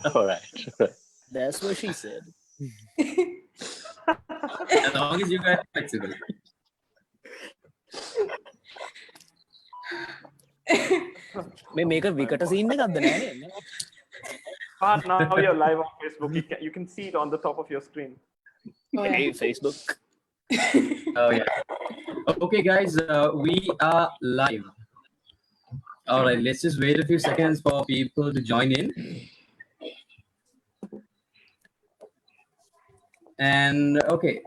All right. That's what she said. As long as you guys are flexible. මේක විකට scene එකක්ද නෑනේ. Now you're live on Facebook. You can see it on the top of your screen. Hey, Facebook. Oh yeah. Okay, guys, we are live. All right, let's just wait a few seconds for people to join in. And okay.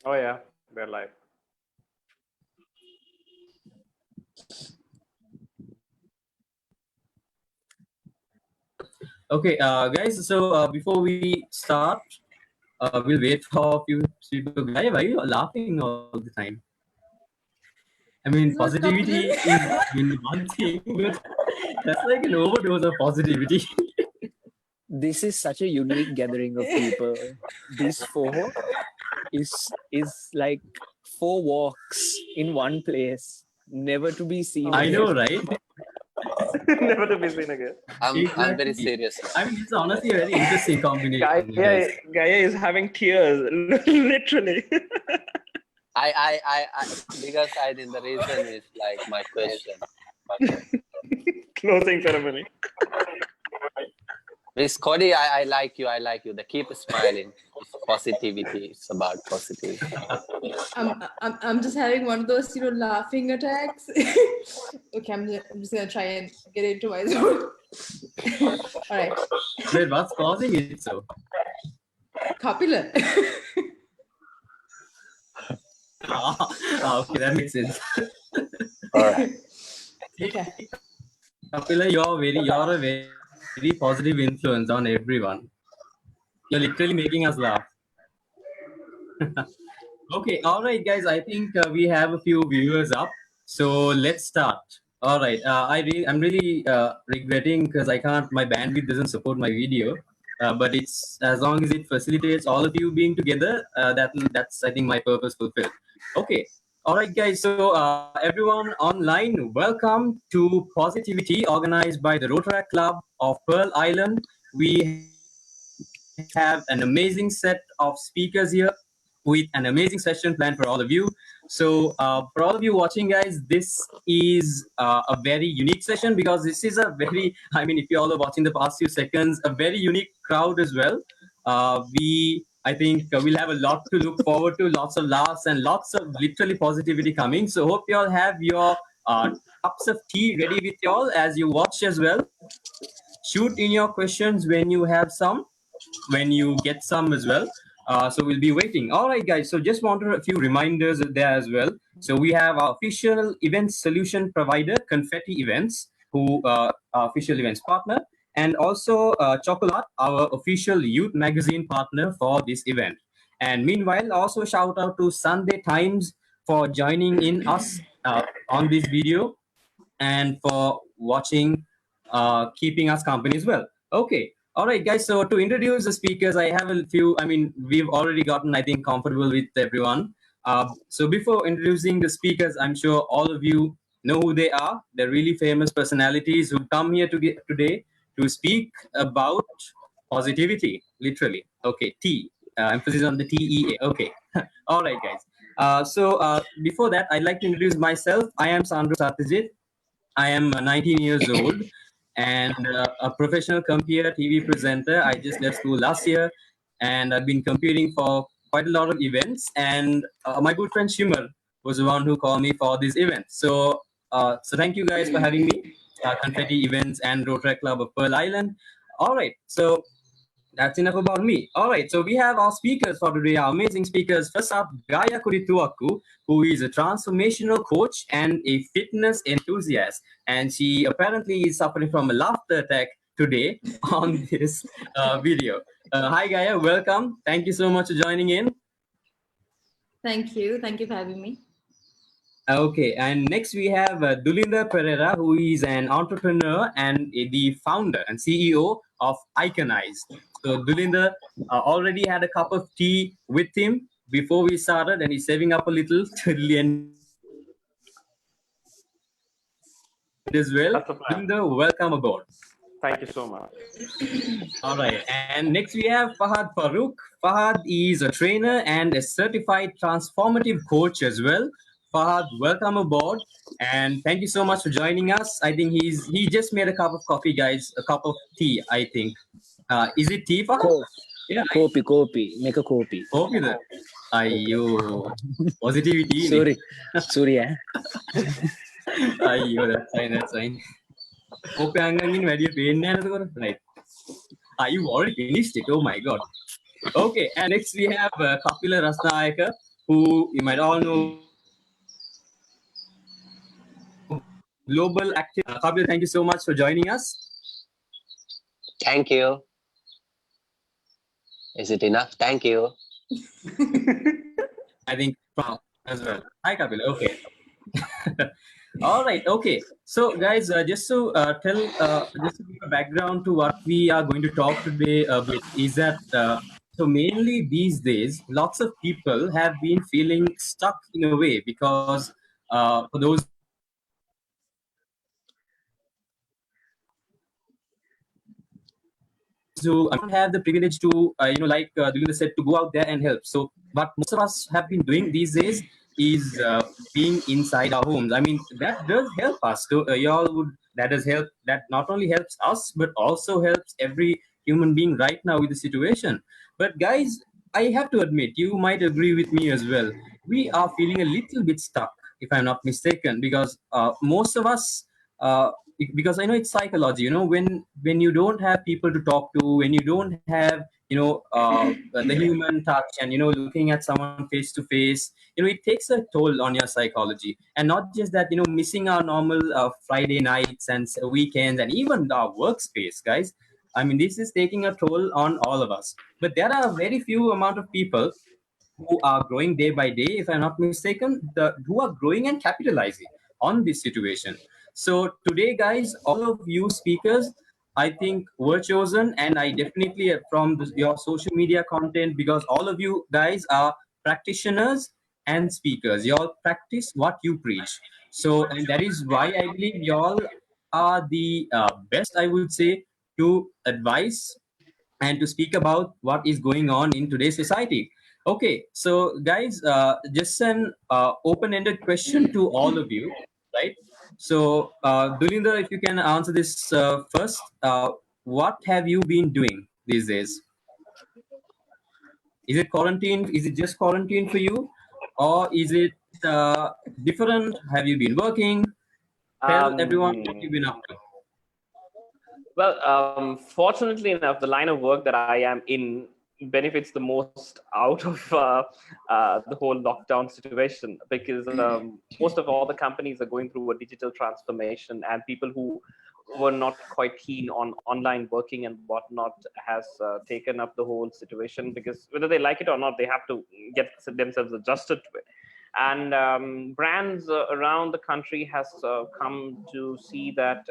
Oh yeah, we're live. Okay, guys, so before we start, we'll wait for a few people. Gaia, why are you laughing all the time? I mean, positivity is one thing, but that's like an overdose of positivity. This is such a unique gathering of people. These four is like 4 walks in one place, never to be seen. I know, right? Never to be seen again. I'm very serious. I mean, it's honestly a very interesting combination. Gaia is having tears, literally. Because the reason is like my question. Closing ceremony. Miss Cody, I like you. I like you. Keep smiling. It's positivity. It's about positivity. I'm just having one of those, laughing attacks. Okay, I'm just gonna try and get into my zone. All right. Wait, what's causing it so? Kapila. Okay, that makes sense. All right. Okay. Kapila, you're a very positive influence on everyone. You're literally making us laugh. Okay, all right, guys. I think we have a few viewers up, so let's start. All right. I'm really regretting because my bandwidth doesn't support my video. But it's as long as it facilitates all of you being together, that's I think my purpose fulfilled. Okay. All right, guys. So everyone online, welcome to Positivi-tea, organized by the Rotaract Club of Pearl Island. We have an amazing set of speakers here with an amazing session planned for all of you. So for all of you watching, guys, this is a very unique session because this is a very, if you all are watching the past few seconds, a very unique crowd as well. I think we'll have a lot to look forward to, lots of laughs and lots of literally positivity coming. So hope you all have your cups of tea ready with you all as you watch as well. Shoot in your questions when you have some, when you get some as well. So we'll be waiting. All right, guys. So just wanted a few reminders there as well. So we have our official event solution provider, Konfetti Events, who our official events partner, and also Chocolate, our official youth magazine partner for this event. And meanwhile, also shout out to Sunday Times for joining in us on this video and for watching, keeping us company as well. Okay. All right, guys. So to introduce the speakers, I have a few. We've already gotten, I think, comfortable with everyone. So before introducing the speakers, I'm sure all of you know who they are. They're really famous personalities who come here today to speak about positivity, literally. Okay, T. Emphasis on the TEA. Okay. All right, guys. So before that, I'd like to introduce myself. I am Sandro Satyajit. I am 19 years old and a professional computer TV presenter. I just left school last year and I've been competing for quite a lot of events. And my good friend Shimmer was the one who called me for this event. So thank you guys for having me, Konfetti Events and Rotaract Club of Pearl Island. All right, so that's enough about me. All right, so we have our speakers for today, our amazing speakers. First up, Gaia Kodithuwakku, who is a transformational coach and a fitness enthusiast. And she apparently is suffering from a laughter attack today on this video. Hi, Gaia, welcome. Thank you so much for joining in. Thank you. Thank you for having me. Okay, and next we have Dulinda Perera, who is an entrepreneur and the founder and CEO of Iconize. So Dulinda already had a cup of tea with him before we started, and he's saving up a little till the end. as well. That's the plan. Dulinda, welcome aboard. Thank you so much. All right. And next we have Fahad Farook. Fahad is a trainer and a certified transformative coach as well. Fahad, welcome aboard. And thank you so much for joining us. I think he just made a cup of coffee, guys. A cup of tea, I think. Is it tea, Fahad? Yeah, Kopi. Make a kopi. coffee there. Ayyo. Positivity. Sorry. Ayyo, that's fine. Kopi hangangin වැඩිය පේන්නේ නැහැ නේද? Right. You already finished it. Oh my god. Okay, and next we have Kapila Ranasinghe, who you might all know, global active. Kapila, thank you so much for joining us. Thank you. Is it enough? Thank you. I think from as well. Hi, Kapila. Okay. All right. Okay. So, guys, just to just to give a background to what we are going to talk today a bit is that so mainly these days, lots of people have been feeling stuck in a way because for those who don't have the privilege to, like Dulinda said, to go out there and help. So, what most of us have been doing these days is being inside our homes. I mean, that does help us. So, that does help. That not only helps us, but also helps every human being right now with the situation. But guys, I have to admit, you might agree with me as well. We are feeling a little bit stuck, if I'm not mistaken, because most of us. Because I know it's psychology, when you don't have people to talk to, when you don't have the human touch, and looking at someone face to face, it takes a toll on your psychology. And not just that, missing our normal Friday nights and weekends and even our workspace, guys. I mean, this is taking a toll on all of us. But there are very few amount of people who are growing day by day, if I'm not mistaken, who are growing and capitalizing on this situation. So today, guys, all of you speakers, I think were chosen, and I definitely from your social media content, because all of you guys are practitioners and speakers. Y'all practice what you preach. So, and that is why I believe y'all are the best, I would say, to advise and to speak about what is going on in today's society. Okay, so guys, just an open-ended question to all of you, right? So, Dulinda, if you can answer this first, what have you been doing these days? Is it quarantine? Is it just quarantine for you, or is it different? Have you been working? Tell everyone what you've been up to. Well, fortunately enough, the line of work that I am in benefits the most out of the whole lockdown situation, because most of all the companies are going through a digital transformation, and people who were not quite keen on online working and whatnot has taken up the whole situation, because whether they like it or not, they have to get themselves adjusted to it. And brands around the country has come to see that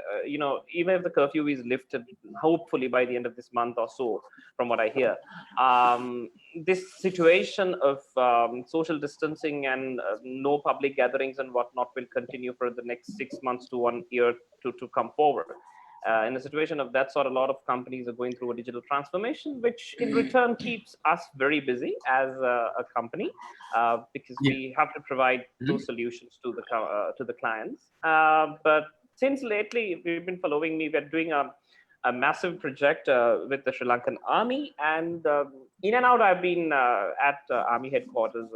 even if the curfew is lifted, hopefully by the end of this month or so, from what I hear, this situation of social distancing and no public gatherings and whatnot will continue for the next 6 months to 1 year to come forward. In a situation of that sort, a lot of companies are going through a digital transformation, which in return keeps us very busy as a company, because we have to provide those solutions to the clients. But since lately, we've been following me. We're doing a massive project with the Sri Lankan Army, and in and out, I've been at Army headquarters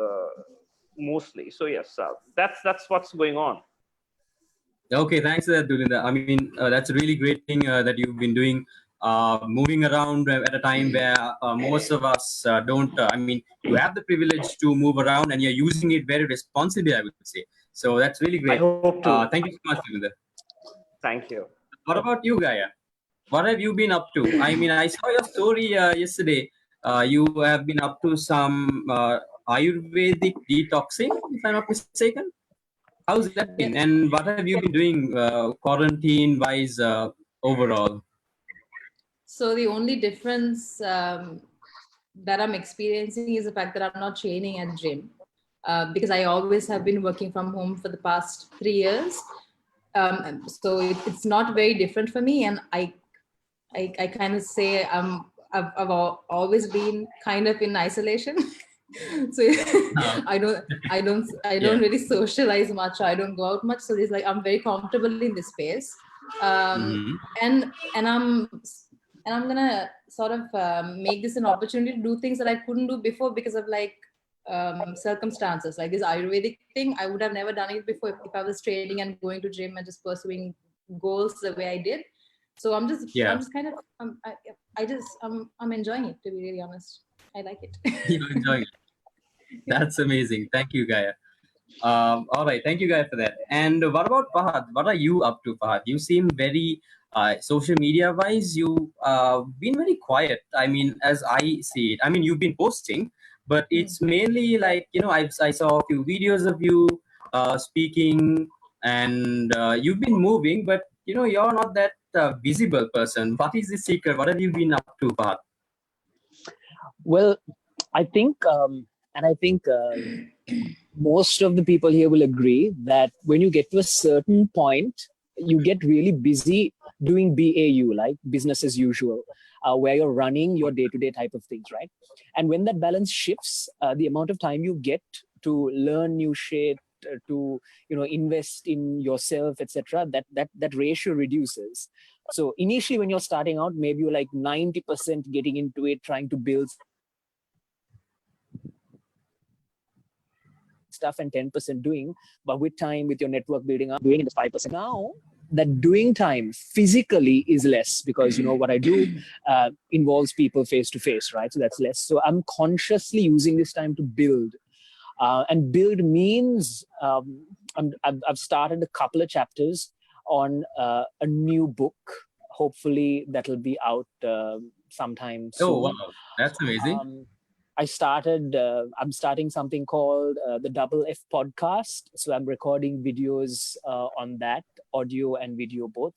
mostly. So yes, that's what's going on. Okay, thanks for that, Dulinda. I mean, that's a really great thing that you've been doing, moving around at a time where most of us don't. I mean, you have the privilege to move around, and you're using it very responsibly, I would say. So that's really great. I hope to. Thank you so much, Dulinda. Thank you. What about you, Gaia? What have you been up to? I mean, I saw your story yesterday. You have been up to some Ayurvedic detoxing, if I'm not mistaken. How's that been? And what have you been doing quarantine-wise overall? So the only difference that I'm experiencing is the fact that I'm not training at gym, because I always have been working from home for the past 3 years. So it's not very different for me, and I kind of say I've always been kind of in isolation. So I don't Yeah. really socialize much. I don't go out much. So it's like I'm very comfortable in this space, and I'm gonna sort of make this an opportunity to do things that I couldn't do before because of like circumstances. Like this Ayurvedic thing, I would have never done it before if I was training and going to gym and just pursuing goals the way I did. So I'm just kind of I'm enjoying it, to be really honest. I like it. You're enjoying it. That's amazing. Thank you, Gaia. All right, thank you, Gaia, for that. And what about Fahad? What are you up to, Fahad? You seem very social media wise. You been very quiet. I mean, as I see it, I mean, you've been posting, but it's mainly like I saw a few videos of you speaking, and you've been moving, but you're not that visible person. What is the secret? What have you been up to, Fahad? Well, I think, and I think most of the people here will agree that when you get to a certain point, you get really busy doing BAU, like business as usual, where you're running your day-to-day type of things, right? And when that balance shifts, the amount of time you get to learn new shit, to invest in yourself, etc., that ratio reduces. So initially, when you're starting out, maybe you're like 90% getting into it, trying to build stuff and 10% doing, but with time, with your network building up, doing it is 5%. Now that doing time physically is less because what I do involves people face to face, right? So that's less. So I'm consciously using this time to build, and build means I've started a couple of chapters on a new book. Hopefully that'll be out sometime soon. Oh wow, that's amazing. I'm starting something called the Double F podcast. So I'm recording videos on that, audio and video both.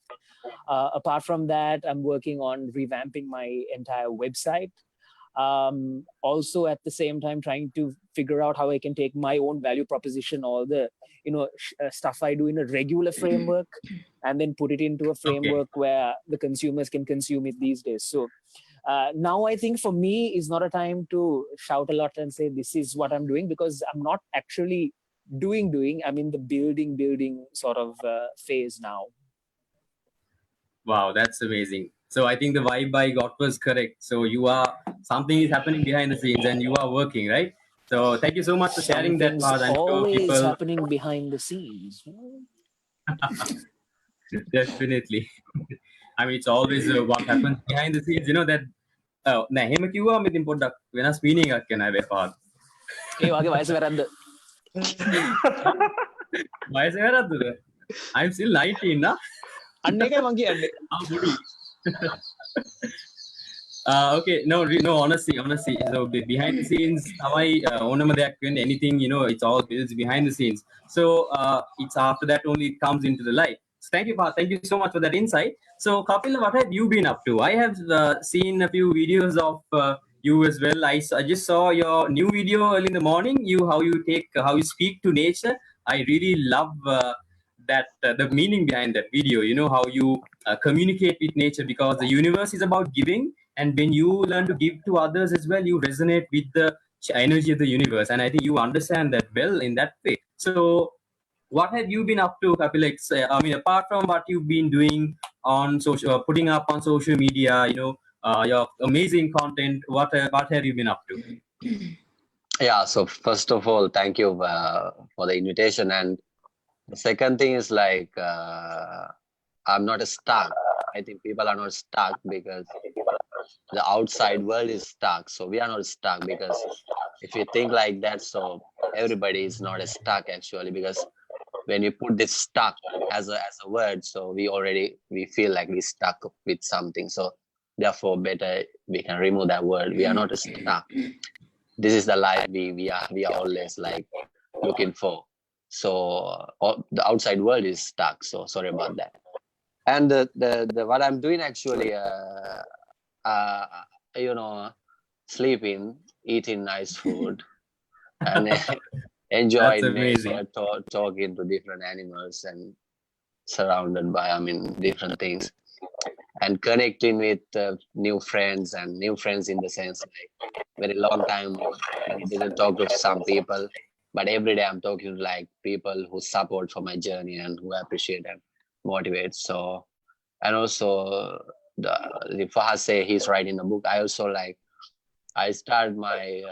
Apart from that, I'm working on revamping my entire website. Also at the same time, trying to figure out how I can take my own value proposition, all the stuff I do in a regular framework, and then put it into a framework where the consumers can consume it these days. So now I think for me is not a time to shout a lot and say this is what I'm doing, because I'm not actually doing. I'm in the building sort of phase now. Wow, that's amazing. So I think the vibe I got was correct. So something is happening behind the scenes and you are working, right? So thank you so much for sharing that. Something's always happening behind the scenes. Definitely. I mean, it's always what happens behind the scenes. That නෑ එහෙම කිව්වම ඉතින් පොඩ්ඩක් වෙනස් meaning එකක් එනවා වේ පහත්. ඒ වගේ වයස වැරද්ද. වයස වැරද්දද? I'm still 19 නා. අන්න එකයි මං කියන්නේ. Okay, no, honestly. So behind the scenes, ඕනම දෙයක් වෙන්නේ anything, it's all built behind the scenes. So it's after that only it comes into the light. So thank you, Fahad. Thank you so much for that insight. So Kapila, what have you been up to? I have seen a few videos of you as well. I just saw your new video early in the morning. How you speak to nature. I really love that the meaning behind that video. How you communicate with nature, because the universe is about giving. And when you learn to give to others as well, you resonate with the energy of the universe. And I think you understand that well in that way. So what have you been up to, Kapila? I mean, apart from what you've been doing on social, putting up on social media, your amazing content, what have you been up to? Yeah, so first of all, thank you for the invitation. And the second thing is like, I'm not stuck. I think people are not stuck because the outside world is stuck. So we are not stuck, because if you think like that, so everybody is not stuck actually, because when you put this stuck as a word, so we feel like we're stuck with something. So therefore better we can remove that word. We are not stuck. This is the life we are always like looking for. So the outside world is stuck. So sorry about that. And the what I'm doing actually, sleeping, eating nice food, and enjoying nature, talking to different animals, and surrounded by, different things, and connecting with new friends, and new friends in the sense like very long time I didn't talk to some people, but every day I'm talking to like people who support for my journey and who appreciate and motivate. So, and also the Fahad say he's writing a book. I also I started my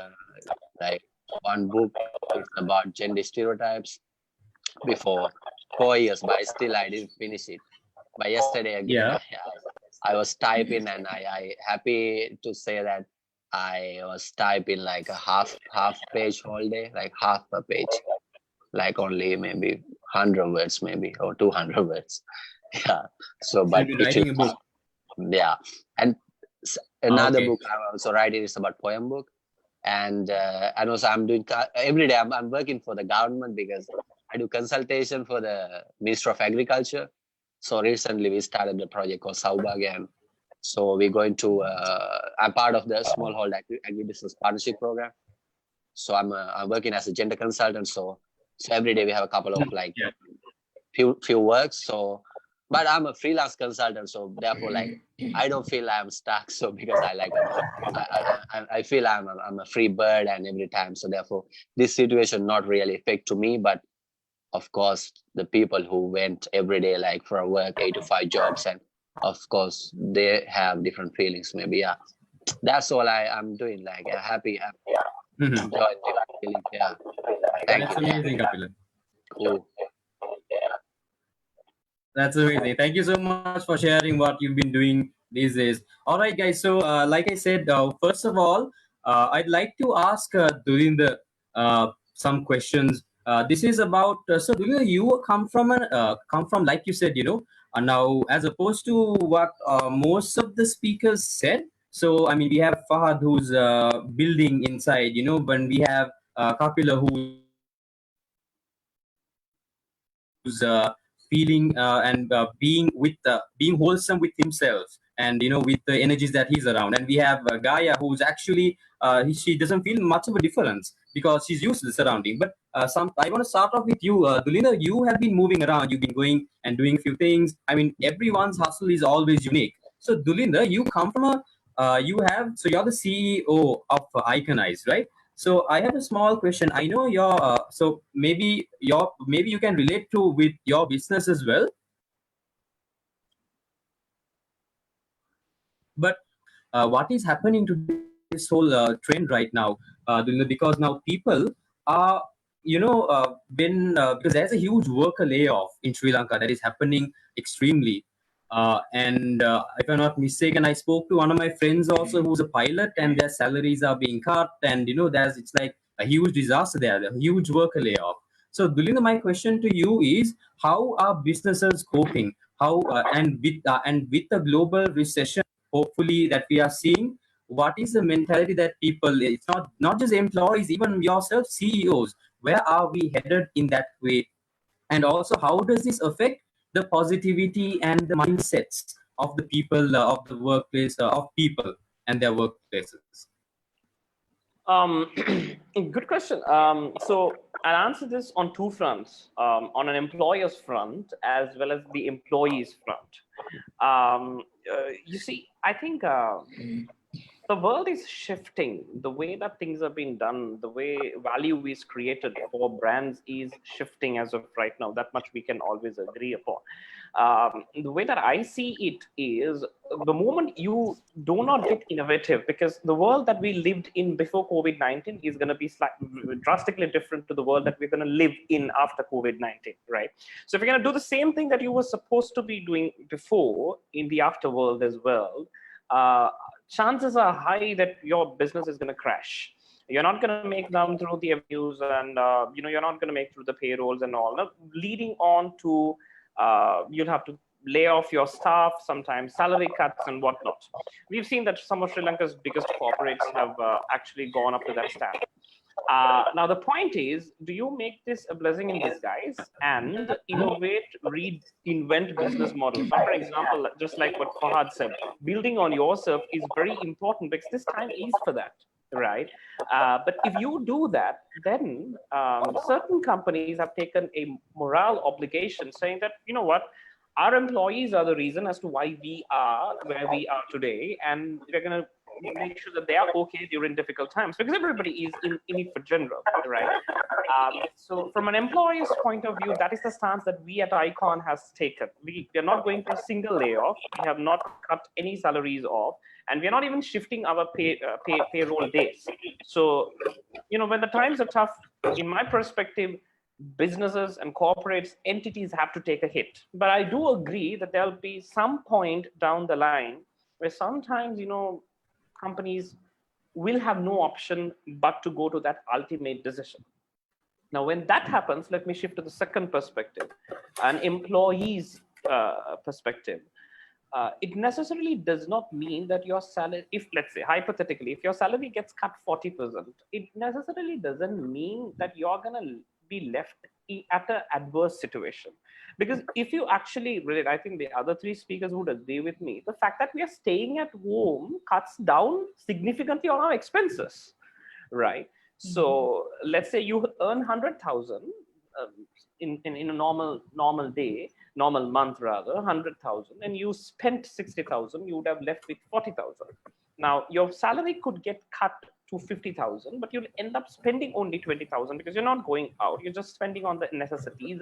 like one book is about gender stereotypes before 4 years, but still I didn't finish it. But yesterday again, Yeah. I was typing, and I happy to say that I was typing like a half page whole day, like half a page, like only maybe 100 words, maybe, or 200 words. Yeah. So, So but you'll be it will, writing a book. yeah. And another Okay. book I'm also writing is about poem book, and also I'm doing every day. I'm working for the government because I do consultation for the Minister of Agriculture. So recently we started a project called Saubhagya, and so we're going to. I'm part of the Smallholder Agribusiness Partnership Program. So I'm working as a gender consultant. So every day we have a couple of like Yeah. few works. So, but I'm a freelance consultant, so therefore like I don't feel I'm stuck. So because I feel I'm a free bird and every time. So therefore this situation not really affect to me, but of course the people who went every day like for a work 8 to 5 jobs, and of course they have different feelings. Maybe yeah, that's all I'm doing. Like happy, Mhm. enjoying different feelings. Yeah, thank That's you. Yeah, amazing, Kapila. cool. That's amazing. Thank you so much for sharing what you've been doing these days. All right, guys. So, like I said, first of all, I'd like to ask Dulinda some questions. This is about so Dulinda, you come from like you said, now as opposed to what most of the speakers said. So, I mean, we have Fahad who's building inside, when we have Kapila who's feeling and being wholesome with himself, and with the energies that he's around. And we have Gaia who's actually she doesn't feel much of a difference because she's used to the surrounding. But I want to start off with you, Dulinda. You have been moving around, you've been going and doing a few things. I mean, everyone's hustle is always unique. So Dulinda, you come from a you're the CEO of Iconize, right? So I have a small question. I know so maybe you can relate to with your business as well. But what is happening to this whole trend right now? Because now people are, because there's a huge worker layoff in Sri Lanka that is happening extremely. And if I'm not mistaken, I spoke to one of my friends also who's a pilot, and their salaries are being cut, and it's like a huge disaster there, a huge worker layoff. So, Dulinda, my question to you is: how are businesses coping? How and with the global recession, hopefully that we are seeing, what is the mentality that people? It's not just employees, even yourself, CEOs. Where are we headed in that way? And also, how does this affect the positivity and the mindsets of the people of the workplace of people and their workplaces? Good question. So I'll answer this on two fronts, on an employer's front as well as the employee's front. You see, I think the world is shifting. The way that things are being done, the way value is created for brands is shifting as of right now. That much we can always agree upon. The way that I see it is the moment you do not get innovative, because the world that we lived in before COVID-19 is going to be drastically different to the world that we're going to live in after COVID-19, right? So if you're going to do the same thing that you were supposed to be doing before in the afterworld as well, chances are high that your business is going to crash. You're not going to make them through the revenues, and you're not going to make through the payrolls and all. Now, leading on to you'll have to lay off your staff, sometimes salary cuts and whatnot. We've seen that some of Sri Lanka's biggest corporates have actually gone up to that stand. Now, the point is, do you make this a blessing in disguise and innovate, reinvent business models? Now, for example, just like what Fahad said, building on yourself is very important because this time is for that, right? But if you do that, then certain companies have taken a moral obligation saying that, you know what, our employees are the reason as to why we are where we are today, and we're going to make sure that they are okay during difficult times, because everybody is in it for general, right? So from an employee's point of view, that is the stance that we at Icon has taken. We are not going for a single layoff. We have not cut any salaries off, and we're not even shifting our payroll days. So, when the times are tough, in my perspective, businesses and corporates, entities have to take a hit. But I do agree that there'll be some point down the line where sometimes, companies will have no option but to go to that ultimate decision. Now, when that happens, let me shift to the second perspective, an employee's perspective. It necessarily does not mean that your salary, if let's say hypothetically, if your salary gets cut 40%, it necessarily doesn't mean that you're going to be left at an adverse situation. Because if you actually relate, I think the other three speakers would agree with me, the fact that we are staying at home cuts down significantly on our expenses, right? So let's say you earn 100,000 in a normal day, normal month rather, 100,000, and you spent 60,000, you would have left with 40,000. Now your salary could get cut to 50,000, but you'll end up spending only 20,000 because you're not going out. You're just spending on the necessities,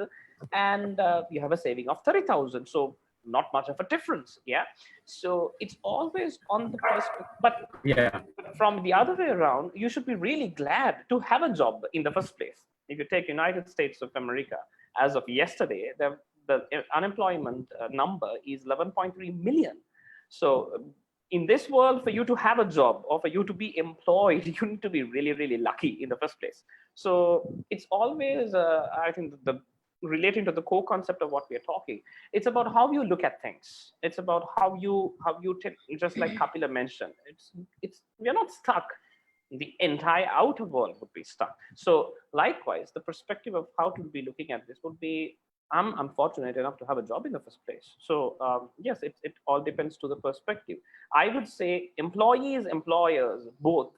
and you have a saving of 30,000. So not much of a difference. Yeah. So it's always on the perspective, but yeah, from the other way around, you should be really glad to have a job in the first place. If you take United States of America, as of yesterday, the unemployment number is 11.3 million. So in this world, for you to have a job or for you to be employed, you need to be really, really lucky in the first place. So it's always, I think, relating to the core concept of what we are talking, it's about how you look at things. It's about how you take, just like Kapila mentioned, we're not stuck. The entire outer world would be stuck. So likewise, the perspective of how to be looking at this would be, I'm fortunate enough to have a job in the first place. So yes, it all depends to the perspective. I would say employees, employers, both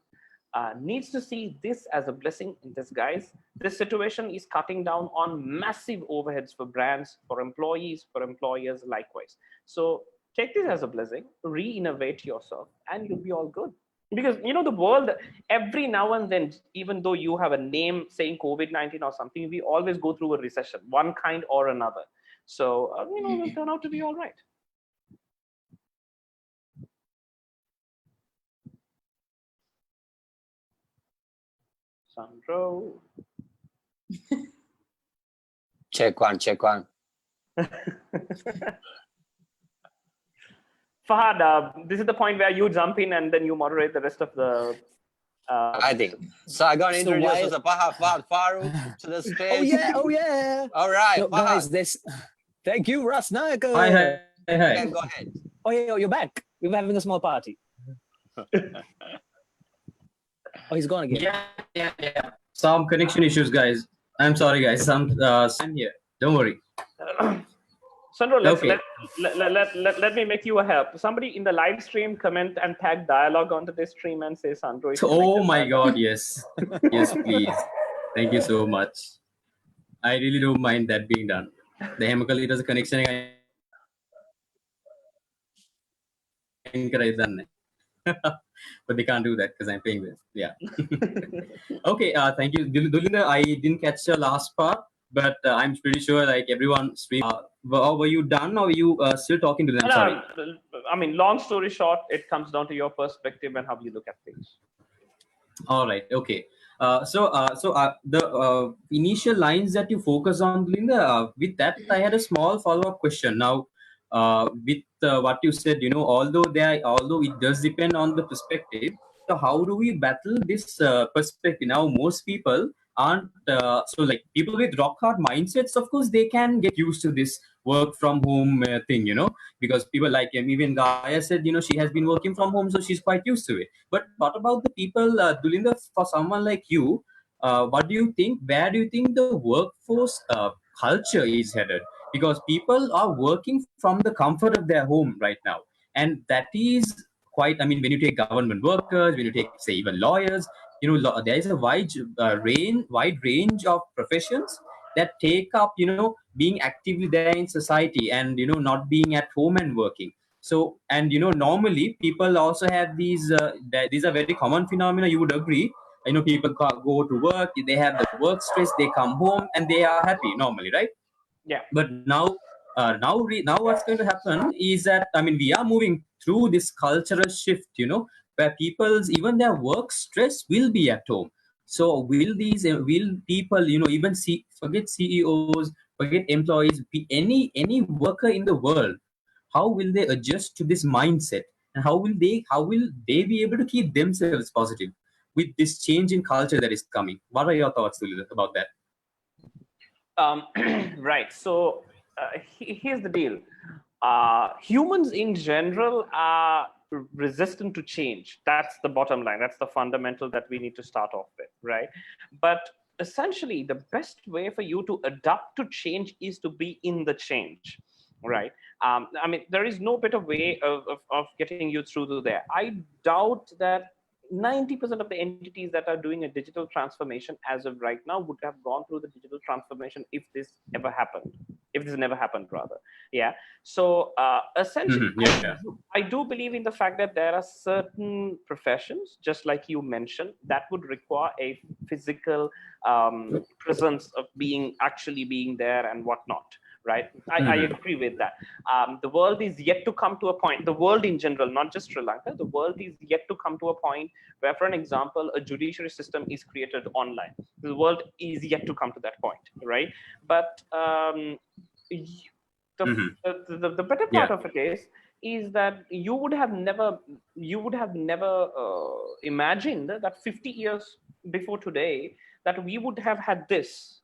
needs to see this as a blessing in disguise. This situation is cutting down on massive overheads for brands, for employees, for employers likewise. So take this as a blessing, re-innovate yourself, and you'll be all good. Because the world, every now and then, even though you have a name saying COVID-19 or something, we always go through a recession, one kind or another. So we'll turn out to be all right. Sandro. Check one. Fahad, this is the point where you jump in and then you moderate the rest of the. I think so. I got to introduce Mr. Fahad Farook to the stage. Oh yeah. All right, so, guys. Thank you, Rasnaka. Hi. Okay, go ahead. Oh yeah, you're back. We're having a small party. Oh, he's gone again. Yeah. Some connection issues, guys. I'm sorry, guys. I'm here. Don't worry. Sandro, let me make you a help. Somebody in the live stream comment and tag dialogue onto this stream and say Sandro. Oh my God, yes. Yes, please. Thank you so much. I really don't mind that being done. The Hemakal, it was a connection. But they can't do that because I'm paying this. Yeah. Okay. Thank you, Dulinda. I didn't catch the last part, but I'm pretty sure like everyone stream. Were you done, or were you still talking to them? Sorry. I mean, long story short, it comes down to your perspective and how you look at things. All right. Okay. So the initial lines that you focus on, Dulinda, with that, I had a small follow-up question. Now, with what you said, although it does depend on the perspective. So how do we battle this perspective? Now, most people aren't so like people with rock hard mindsets. Of course, they can get used to this work from home thing, because people like even Gaia said, she has been working from home, so she's quite used to it. But what about the people, Dulinda, for someone like you, what do you think? Where do you think the workforce culture is headed? Because people are working from the comfort of their home right now. And that is quite, when you take government workers, when you take, say, even lawyers, there is a wide range of professions. that take up, being actively there in society and, not being at home and working. So, and, normally people also have these are very common phenomena, you would agree. People go to work, they have the work stress, they come home and they are happy normally, right? Yeah. But now what's going to happen is that, we are moving through this cultural shift, where people's, even their work stress will be at home. So will people, even forget CEOs, forget employees, any worker in the world, how will they adjust to this mindset, and how will they be able to keep themselves positive with this change in culture that is coming? What are your thoughts, Tulida, about that? Right. So here's the deal. Humans in general are resistant to change. That's the bottom line. That's the fundamental that we need to start off with, right? But essentially, the best way for you to adapt to change is to be in the change, right? There is no better way of getting you through to there. I doubt that 90% of the entities that are doing a digital transformation as of right now would have gone through the digital transformation if this never happened rather. Yeah. So essentially, I do believe in the fact that there are certain professions, just like you mentioned, that would require a physical presence of actually being there and whatnot. Right. I agree with that. The world is yet to come to a point, the world in general, not just Sri Lanka, the world is yet to come to a point where, for an example, a judiciary system is created online. The world is yet to come to that point, right? But the better part of it is that you would have never imagined that 50 years before today that we would have had this.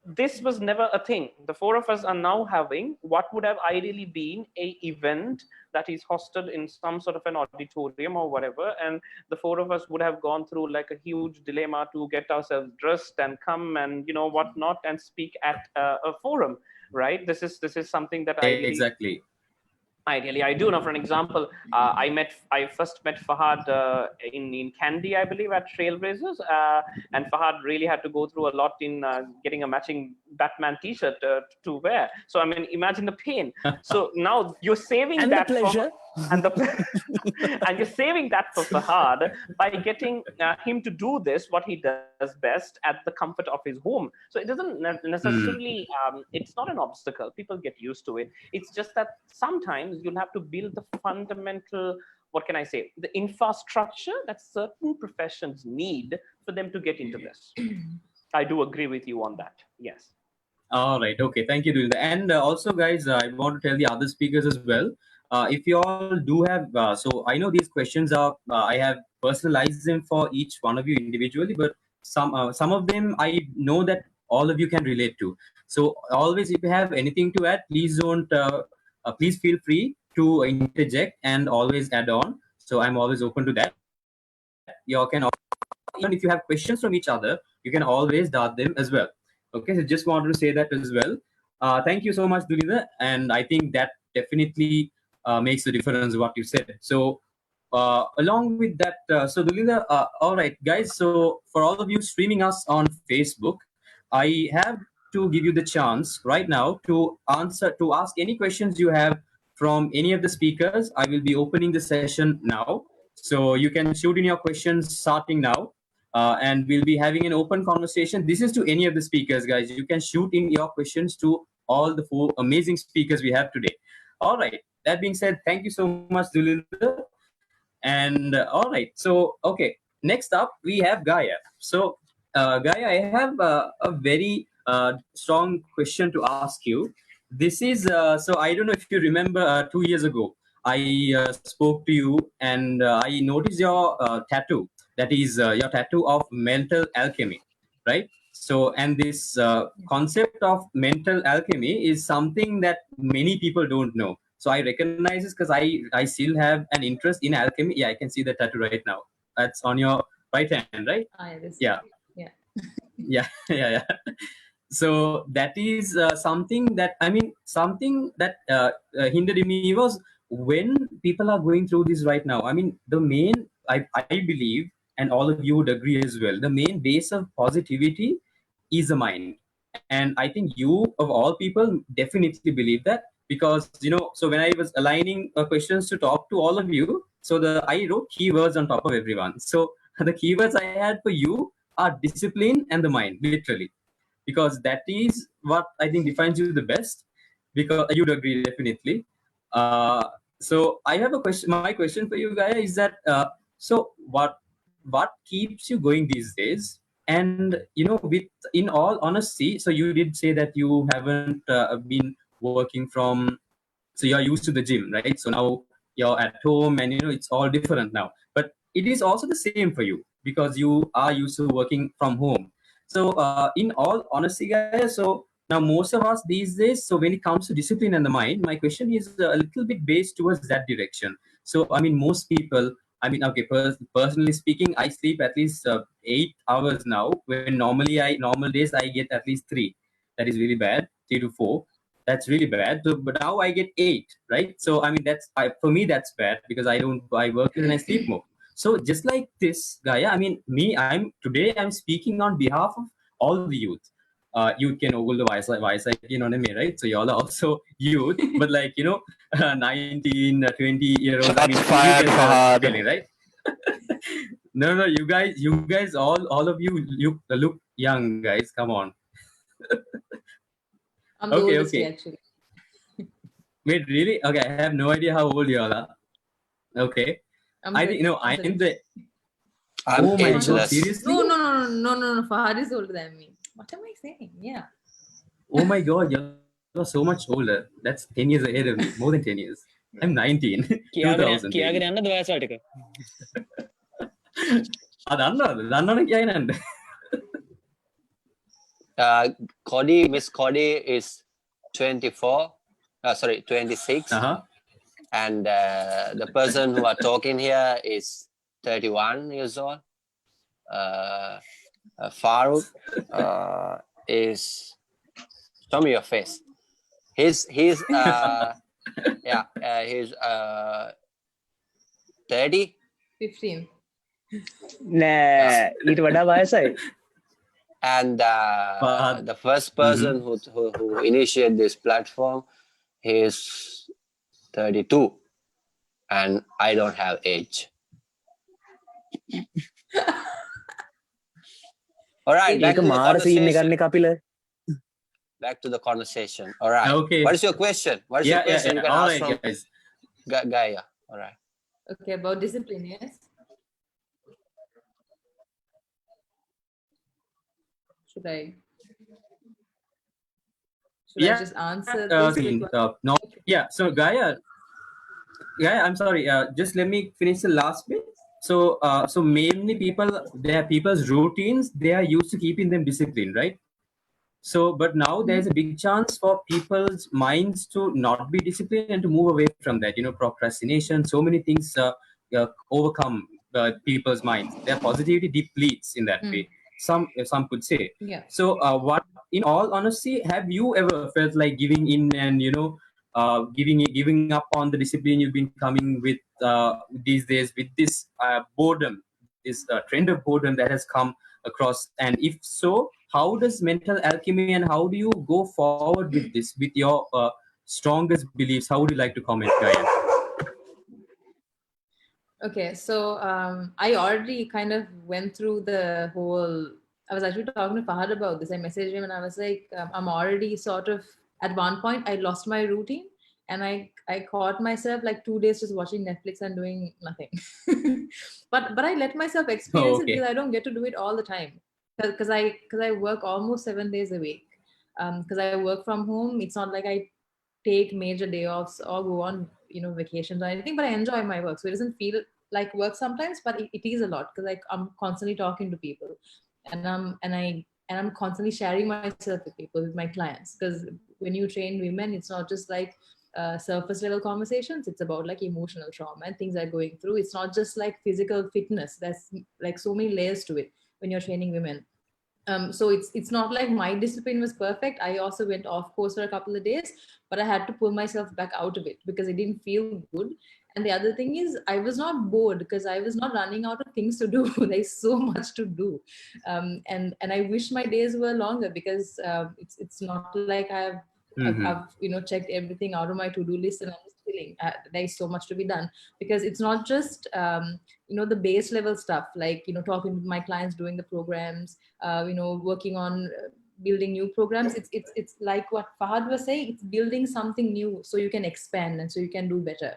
This was never a thing. The four of us are now having what would have ideally been a event that is hosted in some sort of an auditorium or whatever, and the four of us would have gone through like a huge dilemma to get ourselves dressed and come and whatnot and speak at a forum, right? This is something that Ideally, I do know. For an example, I first met Fahad in Kandy, I believe, at Trailblazers, and Fahad really had to go through a lot in getting a matching Batman T-shirt to wear. So imagine the pain. So now you're saving and that the pleasure, and you're saving that for Fahad by getting him to do this, what he does best, at the comfort of his home. So it doesn't necessarily. It's not an obstacle. People get used to it. It's just that sometimes you'll have to build the fundamental, what can I say, the infrastructure that certain professions need for them to get into this. I do agree with you on that. Yes. All right. Okay. Thank you, Dulinda. And also, guys, I want to tell the other speakers as well. If you all do have, so I know these questions are, I have personalized them for each one of you individually, but some of them I know that all of you can relate to. So always, if you have anything to add, please don't. Please feel free to interject and always add on. So I'm always open to that. You can, even if you have questions from each other, you can always dart them as well. Okay, so just wanted to say that as well. Thank you so much, Dulinda, and I think that definitely makes a difference what you said. So along with that, so Dulinda, all right, guys. So for all of you streaming us on Facebook, I have to give you the chance right now to ask any questions you have from any of the speakers. I will be opening the session now, so you can shoot in your questions starting now. And we'll be having an open conversation. This is to any of the speakers, guys. You can shoot in your questions to all the four amazing speakers we have today. All right. That being said, thank you so much, Dulinda. And all right. So, okay. Next up, we have Gaia. So, Gaia, I have a very strong question to ask you. This is, so I don't know if you remember 2 years ago, I spoke to you and I noticed your tattoo. That is your tattoo of mental alchemy, right? So, and this concept of mental alchemy is something that many people don't know. So I recognize this because I still have an interest in alchemy. Yeah, I can see the tattoo right now. That's on your right hand, right? Yeah. Yeah. Yeah, yeah. So that is something that hindered me was when people are going through this right now. The main, I believe, and all of you would agree as well, the main base of positivity is the mind. And I think you, of all people, definitely believe that, because, so when I was aligning questions to talk to all of you, so I wrote keywords on top of everyone. So the keywords I had for you are discipline and the mind, literally, because that is what I think defines you the best, because you'd agree, definitely. Uh, so I have a question. My question for you, Gaia, is that, so what keeps you going these days? And, with, in all honesty, so you did say that you haven't been working from, so you're used to the gym, right? So now you're at home, and it's all different now. But it is also the same for you, because you are used to working from home. So in all honesty, guys, so now most of us these days, so when it comes to discipline and the mind, my question is a little bit based towards that direction. So I mean, most people, I mean, okay, personally speaking, I sleep at least 8 hours now, when normal days I get at least 3. That is really bad. 3 to 4. That's really bad. So, but now I get 8, right? So I mean, for me that's bad, because I work and I sleep more. So just like this, Gaia, I mean, I'm speaking on behalf of all the youth. Youth can over the vice, right? So y'all are also youth, but like 19, 20-year-olds. I mean, Fired, you get Fahad. the feeling, right? No, you guys, all of you look young, guys. Come on. I'm the oldest here, actually. Wait, really? Okay, I have no idea how old you all are. Okay. I think, I'm the... I'm Oh my God, ageless. seriously? No. Fahad is older than me. What am I saying? Yeah. Oh my God, you're so much older. That's 10 years ahead of me. More than 10 years. I'm 19. 2000. කියාගෙන යන්න දවස් වලට එක. දන්නවද කියන්න. Miss Cody is 24. Sorry, 26. And the person who are talking here is 31 years old. Farook is, show me your face. He's he's 30. 15. නෑ ඊට වඩා වයසයි. And the first person who initiated this platform, is 32, and I don't have age. All right, back to the conversation. Back to the conversation. All right. Okay. What is your question? What is your question? You can All ask right, from guys. Gaia. All right. Okay, about discipline, yes. Should I just answer this? No. Yeah. So Gaia, I'm sorry. Just let me finish the last bit. So, so mainly people's routines, they are used to keeping them disciplined, right? So, but now there's a big chance for people's minds to not be disciplined and to move away from that. Procrastination, so many things overcome people's minds. Their positivity depletes in that way. Some could say. Yeah. So, what, in all honesty, have you ever felt like giving in and giving up on the discipline you've been coming with these days, with this boredom, this trend of boredom that has come across? And if so, how does mental alchemy, and how do you go forward with this, with your strongest beliefs? How would you like to comment, Gaia? Okay, so I already kind of went through the whole, I was actually talking to Fahad about this. I messaged him and I was like, I'm already sort of, at one point I lost my routine, and I caught myself like 2 days just watching Netflix and doing nothing. but I let myself experience it, because I don't get to do it all the time. Because I work almost 7 days a week. Because I work from home, it's not like I take major day offs or go on vacations or anything, but I enjoy my work, so it doesn't feel like work sometimes, but it is a lot, because I'm constantly talking to people, and I'm constantly sharing myself with people, with my clients, because when you train women, it's not just like surface level conversations, it's about like emotional trauma and things they're going through. It's not just like physical fitness, there's like so many layers to it when you're training women. So it's not like my discipline was perfect. I also went off course for a couple of days, but I had to pull myself back out of it because it didn't feel good. And the other thing is, I was not bored because I was not running out of things to do. There's so much to do. And I wish my days were longer, because it's not like I've checked everything out of my to-do list and I'm just chilling. There's so much to be done, because it's not just the base level stuff, like talking with my clients, doing the programs, working on building new programs. It's like what Fahad was saying, it's building something new so you can expand and so you can do better.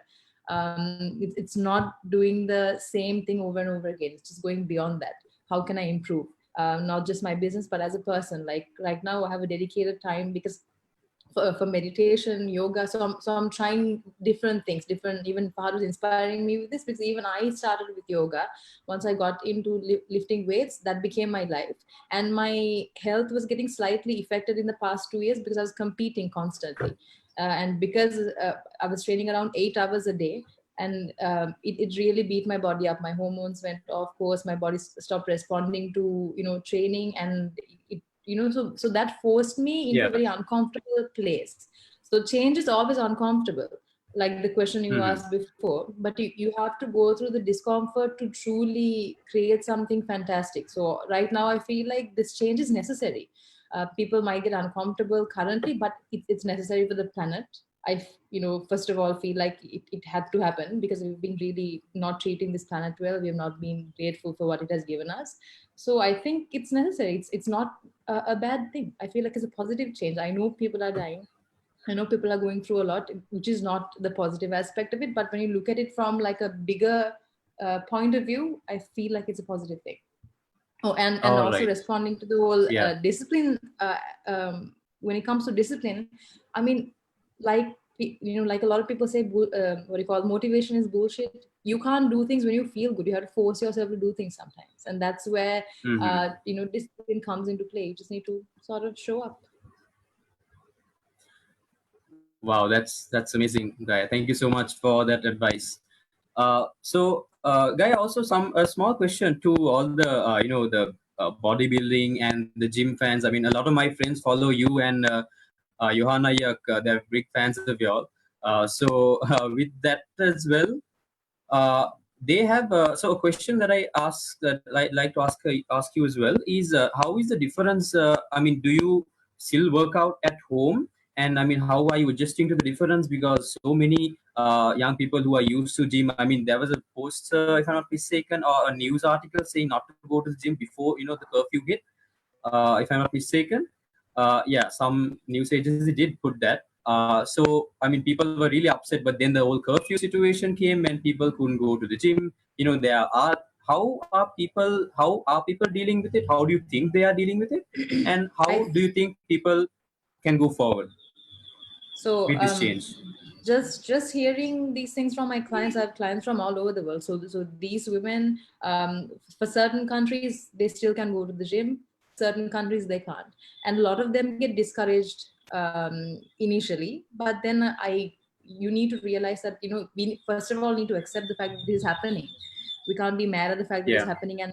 It's not doing the same thing over and over again. It's just going beyond that. How can I improve? Not just my business, but as a person. Like right now I have a dedicated time because for meditation, yoga. So I'm trying different things, even Fahad was inspiring me with this, because even I started with yoga. Once I got into lifting weights, that became my life. And my health was getting slightly affected in the past 2 years because I was competing constantly. And because I was training around 8 hours a day, and it really beat my body up. My hormones went off course. My body stopped responding to training, and so that forced me into a very uncomfortable place. So change is always uncomfortable, like the question you asked before, but you have to go through the discomfort to truly create something fantastic. So right now I feel like this change is necessary. People might get uncomfortable currently, but it's necessary for the planet. I first of all feel like it had to happen, because we've been really not treating this planet well. We have not been grateful for what it has given us. So I think it's necessary. It's not a bad thing. I feel like it's a positive change. I know people are dying. I know people are going through a lot, which is not the positive aspect of it. But when you look at it from like a bigger point of view, I feel like it's a positive thing. Oh, and also responding to the whole discipline. When it comes to discipline, I mean, like like a lot of people say, motivation is bullshit. You can't do things when you feel good. You have to force yourself to do things sometimes, and that's where discipline comes into play. You just need to sort of show up. Wow, that's amazing, Gaia. Thank you so much for that advice. Gaia, also a small question to all the the bodybuilding and the gym fans. I mean, a lot of my friends follow you and Johanna Yak. They're big fans of y'all. With that as well, they have so a question that I ask that I like to ask you as well is how is the difference? I mean, do you still work out at home? And I mean, how are you adjusting to the difference? Because so many young people who are used to gym. I mean, there was a post, if I'm not mistaken, or a news article saying not to go to the gym before the curfew hit. If I'm not mistaken, some news agency did put that. So I mean, people were really upset. But then the whole curfew situation came, and people couldn't go to the gym. How are people dealing with it? How do you think they are dealing with it? And how do you think people can go forward with this change? Just hearing these things from my clients, I have clients from all over the world. So these women, for certain countries, they still can go to the gym. Certain countries they can't, and a lot of them get discouraged initially. But then you need to realize that we first of all need to accept the fact that this is happening. We can't be mad at the fact that it's happening and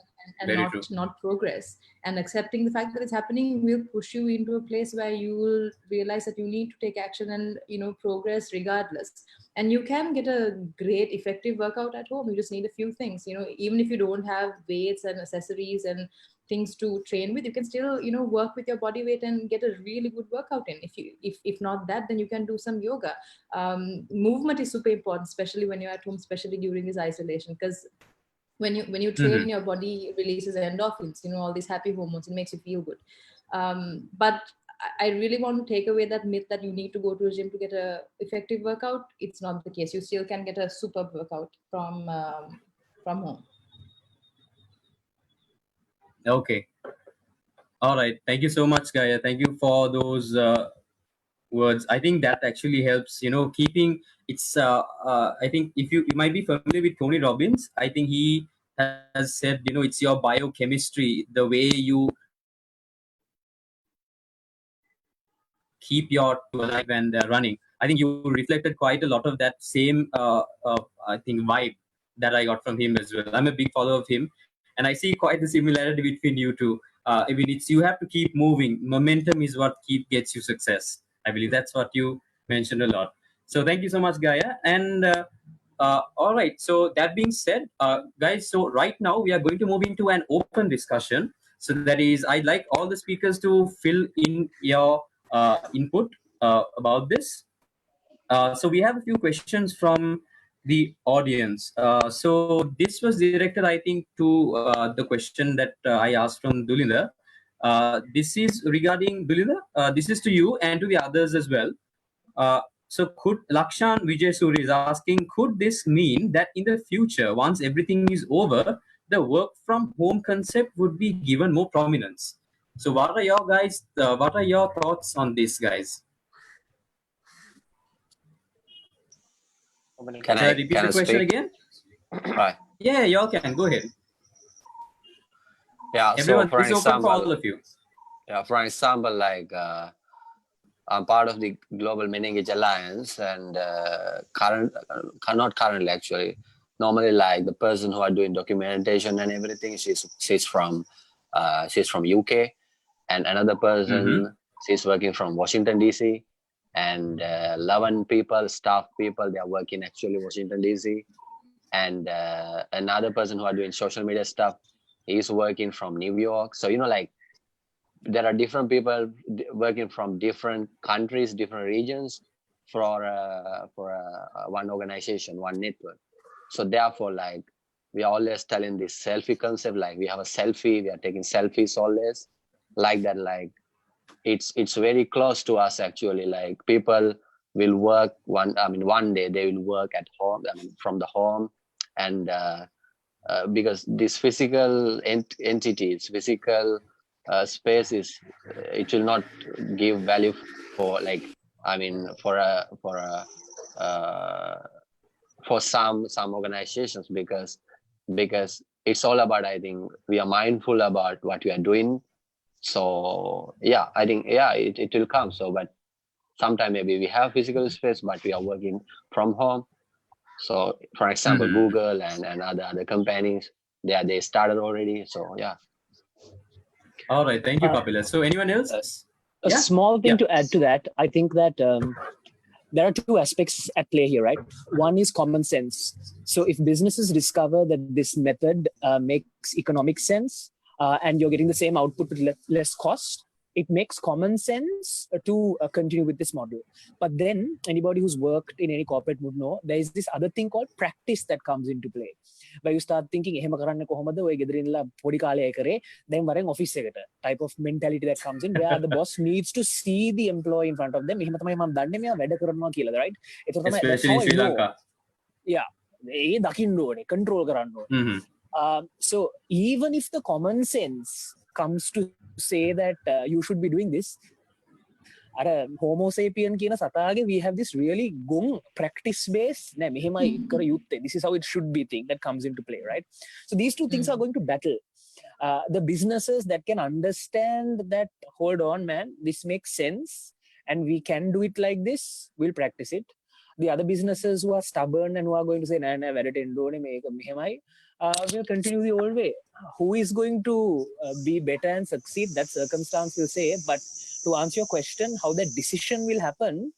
not progress. And accepting the fact that it's happening will push you into a place where you will realize that you need to take action and progress regardless. And you can get a great effective workout at home. You just need a few things. Even if you don't have weights and accessories and things to train with, you can still work with your body weight and get a really good workout in. If not that, then you can do some yoga. Movement is super important, especially when you're at home, especially during this isolation, because when you train, your body releases endorphins, all these happy hormones. It makes you feel good. But I really want to take away that myth that you need to go to a gym to get a effective workout. It's not the case. You still can get a superb workout from home. Okay. All right. Thank you so much, Gaia. Thank you for those words. I think that actually helps, keeping it's, I think if you might be familiar with Tony Robbins, I think he has said, it's your biochemistry, the way you keep your alive when they're running. I think you reflected quite a lot of that same, I think, vibe that I got from him as well. I'm a big follower of him, and I see quite the similarity between you two. I mean, you have to keep moving. Momentum is what gets you success. I believe that's what you mentioned a lot. So thank you so much, Gaia. And All right. So that being said, guys, so right now we are going to move into an open discussion. So that is, I'd like all the speakers to fill in your input about this. So we have a few questions from the audience. So this was directed, I think, to the question that I asked from Dulinda. This is regarding Dulinda. This is to you and to the others as well. So could Lakshan Vijay Suri is asking, could this mean that in the future, once everything is over, the work from home concept would be given more prominence? So what are your thoughts on this, guys? Can Shall I repeat the question speak? again? Right. Yeah, y'all can. Go ahead. Yeah. Everyone, So for it's open for all of you. Yeah. For example, like I'm part of the Global Meningitis Alliance, and not currently actually. Normally, like the person who are doing documentation and everything, she's from UK, and another person she's working from Washington DC, and 11 people, staff people, they are working actually Washington DC, and another person who are doing social media stuff, he's working from New York. So like there are different people working from different countries, different regions for one organization, one network. So therefore, like we are always telling this selfie concept, like we have a selfie, we are taking selfies always, like that. Like it's very close to us actually. Like people will work one day they will work at home, from the home, and because this physical entities, physical spaces, it will not give value for for some organizations, because it's all about, I think we are mindful about what we are doing. So yeah, I think it will come. So but sometime maybe we have physical space but we are working from home. So for example, Google and other companies, they started already. So yeah. All right, thank you, Kapila. So anyone else? A small thing to add to that, I think that there are two aspects at play here, right? One is common sense. So if businesses discover that this method makes economic sense and you're getting the same output with less cost, it makes common sense to continue with this model. But then anybody who's worked in any corporate would know there is this other thing called practice that comes into play, where you start thinking, එහෙම කරන්න කොහොමද ඔය ගෙදර ඉඳලා පොඩි කාලේ කරේ දැන් වරෙන් ඔෆිස් එකට, type of mentality that comes in where the boss needs to see the employee in front of them. එහෙම තමයි මම දන්නේ මෙයා වැඩ කරනවා කියලා, right? ඒක තමයි, that's how I know. Yeah, ඒ දකින්න ඕනේ, control කරන්න ඕනේ. So even if the common sense comes to say that you should be doing this, අර homo sapien කියන සතාගේ we have this really gong practice base නෑ මෙහෙමයි කර යුත්තේ, this is how it should be thing that comes into play, right? So these two things are going to battle. The businesses that can understand that, hold on man, this makes sense and we can do it like this, we'll practice it. The other businesses who are stubborn and who are going to say නෑ වැඩට එන්න ඕනේ මේක මෙහෙමයි, will continue the old way. Who is going to be better and succeed, that circumstance will say. But to answer your question, how that decision will happen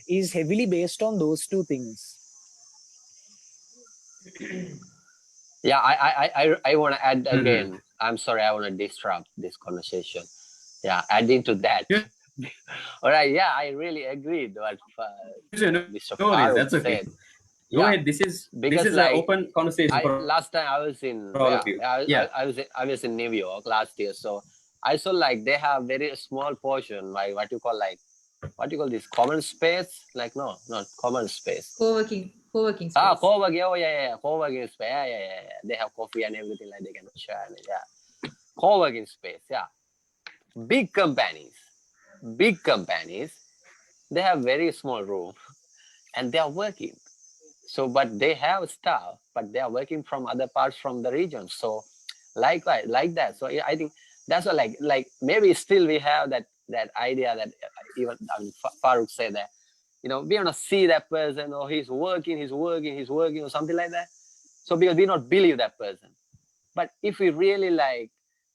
is heavily based on those two things. Yeah, I want to add again. I'm sorry, I want to disrupt this conversation. Yeah, adding to that. All right, yeah, I really agreed what Mr. Farook that's okay. said. Go ahead. This is like, an open conversation. Last time I was in I was in New York last year, so I saw like they have very small portion, like what you call this common space, like no, not common space. Co-working space. Co-working. Oh yeah, co-working space. Yeah. They have coffee and everything, like they can share. Yeah, co-working space. Yeah, big companies, they have very small room, and they are working. So, but they have staff, but they are working from other parts from the region. So, like that. So, I think that's what, like maybe still we have that idea that even Farook said that, we want to see that person, or he's working, or something like that. So, because we not believe that person. But if we really like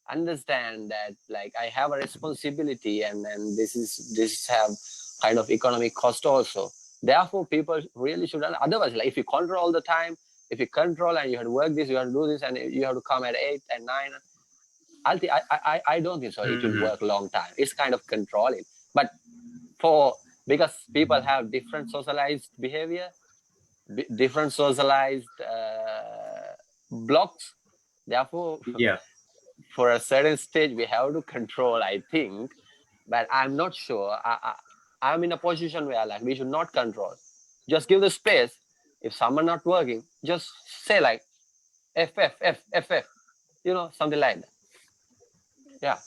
understand that, like I have a responsibility, and this have kind of economic cost also. Therefore, people really should. Otherwise, like if you control all the time, if you control and you have to work this, you have to do this, and you have to come at 8 and 9. I don't think so. It will work long time. It's kind of controlling, but because people have different socialized behavior, different socialized blocks. Therefore, for a certain stage, we have to control, I think. But I'm not sure. I'm in a position where like we should not control. Just give the space. If someone not working, just say like F, something like that. Yeah.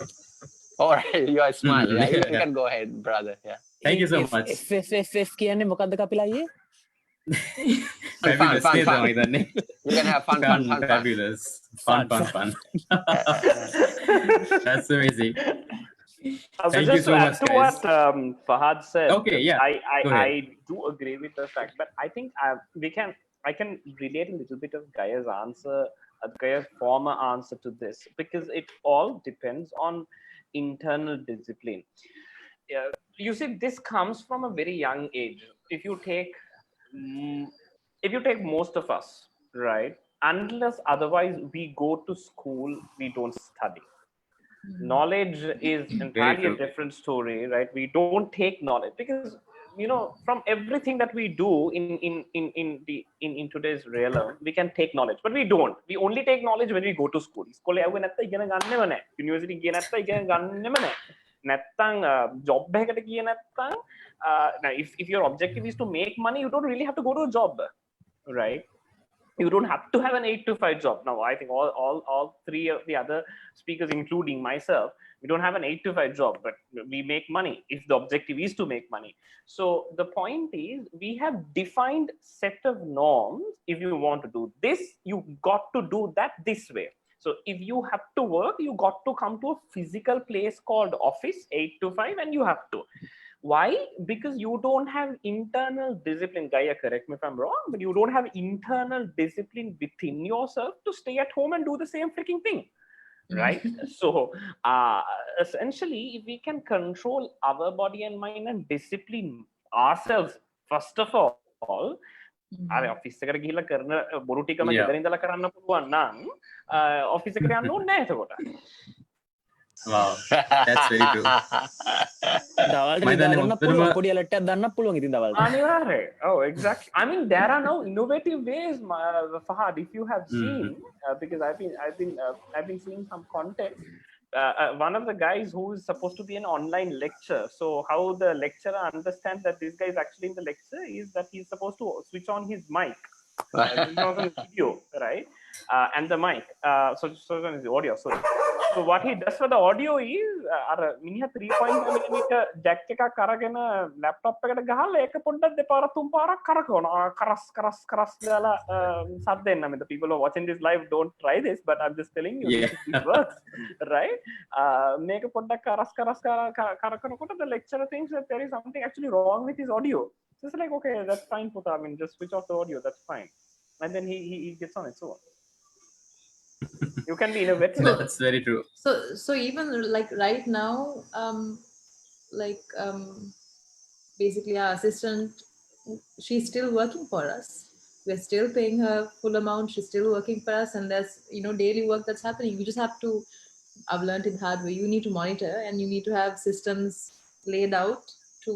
All right. You are smiling. Yeah, you can go ahead, brother. Yeah. Thank you so much. FFF කියන්නේ මොකද්ද Kapila අයියේ? Fabulous. Fun. You can have fun. Fabulous. Fun. That's amazing. Thank you so much, to guys. what Fahad said. Okay, yeah. I do agree with the fact, but I think I can relate a little bit of Gaia's answer, Gaia's former answer to this, because it all depends on internal discipline. You see, this comes from a very young age. If you take most of us, right, unless otherwise we go to school, we don't study. Knowledge is entirely a different story, right? We don't take knowledge because from everything that we do in today's realm, we can take knowledge, but we don't. We only take knowledge when we go to school. University job now if your objective is to make money, you don't really have to go to a job, right? You don't have to have an 8 to 5 job. Now, I think all three of the other speakers, including myself, we don't have an 8 to 5 job, but we make money if the objective is to make money. So the point is, we have defined set of norms. If you want to do this, you got to do that this way. So if you have to work, you got to come to a physical place called office, 8 to 5, and you have to. Why? Because you don't have internal discipline. Gaia, correct me if I'm wrong, but you don't have internal discipline within yourself to stay at home and do the same freaking thing, right? So essentially, if we can control our body and mind and discipline ourselves, first of all, office එකට ගිහිල්ලා කරන බොරු ටිකම ගෙදර ඉඳලා කරන්න පුළුවන් නම් office එකට යන්න ඕනේ නැහැ එතකොට. Wow, that's very true. Oh, exactly. I mean, there are now innovative ways, Fahad, if you have seen, because I've been seeing some content. One of the guys who is supposed to be an online lecture. So how the lecturer understands that this guy is actually in the lecture is that he's supposed to switch on his mic. On his video, right? And the mic. So on his audio, sorry. So what he does for the audio is මිනිහා 3.5mm jack එකක් අරගෙන laptop එකට ගහලා ඒක පොඩ්ඩක් දෙපාරක් තුන් පාරක් කරකවනවා කරස් දාලා සද්ද එන්න. I mean, the people who are watching this live don't try this, but I'm just telling you it works, right? මේක පොඩ්ඩක් කරස් කරකනකොට the lecturer thinks that there is something actually wrong with his audio. So it's like, okay, that's fine, Puta. I mean, just switch off the audio, that's fine. And then he gets on it. So you can be innovative. That's very true. So even like right now, basically our assistant, she's still working for us. We're still paying her full amount. She's still working for us, and there's daily work that's happening. You just have to. I've learned it hard way. You need to monitor, and you need to have systems laid out to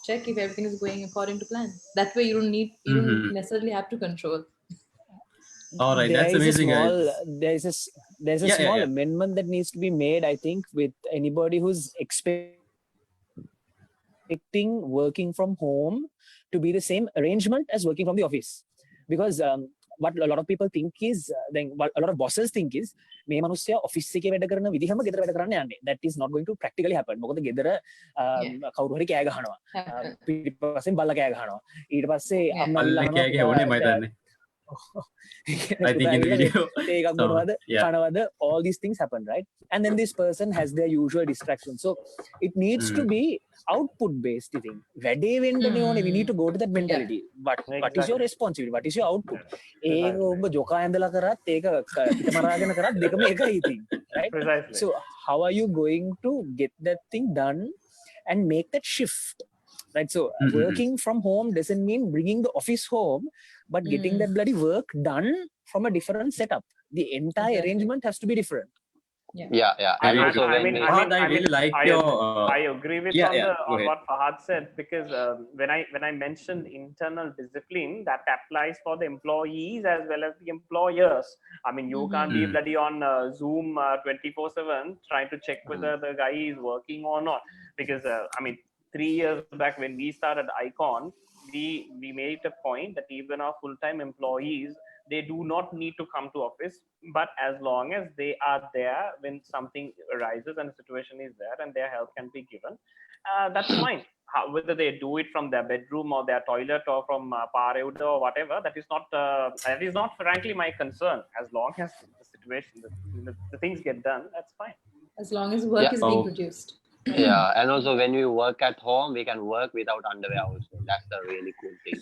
check if everything is going according to plan. That way, you don't necessarily have to control. All right, that's amazing, guys. There's a small amendment that needs to be made, I think, with anybody who's expecting working from home to be the same arrangement as working from the office. Because what a lot of people think is, what a lot of bosses think is, මේ මිනිස්සයා office එකේ වැඩ කරන විදිහම ගෙදර වැඩ කරන්න යන්නේ. That is not going to practically happen. මොකද ගෙදර කවුරු හරි කෑ ගහනවා. පිටිපස්සෙන් බල්ලා කෑ ගහනවා. ඊට පස්සේ අම්මා කෑ ගහන්නේ මම දන්නේ. I think in the video, all these things happen, right? And then this person has their usual distraction. So it needs to be output based thing. We need to go to that mentality. What is your responsibility? What is your output? Right? So how are you going to get that thing done and make that shift? right? So working from home doesn't mean bringing the office home, but getting that bloody work done from a different setup. The entire arrangement has to be different. Yeah. And also I really like your. I agree with on what Fahad said, because when I mentioned internal discipline, that applies for the employees as well as the employers. I mean, you can't be bloody on Zoom 24/7 trying to check whether the guy is working or not, because I mean, 3 years back when we started Icon, we made it a point that even our full-time employees, they do not need to come to office, but as long as they are there when something arises and a situation is there and their help can be given, that's fine. Whether they do it from their bedroom or their toilet or from Pareuda or whatever, that is not frankly my concern. As long as the situation, the things get done, that's fine. As long as work is being produced. Yeah, and also when we work at home, we can work without underwear also. That's the really cool thing.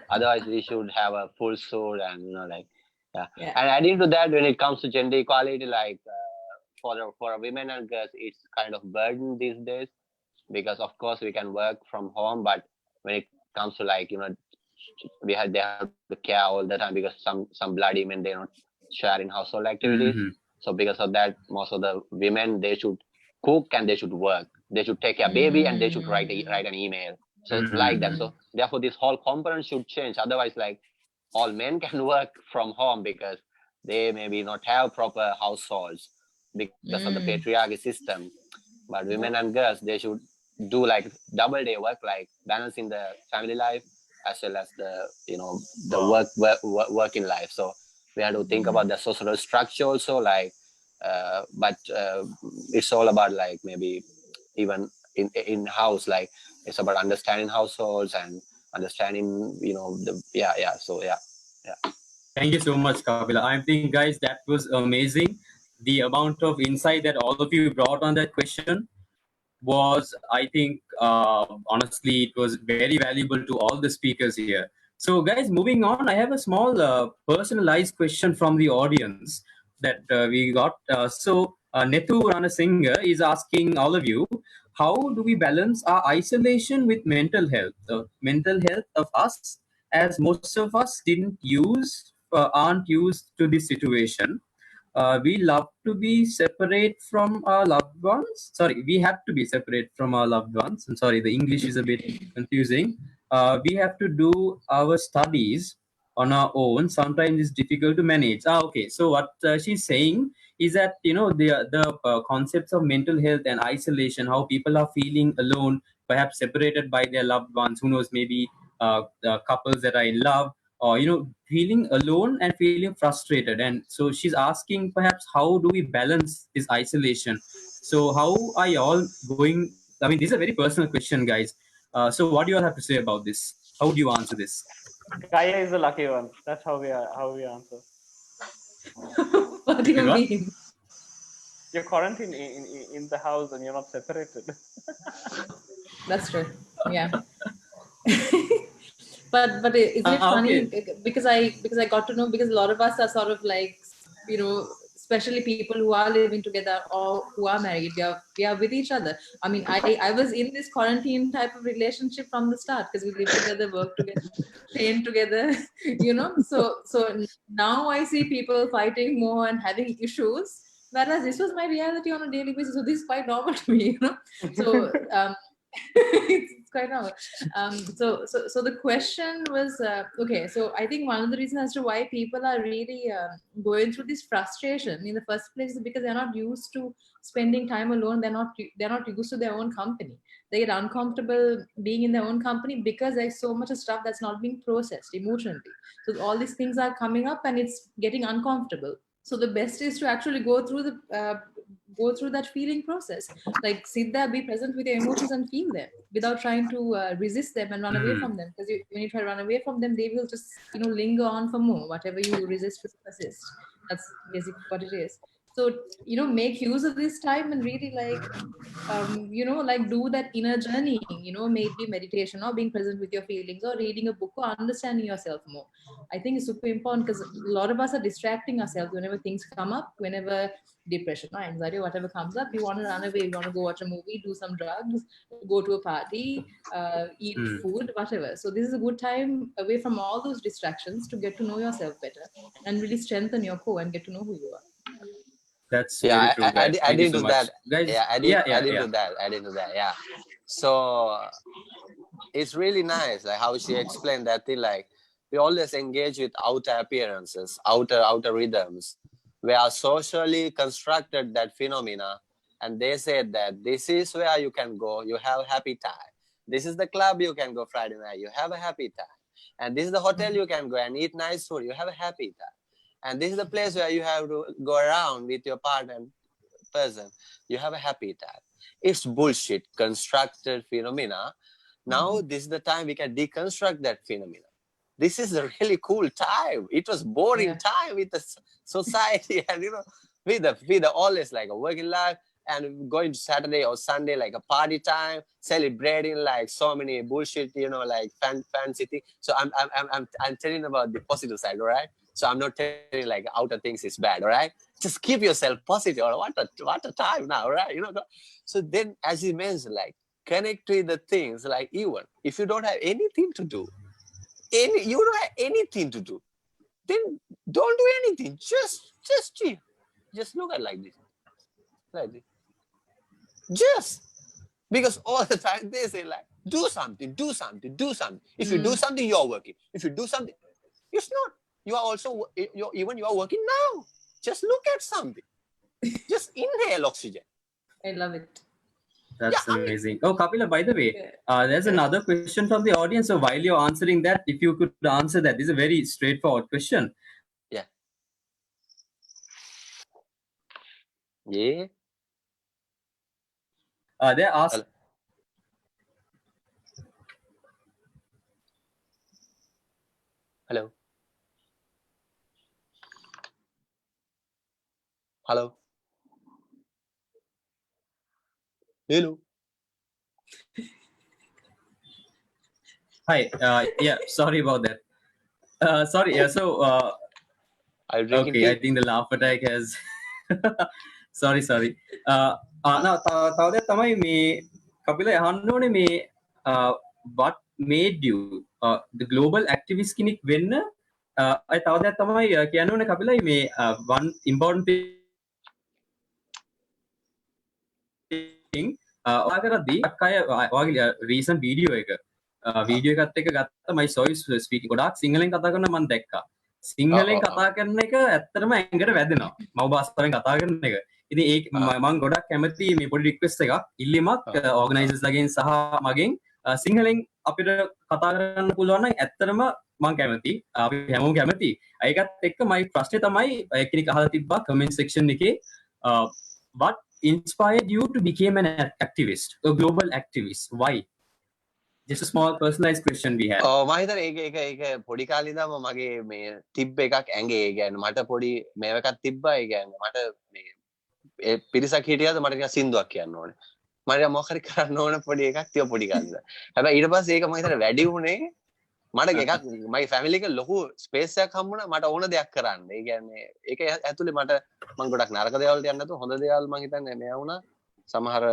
Otherwise, we should have a full suit and, And adding to that, when it comes to gender equality, for women and girls, it's kind of burden these days, because of course we can work from home, but when it comes to they have to care all the time, because some bloody men, they're not sharing household activities. So because of that, most of the women, they should cook and they should work. They should take care of baby and they should write an email. So it's like that. So therefore, this whole component should change. Otherwise, all men can work from home because they maybe not have proper households because of the patriarchy system. But women and girls, they should do double day work, balancing the family life as well as the working life. So we have to think about the social structure also, but it's all about maybe even in house, it's about understanding households and understanding Thank you so much, Kapila. I think, guys, that was amazing. The amount of insight that all of you brought on that question was, I think, honestly, it was very valuable to all the speakers here. So, guys, moving on, I have a small personalized question from the audience that we got. Nethu Ranasinghe is asking all of you, how do we balance our isolation with mental health? Mental health of us, as most of us aren't used to this situation. We love to be separate from our loved ones. Sorry, we have to be separate from our loved ones. I'm sorry, the English is a bit confusing. We have to do our studies on our own. Sometimes it's difficult to manage. Okay. So what she's saying is that, the concepts of mental health and isolation, how people are feeling alone, perhaps separated by their loved ones, who knows, maybe couples that are in love, or feeling alone and feeling frustrated. And so she's asking, perhaps, how do we balance this isolation? So how are you all going? I mean, this is a very personal question, guys. So what do you all have to say about this? How do you answer this? Gaia is the lucky one. That's how we answer. What do you mean? You're quarantined in the house and you're not separated. That's true. Yeah. But isn't it funny? Because I got to know, because a lot of us are sort of especially people who are living together or who are married, we are with each other. I mean, I was in this quarantine type of relationship from the start, because we live together, work together, train together, So now I see people fighting more and having issues, whereas this was my reality on a daily basis. So this is quite normal to me, So it's quite normal. So the question was okay. So I think one of the reasons as to why people are really going through this frustration in the first place is because they're not used to spending time alone. They're not used to their own company. They get uncomfortable being in their own company because there's so much of stuff that's not being processed emotionally. So all these things are coming up and it's getting uncomfortable. So the best is to actually go through that feeling process. Sit there, be present with your emotions and feel them without trying to resist them and run away from them. Because when you try to run away from them, they will just linger on for more. Whatever you resist will persist. That's basically what it is. So, you know, make use of this time and really like, you know, like do that inner journey, you know, maybe meditation or being present with your feelings or reading a book or understanding yourself more. I think it's super important because a lot of us are distracting ourselves whenever things come up, whenever depression or anxiety or whatever comes up. We want to run away, we want to go watch a movie, do some drugs, go to a party, eat food, whatever. So this is a good time away from all those distractions to get to know yourself better and really strengthen your core and get to know who you are. That's Yeah, very true, guys. Thank you adding so to much, that. guys. Yeah, Yeah, adding to that. Yeah. So it's really nice, like how she explained that thing. Like we always engage with outer appearances, outer rhythms. We are socially constructed that phenomena, and they said that this is where you can go. You have happy time. This is the club you can go Friday night. You have a happy time, and this is the hotel you can go and eat nice food. You have a happy time, and this is the place where you have to go around with your partner person. You have a happy time. It's bullshit constructed phenomena. Now this is the time we can deconstruct that phenomena. This is a really cool time. It was boring time with the society and with the always like a working life and going to Saturday or Sunday like a party time, celebrating like so many bullshit, like fancy thing. So I'm telling about the positive side, all right? So I'm not telling like outer things is bad, all right? Just keep yourself positive. Or what a time now, right? So then, as you mentioned, like connect with the things like even if you don't have anything to do, you don't have anything to do, then don't do anything. Just chill. Just look at like this. Just because all the time they say like do something. If you do something, you're working. If you do something, it's not. You are also you are working now. Just look at something. Just inhale oxygen. I love it. That's amazing. Oh, Kapila, by the way, there's another question from the audience. So while you're answering that, if you could answer that, this is a very straightforward question. Yeah. Yeah. They're asked. Hello. Hello. Hello. Hi. Yeah. Sorry about that. Sorry. Yeah. So. Okay. I think the laugh attack has. sorry. Now, තවද තමයි මේ කපිල අහන්න ඕනේ මේ what made you the global activist කෙනෙක් වෙන්න තවදයක් තමයි කියන්න ඕනේ කපිලයි මේ one important thing ඔයා කරද්දී අය ඔයාගේ recent video එකත් එක්ක ගත්ත my voice speaking ගොඩාක් සිංහලෙන් කතා කරන මම දැක්කා සිංහලෙන් කතා කරන එක ඇත්තටම ඇඟට වැදෙනවා මව භාෂාවෙන් කතා කරන එක ඉතින් ඒක මම ගොඩක් කැමති මේ පොඩි රික්වෙස්ට් එකක් ඉල්ලීමක් ඕගනයිසර්ස් ලගෙන් සහ මගෙන් සිංහලෙන් අපිට කතා කරන්න පුළුවන් නම් ඇත්තටම මම කැමති අපි හැමෝම කැමති ඒකත් එක්ක මයි ප්‍රශ්නේ තමයි කෙනෙක් අහලා තිබ්බා comment section එකේ what inspired you to become an activist a global activist why just a small personalized question we had මම හිතන්නේ ඒක පොඩි කාලේ ඉඳන්ම මගේ මේ තිබ්බ එකක් ඇඟේ ඒ කියන්නේ මට පොඩි මේවකක් තිබ්බා ඒ කියන්නේ මට මේ පිරිසක් හිටියද මට නිකන් සින්දුවක් කියන්න ඕනේ මට මොකක් හරි කරන්න ඕන පොඩි එකක් තිය පොඩි කාලේ හැබැයි ඊට පස්සේ ඒක මම හිතන්නේ වැඩි වුණේ මට එකක් මගේ ෆැමිලි එකේ ලොකු ස්පේස් එකක් හම්බුණා මට ඕන දෙයක් කරන්න. ඒ කියන්නේ ඒක ඇතුලේ මට මම ගොඩක් නරක දේවල් යන්නේ නැතුව හොඳ දේවල් මම හිතන්නේ මෙයා වුණා. සමහර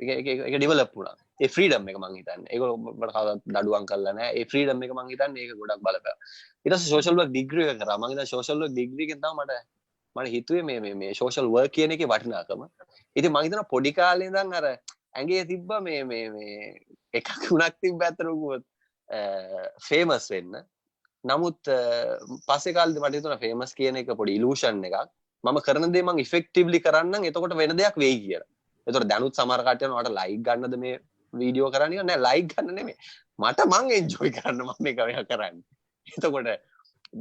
ඒක ඩෙවලොප් වුණා. ඒ ෆ්‍රීඩම් එක මම හිතන්නේ. ඒක මට කවදාවත් දඩුවම් කරලා නැහැ. ඒ ෆ්‍රීඩම් එක මම හිතන්නේ ඒක ගොඩක් බලපෑවා. ඊට පස්සේ සෝෂල් වර්ක් ඩිග්‍රී එක කරා. මම හිතන්නේ සෝෂල් වර්ක් ඩිග්‍රී එකෙන් තමයි මට හිතුවේ මේ සෝෂල් වර්ක් කියන එකේ වටිනාකම. ඉතින් මම හිතනවා පොඩි කාලේ ඉඳන් අර ඇඟේ තිබ්බ මේ එකක් උණක් තිබ්බ අතරකුවත් ෆේමස් වෙන්න. නමුත් පස්සේ කාලෙදි මට හිතුණා ෆේමස් කියන එක පොඩි ඉලූෂන් එකක්. මම කරන දේ මම ඉෆෙක්ටිව්ලි කරන්නම් එතකොට වෙන දෙයක් වෙයි කියලා. එතකොට දැනුත් සමහර කට්ටිය මට ලයික් ගන්නද මේ වීඩියෝ කරන්නේ නෑ ලයික් ගන්න නෙමෙයි. මට මං එන්ජොයි කරන්න මම මේක කරන්නේ. එතකොට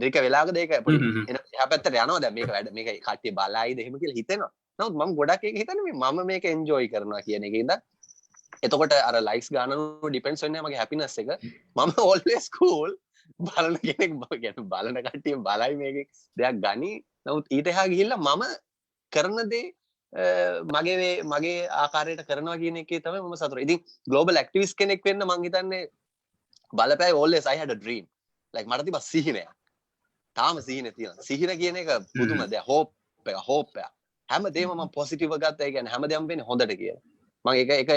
දෙක වෙලාවක දෙක පොඩි එහා පැත්තට යනවා දැන් මේක කට්ටිය බලයිද එහෙම කියලා හිතෙනවා. නමුත් මම ගොඩක් ඒක හිතන්නේ මම මේක එන්ජොයි කරනවා කියන එකේ ඉඳන් එතකොට අර ලයික්ස් ගන්න ඩිපෙන්ඩ්ස් වෙන්නේ මගේ හැපිනස් එක මම always cool බලන කෙනෙක් කියන්නේ බලන කට්ටිය බලයි මේකේ දෙයක් ගනි නමුත් ඊට එහා ගිහිල්ලා මම කරන දේ මගේ ආකාරයට කරනවා කියන එකේ තමයි මම සතුටු. ඉතින් global activist කෙනෙක් වෙන්න මං හිතන්නේ බලපෑයි always I had a dream. like මට තිබ්බා සිහිනයක්. තාම සිහිනේ තියෙනවා. සිහින කියන එක පුදුම දෙයක්. hope එක. හැමදේම මම positive ගත්තා. ඒ කියන්නේ හැමදේම වෙන්නේ හොඳට කියලා. මම ඒක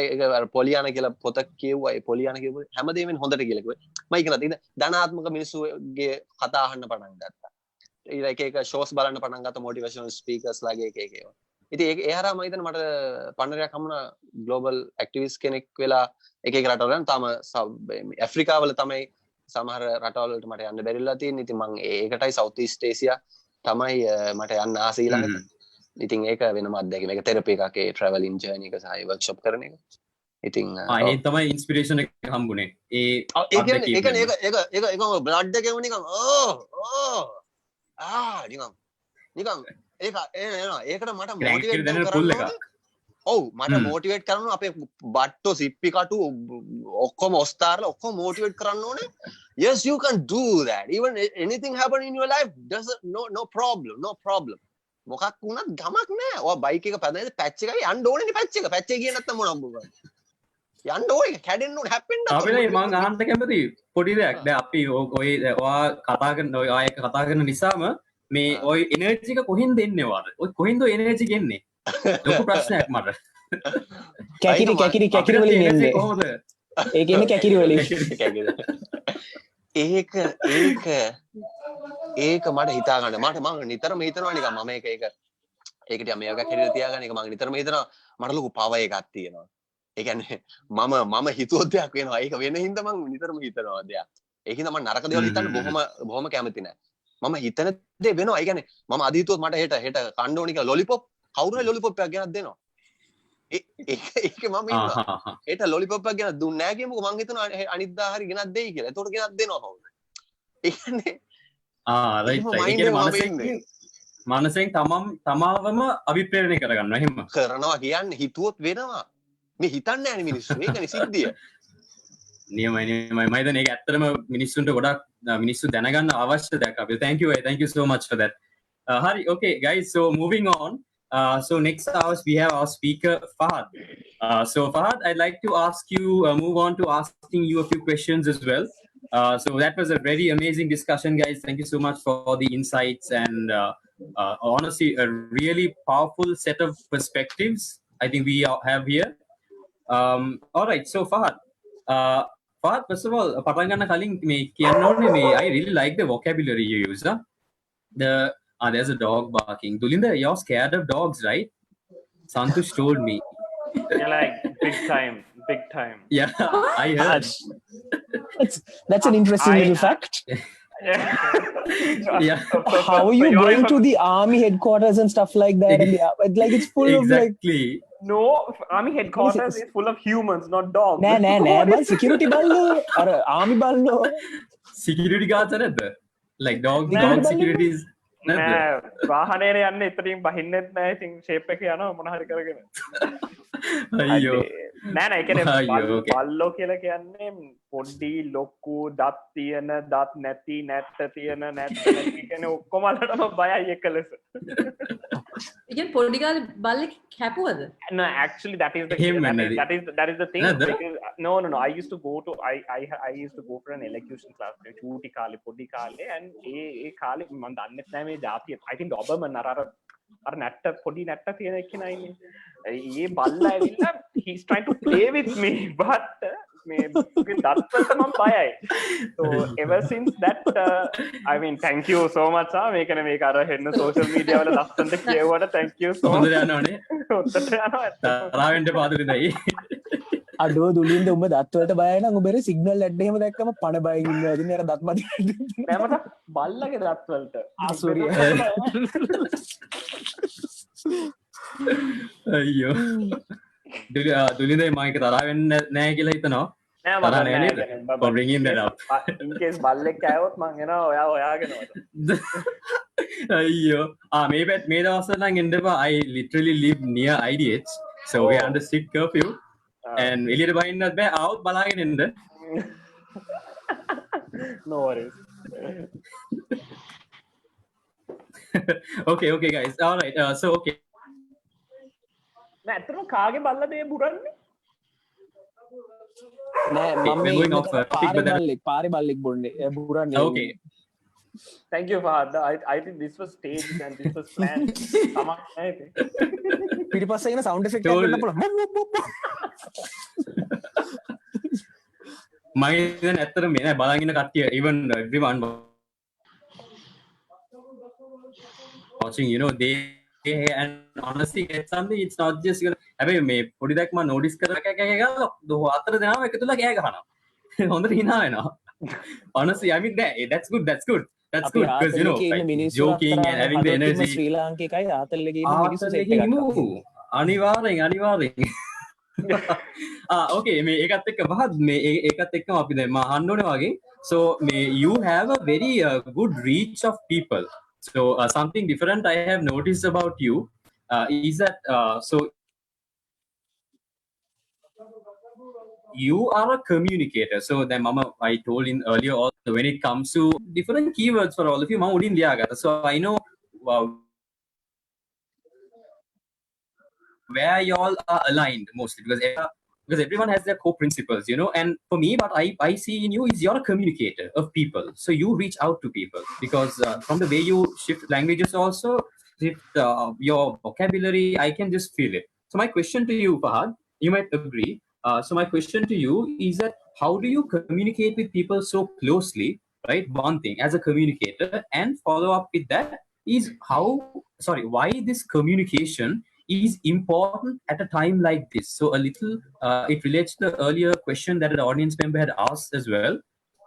පොලියාන කියලා පොත කියුවා. ඒ පොලියාන කියපුවා හැමදේම වෙන්නේ හොඳට කියලා කිව්වා. මම ඉගෙනත් ඉතින් ධනාත්මක මිනිස්සුගේ කතා අහන්න පටන් ගත්තා. එක shows බලන්න පටන් ගත්තා motivational speakers ලාගේ එක ඒවා. ඉතින් ඒ හරහා මම හිතන්නේ මට පන්නරයක් හම්බුණා global activist කෙනෙක් වෙලා එක රටවල යන තාම ඇෆ්‍රිකාවල තමයි සමහර රටවල් වලට මට යන්න බැරිලා තියෙන්නේ. ඉතින් මම ඒකටයි South East Asia තමයි මට යන්න ආස ඊළඟට. ඉතින් ඒක වෙනම අත්දැකීම. ඒක තෙරපි එකක් ඒ traveling journey එක සහ workshop කරන එක. ඉතින් ඒ තමයි ඉන්ස්පිරේෂන් එක හම්බුනේ. ඒක බ්ලඩ් එකම නිකන් නිකන් ඒකට මට මොටිවේට් කරනවා. ඔව් මට මොටිවේට් කරනවා අපේ බට්ටෝ සිප්පි කටු ඔක්කොම ඔස්තාරලා ඔක්කොම මොටිවේට් කරන්න ඕනේ. Yes you can do that. Even anything happen in your life no problem. මොකක් වුණත් ගමක් නෑ. ඔය බයික් එක පැදෙන්නේ පැච් එකයි යන්න ඕනේනේ පැච් එක. පැච් එක ගියේ නැත්තම් මොනවද මොකද? යන්න ඕනේ කැඩෙන්න ඕනේ හැප්පෙන්න. අපේ මම අහන්න කැමති පොඩි දෙයක්. දැන් අපි ඔය ඔයා කතා කරන ඔය ආයක කතා කරන නිසාම මේ ඔය එනර්ජි එක කොහෙන්ද එන්නේ වාද? ඔය කොහෙන්ද ඔය එනර්ජි එක එන්නේ? ලොකු ප්‍රශ්නයක් මට. කැකිරි වලින් එන්නේ කොහොමද? ඒ කියන්නේ කැකිරි වලින්. ඒක මට හිතා ගන්න. මම නිතරම හිතනවා නිකන් මම ඒකට මේක හැටියට තියාගන්න එක මම නිතරම හිතනවා මට ලොකු පව එකක් තියෙනවා. ඒ කියන්නේ මම හිතුවොත් දෙයක් වෙනවා. ඒක වෙන හින්දා මම නිතරම හිතනවා දෙයක්. ඒකින්ද මම නරක දේවල් හිතන්න බොහොම කැමති නැහැ. මම හිතන දේ වෙනවා. ඒ කියන්නේ මම අද හිතුවොත් මට හෙට කන්න ඕනි කියලා ලොලිපොප් කවුරුහරි ලොලිපොප් එකක් ගෙනත් දෙනවා. ඒක මම ඉන්නවා. හෙට ලොලිපොප් එකක් ගෙනත් දුන්නේ නැහැ කියමුකෝ මම හිතනවා අනිද්දා හරි ගෙනත් දෙයි කියලා. එතකොට ගෙනත් දෙනවා කවුරු. ඒ කියන්නේ මනසෙන් තමාවම අභිප්‍රේරණය කරගන්න එහෙම කරනවා කියන්නේ හිතුවොත් වෙනවා. මේ හිතන්නේ නැහැ මිනිස්සු. ඒකනේ සිද්ධිය. නියමයි මම හිතන්නේ ඒක ඇත්තටම මිනිස්සුන්ට ගොඩක් මිනිස්සු දැනගන්න අවශ්‍ය දෙයක්. අපි thank you so much for that. Hari, okay guys, so moving on. So next hours we have our speaker Fahad. So Fahad, I'd like to ask you move on to asking you a few questions as well. So that was a very amazing discussion, guys. Thank you so much for the insights and honestly a really powerful set of perspectives I think we have here. All right, so Fahad, first of all, පටන් ගන්න කලින් මේ කියන්න ඕනේ මේ I really like the vocabulary you use. There's a dog barking. Dulinda, you're scared of dogs, right? Santosh told me. Yeah, like big time. Yeah, I heard. That's an interesting little fact. Yeah. How are you going to the army headquarters and stuff like that? Like it's full of like. No, army headquarters is full of humans, not dogs. Nah, but security ballo or army ballo. Security guards are there. Like dog securities. නෑ වාහනේට යන්න එතනින් බහින්නෙත් නැහැ. ඉතින් shape එක යනවා මොන හරි කරගෙන. අයියෝ නෑ ඒ කියන්නේ බල්ලෝ කියලා කියන්නේ පොඩි ලොකු දත් තියෙන දත් නැති නැට්ට තියෙන නැට්ට නැති කියන ඔක්කොම වලටම බයයි එකලස. ඒ කියන්නේ පොඩි කාලේ බල්ලෙක් කැපුවද? No, actually that is the thing. Because, no. I used to go for an elocution class චූටි කාලේ පොඩි කාලේ and ඒ කාලේ මම දන්නෙත් නෑ මේ જાතිය. I think Doberman අර නැට්ට පොඩි නැට්ට තියෙන එක්කෙනා ඉන්නේ. ඒ බල්ලා ඇවිල්ලා he's trying to play with me but මේ දත්වලට මම බයයි. So ever since that I mean thank you so much මේක අර හෙන්න social media වල ලස්සනට කියවුවට thank you so much. හොඳට යනවනේ. හොඳට යනවා. තරවෙන්න පාදලෙයි. අඩෝ දුලින්ද උඹ දත්වලට බයයි නම් උඹේ සිග්නල් ඇඩ් එහෙම දැක්කම පණ බයින් ඉන්නවා. ඉතින් අර දත් මදි. නෑ මට බල්ලගේ දත්වලට. sorry. අයියෝ. දුලින්ද මම ඒක තරහ වෙන්නේ නැහැ කියලා හිතනවා. නෑ මම නෑ. For bringing that up. In case බල්ලෙක් කෑවොත් මං එනවා ඔයා හොයාගෙනවද. අයියෝ. මේ දවස්වල නම් එන්න එපා. I literally live near IDH. So we are under strict curfew. And එළියට බහින්නත් බෑ. ආවොත් බලාගෙන එන්න. No worries. Okay guys. All right. So okay. ඇත්තටම කාගේ බල්ලද ඒ බුරන්නේ? නෑ Okay, මම we're මේ going ඉන්න off තැන topic, but then පාරේ බල්ලෙක් බොන්නේ බුරන්නේ. okay. Thank you, Fahad. I think this was staged and this was planned. පිටිපස්සේ එන sound effect එකක් Told- වෙන්න පුළුවන්. මම දැන් ඇත්තට මේ නෑ බලන් ඉන්න කට්ටිය even everyone watching, you know, they and honestly it's something, it's not just හැබැයි මේ පොඩි දෙයක් මම notice කරලා කෑගහලා හතර දෙනාම එකතුලා කෑ ගහනවා. හොඳට hina වෙනවා. Honestly, I mean that's good අපි because you know, ආතල්ලේ ඉන්න like, මිනිස්සු joking and having the energy. ශ්‍රී ලාංකිකයි ආතල්ලේ ඉන්න මිනිස්සු set ආතල්ලේ එකක් ඉමු අපේ. අනිවාර්යෙන් okay මේ ඒකත් එක්ක වහත් මේ ඒකත් එක්කම අපි දැන් මම අහන්න ඕනේ වගේ. So may you have a very good reach of people. So something different I have noticed about you is that so you are a communicator. So then mama, I told in earlier also, when it comes to different keywords for all of you, mama udin liyagata. So I know where y'all are aligned mostly because everyone has their core principles, you know. And for me, what I see in you is you're a communicator of people. So you reach out to people because from the way you shift languages also, shift your vocabulary, I can just feel it. So my question to you, Fahad, you might agree. So my question to you is that how do you communicate with people so closely, right? One thing as a communicator, and follow up with that is why this communication is important at a time like this. So a little, it relates to the earlier question that an audience member had asked as well.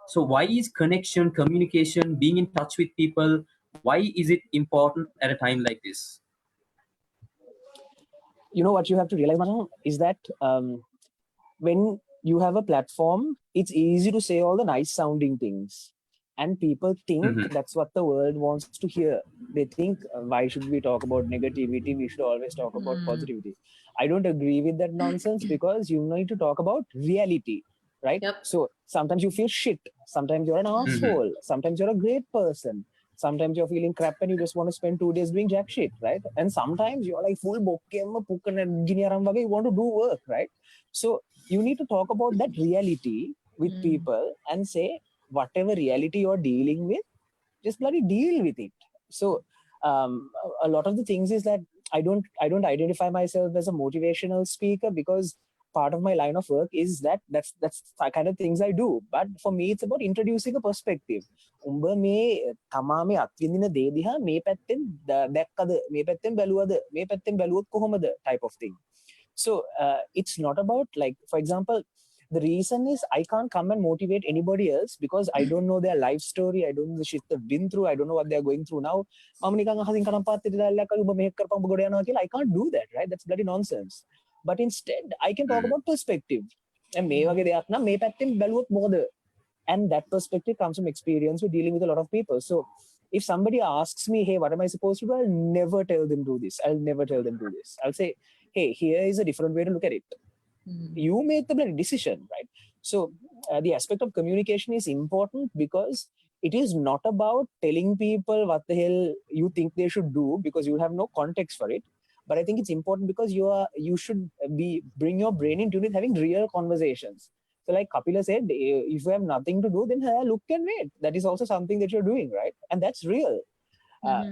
So why is connection, communication, being in touch with people, why is it important at a time like this? You know what you have to realize, Manu, is that when you have a platform, it's easy to say all the nice sounding things. And people think that's what the world wants to hear. They think, why should we talk about negativity? We should always talk about positivity. I don't agree with that nonsense because you need to talk about reality, right? Yep. So sometimes you feel shit. Sometimes you're an asshole. Sometimes you're a great person. Sometimes you're feeling crap and you just want to spend 2 days doing jack shit, right? And sometimes you're like full bokkem, pukan engineer, you want to do work, right? So you need to talk about that reality with people and say, whatever reality you're dealing with, just bloody deal with it. So a lot of the things is that I don't identify myself as a motivational speaker because part of my line of work is that's the kind of things I do. But for me, it's about introducing a perspective. උඹ මේ තමා මේ අත්විඳින දේ දිහා මේ පැත්තෙන් දැක්කද, මේ පැත්තෙන් බැලුවද, මේ පැත්තෙන් බැලුවොත් කොහොමද type of thing. So it's not about, like, for example, the reason is I can't come and motivate anybody else because I don't know their life story. I don't know the shit they've been through. I don't know what they're going through now. I can't do that, right? That's bloody nonsense. But instead, I can talk about perspective. And that perspective comes from experience with dealing with a lot of people. So if somebody asks me, hey, what am I supposed to do? I'll never tell them do this. I'll never tell them do this. I'll say, hey, here is a different way to look at it. You make the decision, right? So the aspect of communication is important because it is not about telling people what the hell you think they should do because you have no context for it. But I think it's important because you should bring your brain into it, having real conversations. So like Kapila said, if you have nothing to do, then look and wait. That is also something that you're doing, right? And that's real.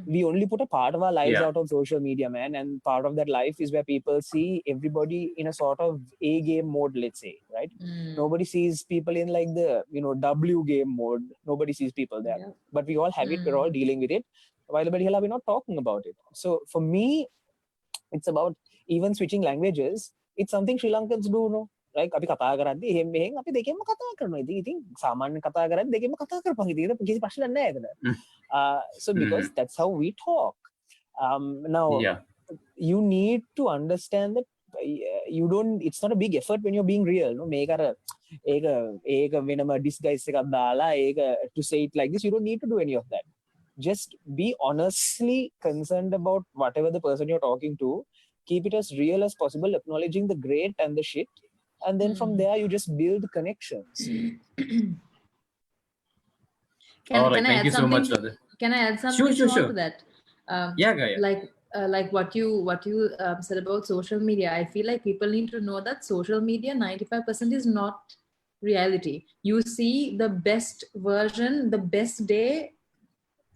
We only put a part of our lives out of social media, man, and part of that life is where people see everybody in a sort of A game mode, let's say, right? Nobody sees people in like the W game mode. Nobody sees people there, but we all have it. We're all dealing with it. While we're not talking about it. So for me, it's about even switching languages. It's something Sri Lankans do, no? Like අපි කතා කරද්දී එහෙම මෙහෙම අපි දෙකෙන්ම කතා කරනවා. ඉතින් සාමාන්‍ය කතා කරද්දී දෙකෙන්ම කතා කරපන්. ඉතින් ඒක කිසි ප්‍රශ්නයක් නැහැ එතන. So because that's how we talk. Now you need to understand that it's not a big effort when you're being real. No, මේක අර ඒක වෙනම disguise එකක් දාලා ඒක to say it like this, you don't need to do any of that. Just be honestly concerned about whatever the person you're talking to. Keep it as real as possible, acknowledging the great and the shit. And then from there, you just build connections. All right, thank you so much, brother. Can I add something Sure. to that? Yeah, Gaia. Like like what you said about social media, I feel like people need to know that social media 95% is not reality. You see the best version, the best day,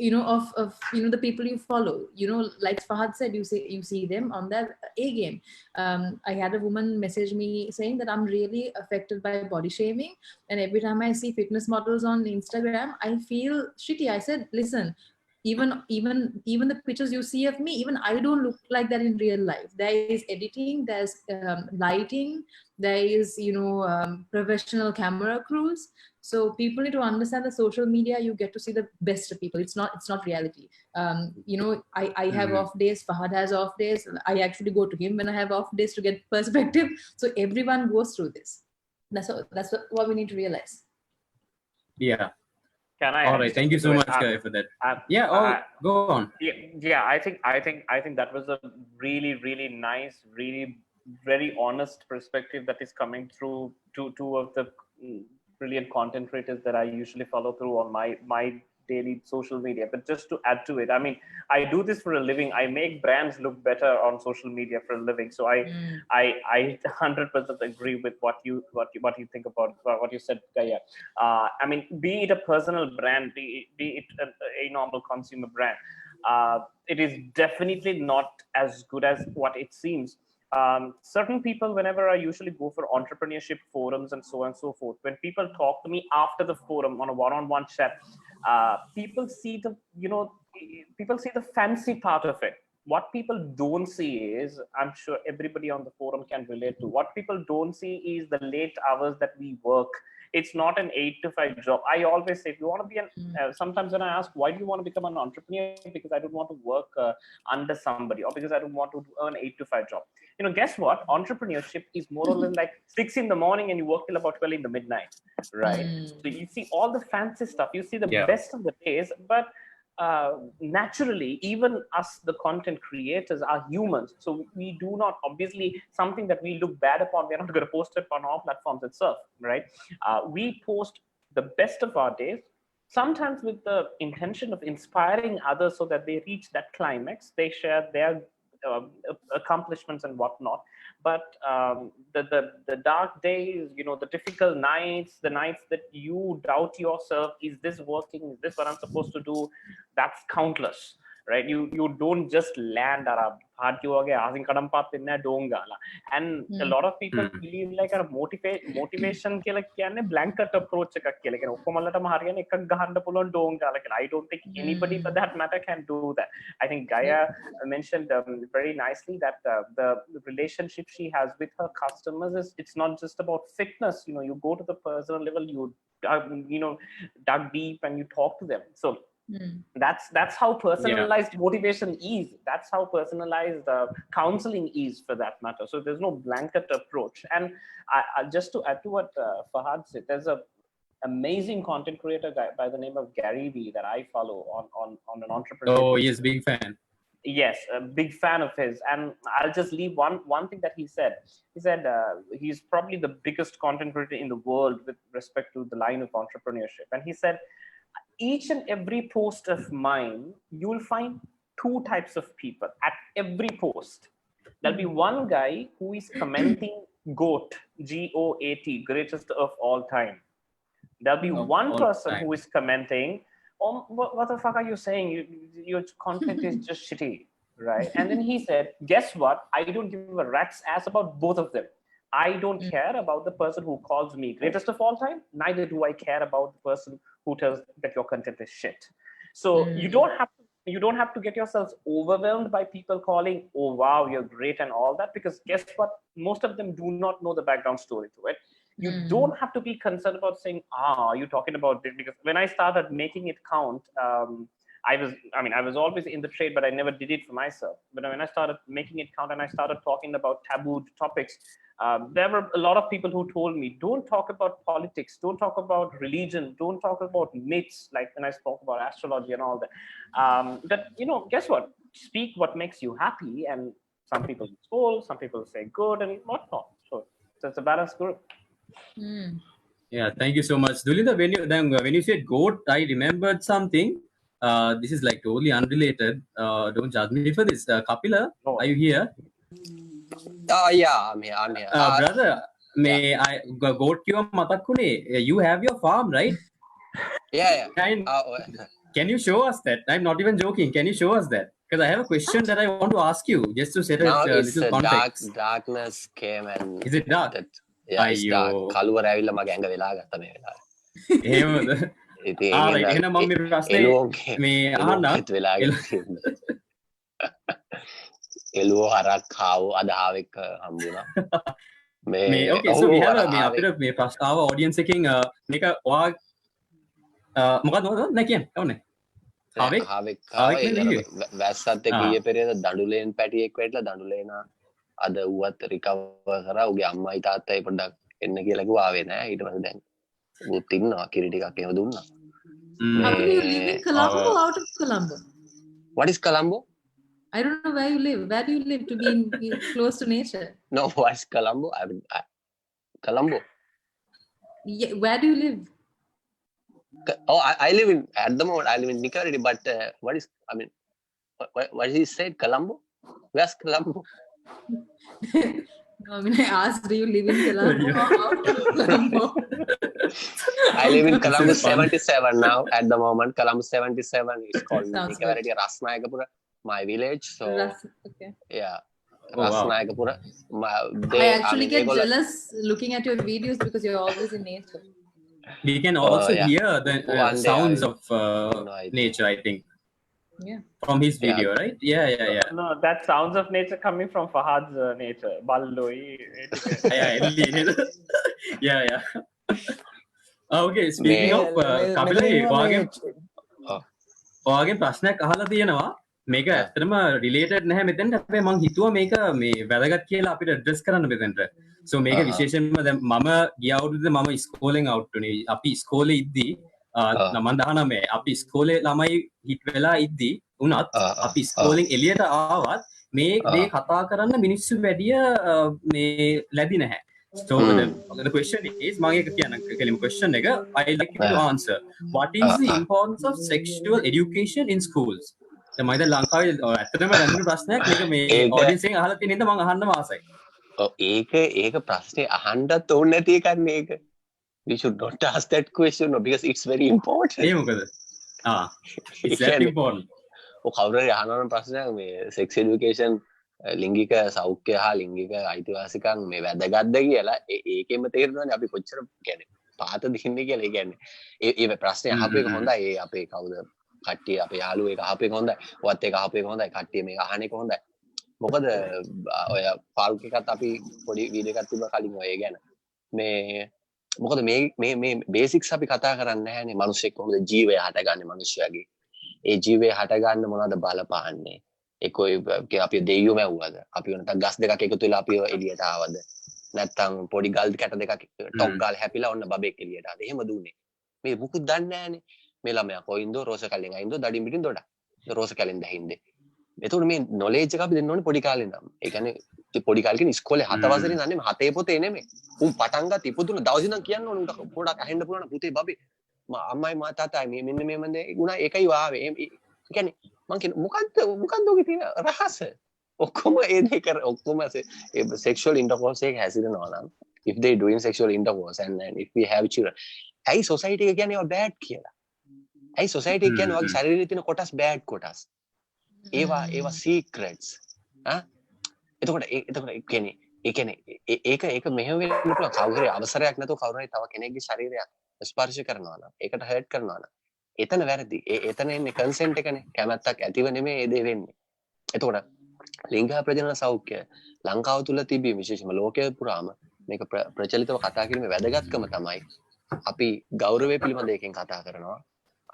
you know, of you know, the people you follow, you know, like Fahad said, you see them on their A game. I had a woman message me saying that I'm really affected by body shaming, and every time I see fitness models on Instagram, I feel shitty. I said, listen, even the pictures you see of me, even I don't look like that in real life. There is editing, there's lighting, there is, you know, professional camera crews. So people need to understand the social media, you get to see the best of people. It's not reality. You know, I have off days, Fahad has off days. I actually go to him when I have off days to get perspective. So everyone goes through this. That's what we need to realize. Yeah. Can I? All right. Thank you so much, Guy, for that. Go on. Yeah. I think that was a really nice, really very honest perspective that is coming through two of the brilliant content creators that I usually follow through on my daily social media. But just to add to it, I mean, I do this for a living. I make brands look better on social media for a living. So I 100% agree with what you think about what you said, Gaia. I mean, be it a personal brand, be it a normal consumer brand, it is definitely not as good as what it seems. Certain people, whenever I usually go for entrepreneurship forums and so on and so forth, when people talk to me after the forum on a one-on-one chat, people see the fancy part of it. What people don't see is, I'm sure everybody on the forum can relate to, what people don't see is the late hours that we work. It's not an 8 to 5 job. I always say, if you want to be sometimes when I ask, why do you want to become an entrepreneur? Because I don't want to work under somebody, or because I don't want to earn 8 to 5 job. You know, guess what? Entrepreneurship is more or less like 6 in the morning and you work till about 12 in the midnight, right? So you see all the fancy stuff, you see the best of the days, but naturally, even us, the content creators, are humans. So we do not, obviously, something that we look bad upon, we're not going to post it on our platforms itself, right? We post the best of our days, sometimes with the intention of inspiring others so that they reach that climax. They share their accomplishments and whatnot. But the dark days, you know, the difficult nights, the nights that you doubt yourself, is this working? Is this what I'm supposed to do? That's countless, right? You don't just land at a and a lot of people believe like a motivation blanket approach. I don't think anybody for that matter can do that. I think Gaia mentioned very nicely that the relationship she has with her customers is, it's not just about fitness. You know, you go to the personal level, you dug deep and you talk to them. So that's how personalized motivation is. That's how personalized counseling is, for that matter. So there's no blanket approach. And I just to add to what Fahad said, there's a amazing content creator guy by the name of Gary Vee that I follow on an entrepreneur. Oh yes, big fan. Yes, a big fan of his. And I'll just leave one thing that he said. He said he's probably the biggest content creator in the world with respect to the line of entrepreneurship. And he said, each and every post of mine, you will find 2 types of people at every post. There'll be one guy who is commenting GOAT, GOAT, greatest of all time. There'll be one person who is commenting, oh, what the fuck are you saying? Your content is just shitty, right? And then he said, guess what? I don't give a rat's ass about both of them. I don't care about the person who calls me greatest of all time. Neither do I care about the person who tells that your content is shit. So you don't have to get yourselves overwhelmed by people calling, oh wow, you're great and all that, because guess what? Most of them do not know the background story to it. You don't have to be concerned about saying, you're talking about this, because when I started making it count, I was always in the trade, but I never did it for myself. But when I started making it count and I started talking about taboo topics, there were a lot of people who told me, don't talk about politics, don't talk about religion, don't talk about myths, like when I spoke about astrology and all that. But guess what? Speak what makes you happy. And some people soul, some people say good and whatnot. So it's a balanced group. Yeah, thank you so much, Dulinda. When you said goat, I remembered something. This is like totally unrelated. Don't judge me for this. Kapila, No. are you here? Oh yeah, I'm here. Brother, may I go to your matakune? You have your farm, right? Yeah. Can you show us that? I'm not even joking. Can you show us that? Because I have a question that I want to ask you, just to set Now a it's little context. darkness came and Is it dark? yeah, it's dark. Ayyo. කළුවර ඇවිල්ලා මගේ ඇඟ වෙලා ගත්තා මේ වෙලාවේ. එහෙමද? ඉතින් right. එහෙනම් මම මේ ප්‍රශ්නේ මේ අහන්න. එළුවෙත් වෙලා තියෙන්නේ. එළුව හරක් කාව අද ආවෙක් හම්බුණා. මේ okay, so we have මේ අපිට මේ ප්‍රශ්න ආව audience එකෙන් මේක ඔයා මොකක්ද නෑ කියන්නේ. ඕනේ. ආවෙක් වැස්සත් එක්ක ඊයේ පෙරේද දඬුලෙන් පැටියෙක් වැටලා දඬුලේන අද ඌවත් රිකවර් කරා ඌගේ අම්මයි තාත්තයි පොඩ්ඩක් එන්න කියලා කිව්වා ආවේ නෑ ඊට පස්සේ දැන් ඌත් ඉන්නවා කිරි ටිකක් එහෙම දුන්නා. How do you live in Colombo or out of Colombo? What is Colombo? I don't know where you live. Where do you live to be close to nature? No, what is Colombo? Colombo. Yeah, where do you live? Oh, I live in, at the moment, I live in Nicaragua, but what is, I mean, what he said, Colombo? Where's Colombo? No, I mean, I asked, do you live in Colombo or out of Colombo? I live in Colombo 77 now, at the moment. Colombo 77 is called Nicaragua Rasnayakapura, my village. So, okay. Yeah. Oh, Rasnayakapura. I actually get jealous looking at your videos because you're always in nature. We can also hear the sounds of nature, I think. Yeah. From his video, right? Yeah. No, that sounds of nature coming from Fahad's nature. Balloi. Yeah. Okay, speaking of Kapila, ඔයාගේ ප්‍රශ්නයක් අහලා තියෙනවා. මේක ඇත්තටම related නැහැ මෙතෙන්ට. හැබැයි මම හිතුවා මේක මේ වැදගත් කියලා අපිට ඇඩ්‍රස් කරන්න මෙතෙන්ට. So මේක විශේෂයෙන්ම දැන් මම ගිය අවුරුද්දේ මම ඉස්කෝලෙන් අවුට් වුණේ. අපි ඉස්කෝලේ ඉද්දි 2019 අපි ඉස්කෝලේ ළමයි හිට වෙලා ඉද්දි උනත් අපි ඉස්කෝලෙන් එළියට ආවත් මේ දේ කතා කරන්න මිනිස්සු වැඩිය මේ ලැබි නැහැ. So the question is මම එක කියන්න කෙලිම question එක I like you to answer. What is the importance of sexual education in schools? දැන් මම දැන් ලංකාවේ ඇත්තටම දැනුණු ප්‍රශ්නයක් මේක මේ audience එකෙන් අහලා තියෙන හින්දා මම අහන්නම ආසයි. ඒක ප්‍රශ්නේ අහන්නත් ඕනේ නැති එකක් මේක. We should not ask that question because it's very important. ඒ මොකද? It's very important. කවුරු හරි අහනවා ප්‍රශ්නයක් මේ sex education ලිංගික සෞඛ්‍ය හා ලිංගික අයිතිවාසිකම් මේ වැදගත්ද කියලා ඒකෙම තේරෙනවානේ අපි කොච්චර කියන්නේ පාත දින්නේ කියලා. ඒ කියන්නේ ඒ ප්‍රශ්නේ අහපු එක හොඳයි. ඒ අපේ කවුද කට්ටිය අපේ යාළුවෝ ඒක අහපු එක හොඳයි. ඔයත් ඒක අහපු එක හොඳයි. කට්ටිය මේක අහන එක හොඳයි. මොකද ඔය ෆාරුක් එකත් අපි පොඩි වීඩියෝ එකක් තිබ්බා කලින් ඔය ගැන මේ මොකද මේ බේසික්ස් අපි කතා කරන්නේ නැහැනේ. මිනිස්සෙක් කොහොමද ජීවය හටගන්නේ මිනිස්සයාගේ. ඒ ජීවය හටගන්න මොනවද බලපාන්නේ? ඒකෝ අපි දෙයියෝ මැව්වද? අපි නැත්නම් ගස් දෙකක් එකතු වෙලා අපි එළියට ආවද? නැත්නම් පොඩි ගල් කැට දෙකක් ටොක් ගාලා හැපිලා ඔන්න බබෙක් එළියට ආද? එහෙම දුන්නේ. මේ මුකුත් දන්නේ නැහැනේ. මේ ළමයා කොයින්දෝ රෝස කැලෙන් අයින්දෝ දඩින් පිටින් දොඩ. රෝස කැලෙන් දැහින්දේ. එතකොට මේ නොලෙජ් එක අපි දෙන්න ඕනේ පොඩි කාලේ ඉඳන්. ඒ කියන්නේ පොඩි කාලේ කියන්නේ ඉස්කෝලේ 7 වසරේ ඉඳන් නෙමෙයි 7 පොතේ නෙමෙයි. උන් පටන් ගත්ත ඉපදුන දවස් ඉඳන් කියන්න ඕනේ උන්ට පොඩක් අහෙන්න පුළුවන් පුතේ බබේ. අම්මයි තාත්තයි මේ මෙන්න මේ මන්ද ගුණා ඒකයි ආවේ. ඒ කියන්නේ මං කියන මොකද්ද ඔගේ තියෙන රහස? ඔක්කොම ඒ දෙක ඔක්කොම sexual intercourse එක හැසිරෙනවා නම් if they doing sexual intercourse and if we have children ඇයි society එක කියන්නේ ඒවා bad කියලා? ඇයි society එක කියන්නේ ඔයගේ ශරීරයේ තියෙන කොටස් bad කොටස්? ඒවා secrets. එතකොට කියන්නේ ඒක මෙහෙම වෙන්න පුළුවන්. කවුරු හරි අවසරයක් නැතුව කවුරු හරි තව කෙනෙක්ගේ ශරීරයක් ස්පර්ශ කරනවා නම් ඒකට හර්ට් කරනවා නම් එතන වැරදි. එතන එන්නේ කන්සෙන්ට් එකනේ. කැමැත්තක් ඇතිව නෙමෙයි ඒ දේ වෙන්නේ. එතකොට ලිංග ප්‍රජනන සෞඛ්‍ය ලංකාව තුල තිබී විශේෂම ලෝකයේ පුරාම මේක ප්‍රචලිතව කතා කිරීමේ වැදගත්කම තමයි අපි ගෞරවය පිළිබඳ එකෙන් කතා කරනවා.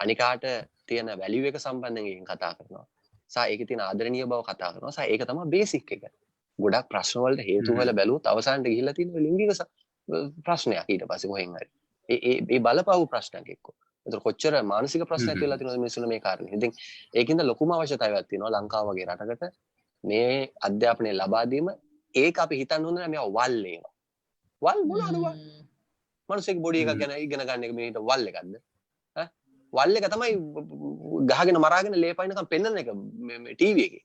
අනිකාට තියෙන වැලියු එක සම්බන්ධයෙන් එකෙන් කතා කරනවා. සහ ඒකේ තියෙන ආදරණීය බව කතා කරනවා. සහ ඒක තමයි බේසික් එක. ගොඩක් ප්‍රශ්න වලට හේතු වෙලා බැලුවොත් අවසානට ගිහිල්ලා තියෙන ලිංගික ප්‍රශ්නයක් ඊට පස්සේ කොහෙන් හරි. ඒ බලපෑව ප්‍රශ්නයක් එක්ක. ඒතර කොච්චර මානසික ප්‍රශ්නයක් කියලා තියෙනවද මිනිස්සුන්ට මේ කාරණේ. ඉතින් ඒකින්ද ලොකුම අවශ්‍යතාවයක් තියෙනවා ලංකාව වගේ රටකට මේ අධ්‍යාපනය ලබා දීම. ඒක අපි හිතන්න හොඳ නැහැ මේවා වල් ඒවා. වල් මොනවද වල්? මිනිස්සෙක් බොඩි එකක් ගැන ඉගෙන ගන්න එක මේකට වල් එකක්ද? වල් එක තමයි ගහගෙන මරාගෙන ලේපයින්කම් පෙන්නන එක මේ ටීවී එකේ.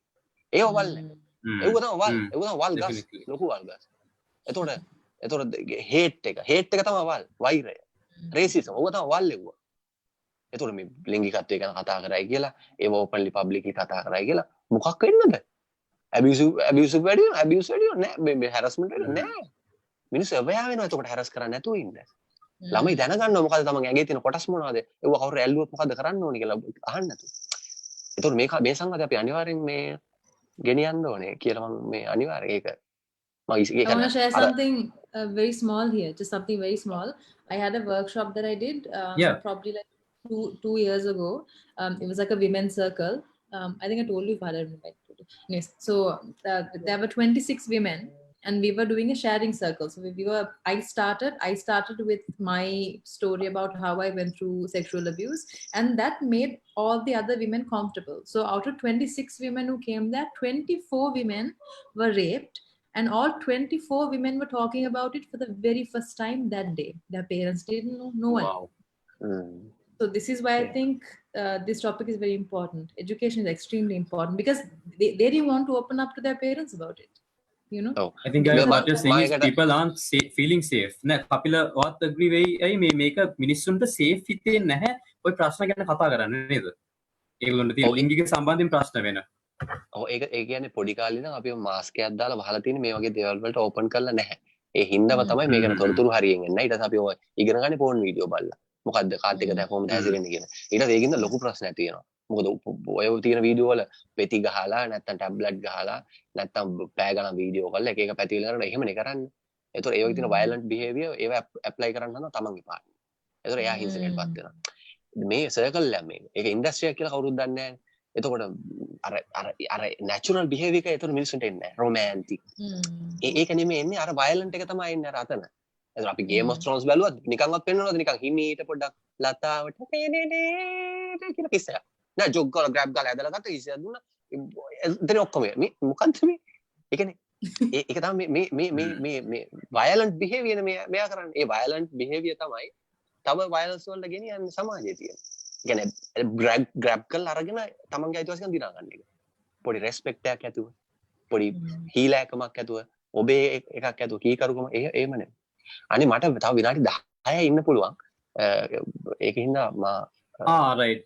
ඒව වල් නෑ. ඒව තමයි වල්. ඒව තමයි වල් ගස්. ලොකු වල් ගස්. එතකොට හේට් එක තමයි වල්. වෛරය. රේසිසම්. ඕක තමයි වල් එව්වා. එතකොට මේ ලිංගිකත්වය ගැන කතා කරයි කියලා, ඒව ඕපන්ලි පබ්ලික්ලි කතා කරයි කියලා මොකක් වෙන්නද? abuse වැඩි නෑ. මේ හැරස්මන්ට් වැඩි නෑ. මිනිස්සු අවයා වෙනවා එතකොට හැරස් කරන්නේ නැතුව ඉන්න. ළමයි දැනගන්නවා මොකද තමන් ඇගේ තියෙන කොටස් මොනවද? ඒව කවුරු ඇල්ලුවොත් මොකද කරන්න ඕනේ කියලා අහන්න නැතුව. එතකොට මේ සංගතය අපි අනිවාර්යෙන් මේ ගෙනියන්න ඕනේ කියලා මම මේ අනිවාර්යෙන් ඒක I want to share something very small here, just something very small. I had a workshop that I did probably like two years ago. It was like a women's circle. I think I told you if I didn't invite you. Yes. So there were 26 women and we were doing a sharing circle. So I started with my story about how I went through sexual abuse, and that made all the other women comfortable. So out of 26 women who came there, 24 women were raped. And all 24 women were talking about it for the very first time that day. Their parents didn't know, no one. Wow. So this is why I think this topic is very important. Education is extremely important because they didn't want to open up to their parents about it. You know? I think what you're saying is people aren't feeling safe. Nah, Kapila, what agree way I may make a minister safe හිතේ නැහැ. ඔය ප්‍රශ්න ගැන කතා කරන්නේ නේද? ඒගොල්ලන්ට තියෙන ලිංගික සම්බන්ධයෙන් ප්‍රශ්න වෙන. ඒ කියන්නේ පොඩි කාලේ ඉඳන් අපි මාස්ක් එකක් දාලා වහලා තියෙන මේ වගේ දේවල් වලට ඕපන් කරලා නැහැ. ඒ හින්දාම තමයි මේක තොරතුරු හරියෙන් එන්නේ. ඊට පස්සේ අපි ඔය ඉගෙන ගන්න ෆෝන් වීඩියෝ බලලා. මොකද්ද කාට් එක දැන් කොහොමද හැසිරෙන්නේ කියන. ඊට පස්සේ ඒකින්ද ලොකු ප්‍රශ්නයක් තියෙනවා. මොකද ඔය තියෙන වීඩියෝ වල පෙති ගහලා නැත්තම් ටැබ්ලට් ගහලා නැත්තම් පෑ ගණන් වීඩියෝ කරලා එක එක පැති වල කරලා එහෙමනේ කරන්නේ. ඒතකොට ඒ වගේ තියෙන violent behavior ඒව ඇප්ලයි කරන්න හදනවා තමන්ගේ පාඩම. ඒතකොට එයා හිංසනයටපත් වෙනවා. මේ සර්කල් එක මේක. ඒක ඉන්ඩස්ට්‍රි එක කියලා කවුරුත් දන්නේ නැහැ. එතකොට අර natural behavior එක ඒතර මිනිස්සුන්ට එන්නේ නැහැ. romantic. ඒක නෙමෙයි එන්නේ අර violent එක තමයි එන්නේ අර අතන. එතකොට අපි Game of Thrones බැලුවත් නිකන්වත් පෙන්නනවද නිකන් හිමීට පොඩ්ඩක් ලතාවට කියලා කිස් එකක්. නෑ ජොග් කරලා grab කරලා ඇදලා ගත්ත කිස් එකක් දුන්නා. එතන ඔක්කොම මේ මොකන්ද මේ? ඒ කියන්නේ ඒක තමයි මේ violent behavior නේ මෙයා කරන්නේ. ඒ violent behavior තමයි තව violence වලට ගෙනියන්නේ සමාජයේ තියෙන. කියන්නේ grab කරලා අරගෙන තමන්ගේ අයිතිවාසිකම් දිනා ගන්න එක. පොඩි respect එකක් ඇතුව, පොඩි හීලෑකමක් ඇතුව, ඔබේ එකක් ඇතුව කීකරුකම එහෙම නෙමෙයි. අනේ මට තව විනාඩි 10 ඉන්න පුළුවන්. ඒකින්ද right.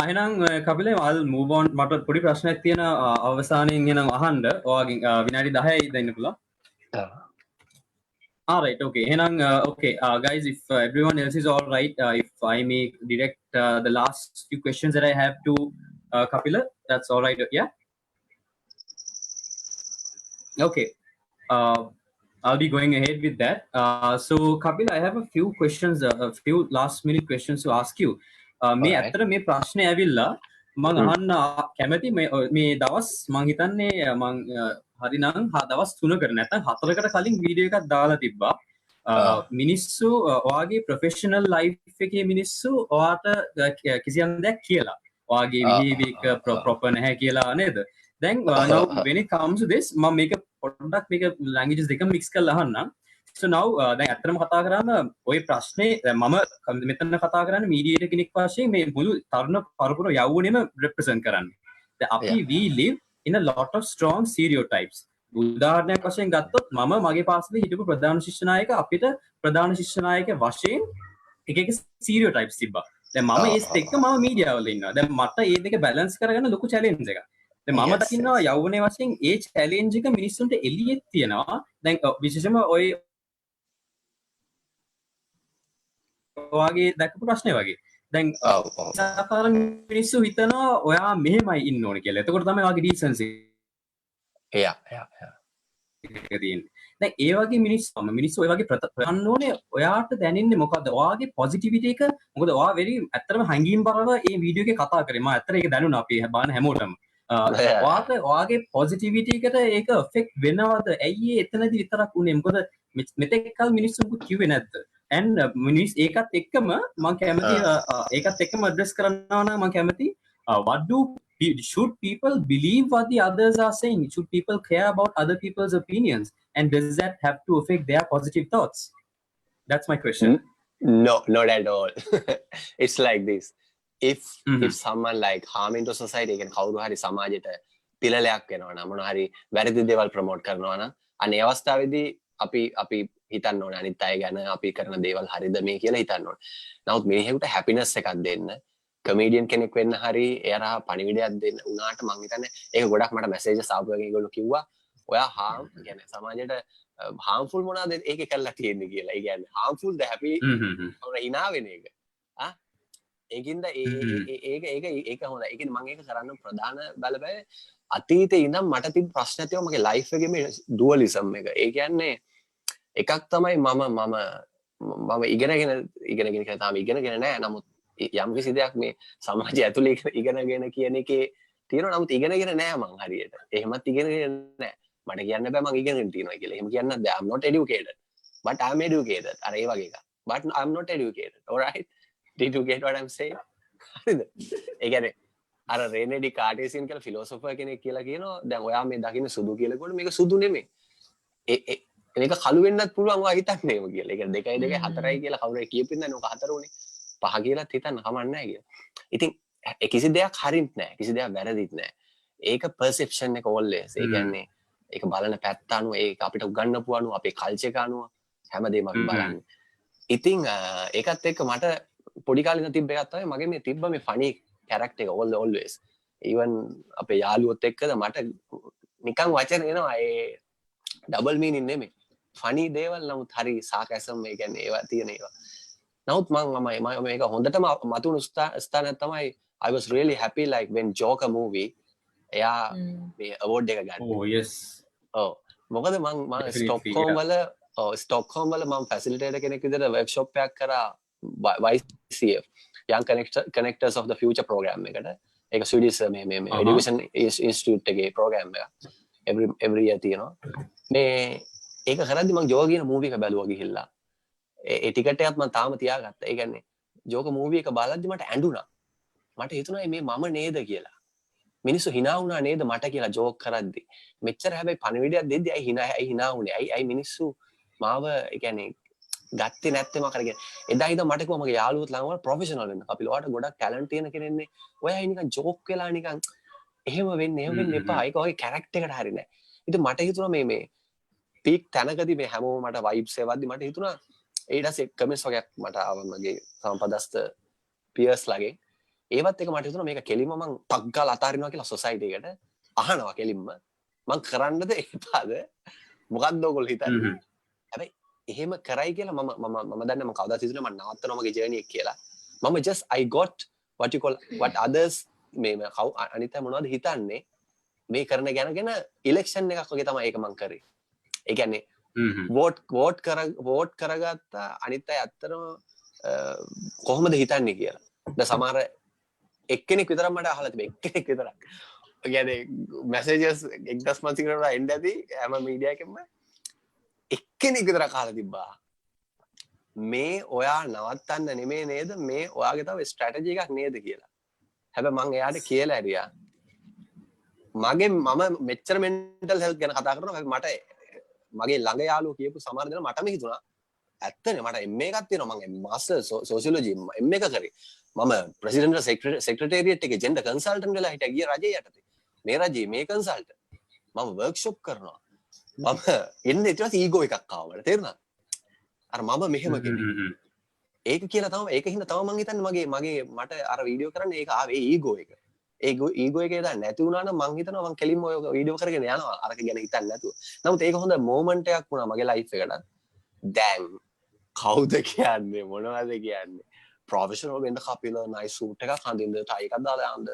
එහෙනම් කපිල I'll move on. මට පොඩි ප්‍රශ්නයක් තියෙන අවසානයෙන් එනම් අහන්න. ඔයාගෙන් විනාඩි 10යි ඉඳ ඉන්න පුළුවන්. Right, okay. Okay, guys, if everyone else is all right, if I may direct the last few questions that I have to Kapila, that's all right, yeah? Okay, I'll be going ahead with that. So, Kapila, I have a few questions, a few last minute questions to ask you. මේ ඇත්තට මේ ප්‍රශ්නේ ඇවිල්ලා මම අහන්න කැමති මේ දවස් මම හිතන්නේ මම හරිනම් දවස් 3කට නැත්නම් 4කට කලින් වීඩියෝ එකක් දාලා තිබ්බා. මිනිස්සු ඔයාගේ ප්‍රොෆෙෂනල් ලයිෆ් එකේ මිනිස්සු ඔයාට කිසියම් දෙයක් කියලා. ඔයාගේ behavior එක proper නැහැ කියලා නේද? දැන් now when it comes to this මම මේක පොඩ්ඩක් මේක languages දෙකම mix කරලා අහන්නම්. So now දැන් ඇත්තටම කතා කරාම ওই ප්‍රශ්නේ මම මෙතන කතා කරන්නේ මීඩියේටර් කෙනෙක් වශයෙන් මේ මුළු තරුණ පරපුර යවුණෙම represent කරන්නේ. දැන් අපි we live in a lot of strong stereotypes. උදාහරණයක් වශයෙන් ගත්තොත් මම මගේ පාසලේ හිටපු ප්‍රධාන ශිෂ්‍ය නායක අපිට ප්‍රධාන ශිෂ්‍ය නායක වශයෙන් එක එක stereotypes තිබ්බා. දැන් මම ඒත් එක්ක මම මීඩියා වල ඉන්නවා. දැන් මට මේ දෙක balance කරගන්න ලොකු challenge එකක්. දැන් මම දකින්නවා යවුණේ වශයෙන් ඒ challenge එක මිනිස්සුන්ට එළියෙත් තියෙනවා. දැන් විශේෂයෙන්ම ඔය ඔයාගේ දැකපු ප්‍රශ්නේ වගේ. දැන් සාකාර මිනිස්සු හිතනවා ඔයා මෙහෙමයි ඉන්න ඕනේ කියලා. එතකොට තමයි ඔයාගේ decency තියෙන්නේ. දැන් ඒ වගේ මිනිස්සු ඔය වගේ ප්‍රතිපන්න ඕනේ ඔයාට දැනෙන්නේ මොකද්ද? ඔයාගේ positivity එක මොකද ඔයා very ඇත්තටම හැංගීම්බරව මේ වීඩියෝ එකේ කතා කරේ. මම ඇත්තට ඒක දැනුණා අපි බාන හැමෝටම. ඔයාගේ positivity එකට ඒක affect වෙනවද? ඇයි එතනදී විතරක් උනේ? මොකද මෙතෙක් කල මිනිස්සුන්ට කිව්වේ නැද්ද? and මිනිස් ඒකත් එක්කම මම කැමති ඒකත් එක්කම address කරනවා නම් මම කැමති should people believe what the others are saying? Should people care about other people's opinions? And does that have to affect their positive thoughts? That's my question. No, not at all. It's like this. If someone like harm into society can කවුරු හරි සමාජයට පිළලයක් වෙනවා නම් මොනවා හරි වැරදි දේවල් promote කරනවා නම් අනේ අවස්ථාවේදී අපි හිතන්න ඕනේ අනිත් අය ගැන අපි කරන දේවල් හරිද මේ කියලා හිතන්න ඕනේ. නමුත් මිනිහෙකුට හැපිනස් එකක් දෙන්න කමීඩියන් කෙනෙක් වෙන්න හරි එයාලා පණිවිඩයක් දෙන්න උනාට මං හිතන්නේ ඒක ගොඩක් මට මැසේජස් ආපු වගේ ඒගොල්ලෝ කිව්වා ඔයා harm කියන්නේ සමාජයට harmful මොනවාද ඒකේ කරලා තියෙන්නේ කියලා. ඒ කියන්නේ harmful ද happy hina වෙන එක. ඒකින්ද ඒක හොඳයි. ඒ කියන්නේ මම ඒක කරන්න ප්‍රධාන බලපෑම අතීතේ ඉඳන් මට තිබ්බ ප්‍රශ්න තියෙනවා මගේ ලයිෆ් එකේ මේ ඩුවලිසම් එක. ඒ කියන්නේ එකක් තමයි මම ඉගෙනගෙන තාම ඉගෙනගෙන නැහැ. නමුත් යම් කිසි දෙයක් මේ සමාජය ඇතුලේ ඉගෙනගෙන කියන එකේ තියෙනවා. නමුත් ඉගෙනගෙන නැහැ මං හරියට. එහෙමත් ඉගෙනගෙන නැහැ. මට කියන්න බෑ මං ඉගෙනගෙන තියෙනවා කියලා. එහෙම කියන්නත් බෑ. I'm not educated. But I'm educated. අර ඒ වගේ එකක්. But I'm not educated. Alright? Did you get what I'm saying? හරිද? ඒ කියන්නේ අර රේනේ ඩිකාර්ටේසියන් කියලා ෆිලොසොෆර් කෙනෙක් කියලා කියනවා. දැන් ඔයා මේ දකින්න සුදු කියලා කිව්වොත් මේක සුදු නෙමෙයි. මේක කළු වෙන්නත් පුළුවන් ඔයා හිතන්නේ ඒව කියලා. ඒ කියන්නේ 2යි 2යි 4යි කියලා කවුරුයි කියපින්දන්නේ ඔක 4 උනේ. 5 කියලාත් හිතන්න කමක් නැහැ කියලා. ඉතින් කිසි දෙයක් හරිත් නැහැ. කිසි දෙයක් වැරදිත් නැහැ. ඒක perception එක always. ඒ කියන්නේ ඒක බලන පැත්ත අනුව ඒක අපිට උගන්වපු අනුව අපේ කල්චර් එක අනුව හැමදේම අපි බලන්නේ. ඉතින් ඒකත් එක්ක මට පොඩි කාලේ ඉඳන් තිබ්බ එකක් තමයි මගේ මේ තිබ්බ මේ funny character එක always. even අපේ යාළුවොත් එක්කද මට නිකන් වචන එනවා ඒ double meaning නෙමෙයි. funny දේවල් නමුත් හරි sarcasm ඒ කියන්නේ ඒවා තියෙන ඒවා. නමුත් මම මේක හොඳටම මතුණු ස්ථානයක් තමයි I was really happy like when Joker movie එයා මේ award එක ගන්න. Oh yes. මොකද මම ස්ටොක්හෝම් වල මම ෆැසිලිටේටර් කෙනෙක් විදිහට වර්ක්ෂොප් එකක් කරා YCF Young Connectors of the Future program එකට. ඒක ස්වීඩිෂ් මේ education institute එකේ program එක. every year තියෙනවා. මේ ඒක කරද්දි මම ජෝක කියන මූවි එක බැලුවා ගිහිල්ලා. ඒ ටිකට් එකත් මම තාම තියාගත්තා. ඒ කියන්නේ ජෝක මූවි එක බලද්දි මට ඇඬුණා. මට හිතුණා මේ මම නේද කියලා. මිනිස්සු hina වුණා නේද මට කියලා ජෝක් කරද්දි. මෙච්චර හැබැයි පණිවිඩයක් දෙද්දි ඇයි hina වුනේ? ඇයි මිනිස්සු මාව ඒ කියන්නේ ගත්තේ නැත්තේ මම කරගෙන. එදා ඉඳන් මට කිව්වා මගේ යාළුවොත් ළඟම ප්‍රොෆෙෂනල් වෙන්න. කපිල ඔයාට ගොඩක් ටැලන්ට් තියෙන කෙනෙක්නේ. ඔයා නිකන් ජෝක් වෙලා නිකන් එහෙම වෙන්න එපා. ඒක ඔයගේ කැරක්ටර් එකට හරිය නෑ. ඉතින් මට හිතුණා මේ පීක් තැනකදී මේ හැමෝම මට වයිබ්ස් එවද්දි මට හිතුණා ඊට පස්සේ කමෙන්ට්ස් වගේක් මට ආවා මගේ සම්පදස්ත පියර්ස් ලාගේ. ඒවත් එක මට හිතුණා මේක කෙලින්ම මං ටක් ගාලා අතාරිනවා කියලා සොසයිටි එකට අහනවා කෙලින්ම මං කරන්නද එපාද මොකක්ද ඔයගොල්ලෝ හිතන්නේ. හැබැයි එහෙම කරයි කියලා මම දන්නේ මම කවදාවත් හිතුනේ මම නවත්තනවා මගේ ජර්නි එක කියලා. මම just I got what others මේ අනිත් අය මොනවද හිතන්නේ මේ කරන ගැන ඉලෙක්ෂන් එකක් වගේ තමයි ඒක මං කරේ. ඒ කියන්නේ වෝට් කරගත්තා අනිත් අය ඇත්තටම කොහොමද හිතන්නේ කියලා. දැන් සමහර එක්කෙනෙක් විතරක් මට අහලා තිබේ එක්කෙනෙක් විතරක්. ඒ කියන්නේ මැසේජස් 1500 කට වඩා එන්න ඇති හැම මීඩියා එකෙම එක්කෙනෙක් විතරක් අහලා තිබ්බා. මේ ඔයා නවත්තන්න නෙමෙයි නේද මේ ඔයාගේ තව ස්ට්‍රැටජි එකක් නේද කියලා. හැබැයි මං එයාට කියලා ඇරියා. මම මෙච්චර මෙන්ටල් හෙල්ත් ගැන කතා කරනවා මට මගේ ළඟ යාළුවෝ කියපු සමහර දෙනා මටම හිතුණා ඇත්තනේ මට M එකක් තියෙනවා මම මාස්ටර් සෝෂියොලොජි M එක කරේ මම ප්‍රෙසිඩන්ට් සෙක්‍රටරියට් එකේ ජෙන්ඩර් කන්සල්ටන්ට් වෙලා හිටියා ගිය රජේ යටතේ මේ රජේ මේ කන්සල්ටන්ට් මම වර්ක්ෂොප් කරනවා මම එන්නේ ඊට පස්සේ ඊගෝ එකක් ආවා මට තේරුණා අර මම මෙහෙම කෙනෙක් ඒක කියලා තමයි ඒක හින්දා තමයි මං හිතන්නේ මගේ මට අර වීඩියෝ කරන්න ඒක ආවේ ඊගෝ එක ඊගෝ එකේ දාන්න නැති වුණා නම් මං හිතනවා මං කෙලින්ම ඔය වීඩියෝ කරගෙන යනවා අරක ගැන හිතන්නේ නැතුව. නමුත් ඒක හොඳ මොමන්ට් එකක් වුණා මගේ ලයිෆ් එකට. දැන් කවුද කියන්නේ මොනවද කියන්නේ? ප්‍රොෆෙෂනල් වෙන්න කපිල නයිස් සූට් එකක් හඳින්න ටයි එකක් දාලා යන්න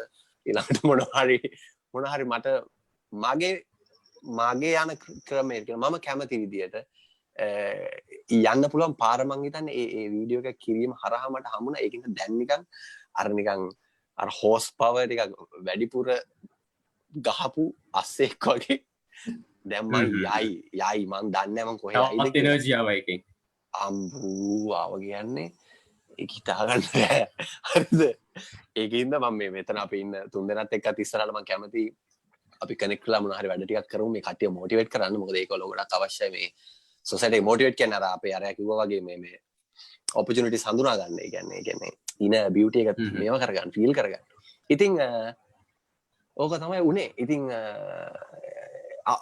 ඊළඟට මොන හරි මට මගේ යන ක්‍රමයට මම කැමති විදියට යන්න පුළුවන් පාර මං හිතන්නේ ඒ වීඩියෝ එක කිරීම හරහා මට හම්බුණා. ඒකින්ද දැන් නිකන් අර හෝස් පවර් ටික වැඩිපුර ගහපු අස්සෙක් වගේ දැන් මං යයි මං දන්නේ මං කොහෙ යයිද කියලා එනර්ජි ආවා එකෙන් අම්බූ ආව කියන්නේ ඒක හිතා ගන්න බෑ. හරිද? ඒකින්ද මම මෙතන අපි ඉන්න තුන් දෙනාත් එක්කත් ඉස්සරහට මං කැමති අපි කනෙක්ට් වෙලා මොන හරි වැඩ ටිකක් කරමු මේ කට්ටිය මොටිවේට් කරන්න. මොකද ඒක ගොඩක් අවශ්‍යයි මේ සොසයිටි මොටිවේට් කියන අර අපේ අරයා කිව්වා වගේ මේ opportunities හඳුනා ගන්න. ඒ කියන්නේ inner beauty එක මේව කරගන්න, feel කරගන්න. ඉතින් ඕක තමයි උනේ. ඉතින්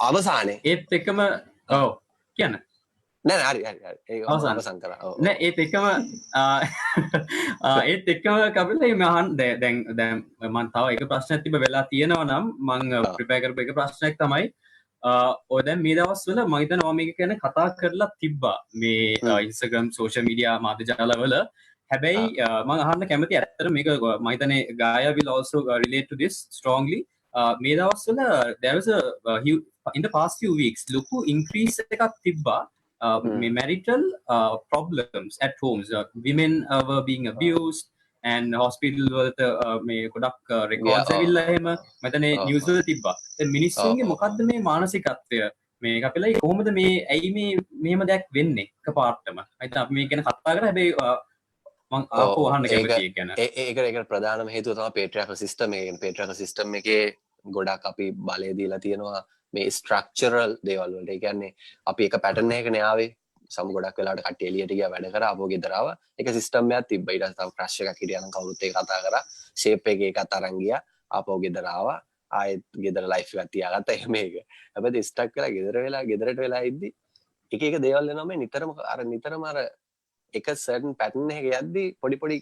අවසානයේ ඒත් එකම ඔව් කියන්න නෑ හරි ඒක අවසන් කරා. නෑ ඒත් එකම ඒත් එකම කපිල මහන් දැන් මම තව එක ප්‍රශ්නයක් තිබ්බ වෙලා තියෙනවා නම් මම ප්‍රිපෙයාර් කරපු එක ප්‍රශ්නයක් තමයි ඔය දැන් මේ දවස්වල මම හිතනවා මේක ගැන කතා කරලා තිබ්බා මේ Instagram social media මාධ්‍ය ජාලවල. හැබැයි මම අහන්න කැමති ඇත්තට මේක මම හිතන්නේ Gaia will also relate to this strongly. මේ දවස්වල there was in the past few weeks ලොකු increase එකක් තිබ්බා marital problems at homes. Women were being abused and hospital වලට මේ ගොඩක් records ඇවිල්ලා එහෙම මතනේ news වල තිබ්බා. දැන් මිනිස්සුන්ගේ මොකද්ද මේ මානසිකත්වය මේ කපිලයි කොහොමද මේ ඇයි මේ මෙහෙම දෙයක් වෙන්නේ එකපාරටම? හිතා අපි මේක ගැන කතා කරා හැබැයි මම ආපහු අහන්න කැමතියි ඒක ගැන. ඒක ප්‍රධානම හේතුව තමයි patriarchal system එක. patriarchal system එකේ ගොඩක් අපි බලය දීලා තියෙනවා මේ ස්ට්‍රක්චරල් දේවල් වලට. ඒ කියන්නේ අපි එක පැටර්න් එකකනේ ආවේ. සම ගොඩක් වෙලාවට කට්ටිය එළියට ගියා වැඩ කරා ආපහු ගෙදර ආවා. එක සිස්ටම් එකක් තිබ්බා. ඊට පස්සේ තව ක්‍රෂ් එකක් හිටියා නම් කවුරුත් ඒක කතා කරා. ෂේප් එකේ එකත් අරන් ගියා. ආපහු ගෙදර ආවා. ආයෙත් ගෙදර ලයිෆ් එකක් තියාගත්තා. එහෙම ඒක. හැබැයි ස්ටක් වෙලා ගෙදරට වෙලා ඉද්දි එක එක දේවල් වෙනවා මේ නිතරම අර එක සර්ටන් පැටර්න් එකක යද්දි පොඩි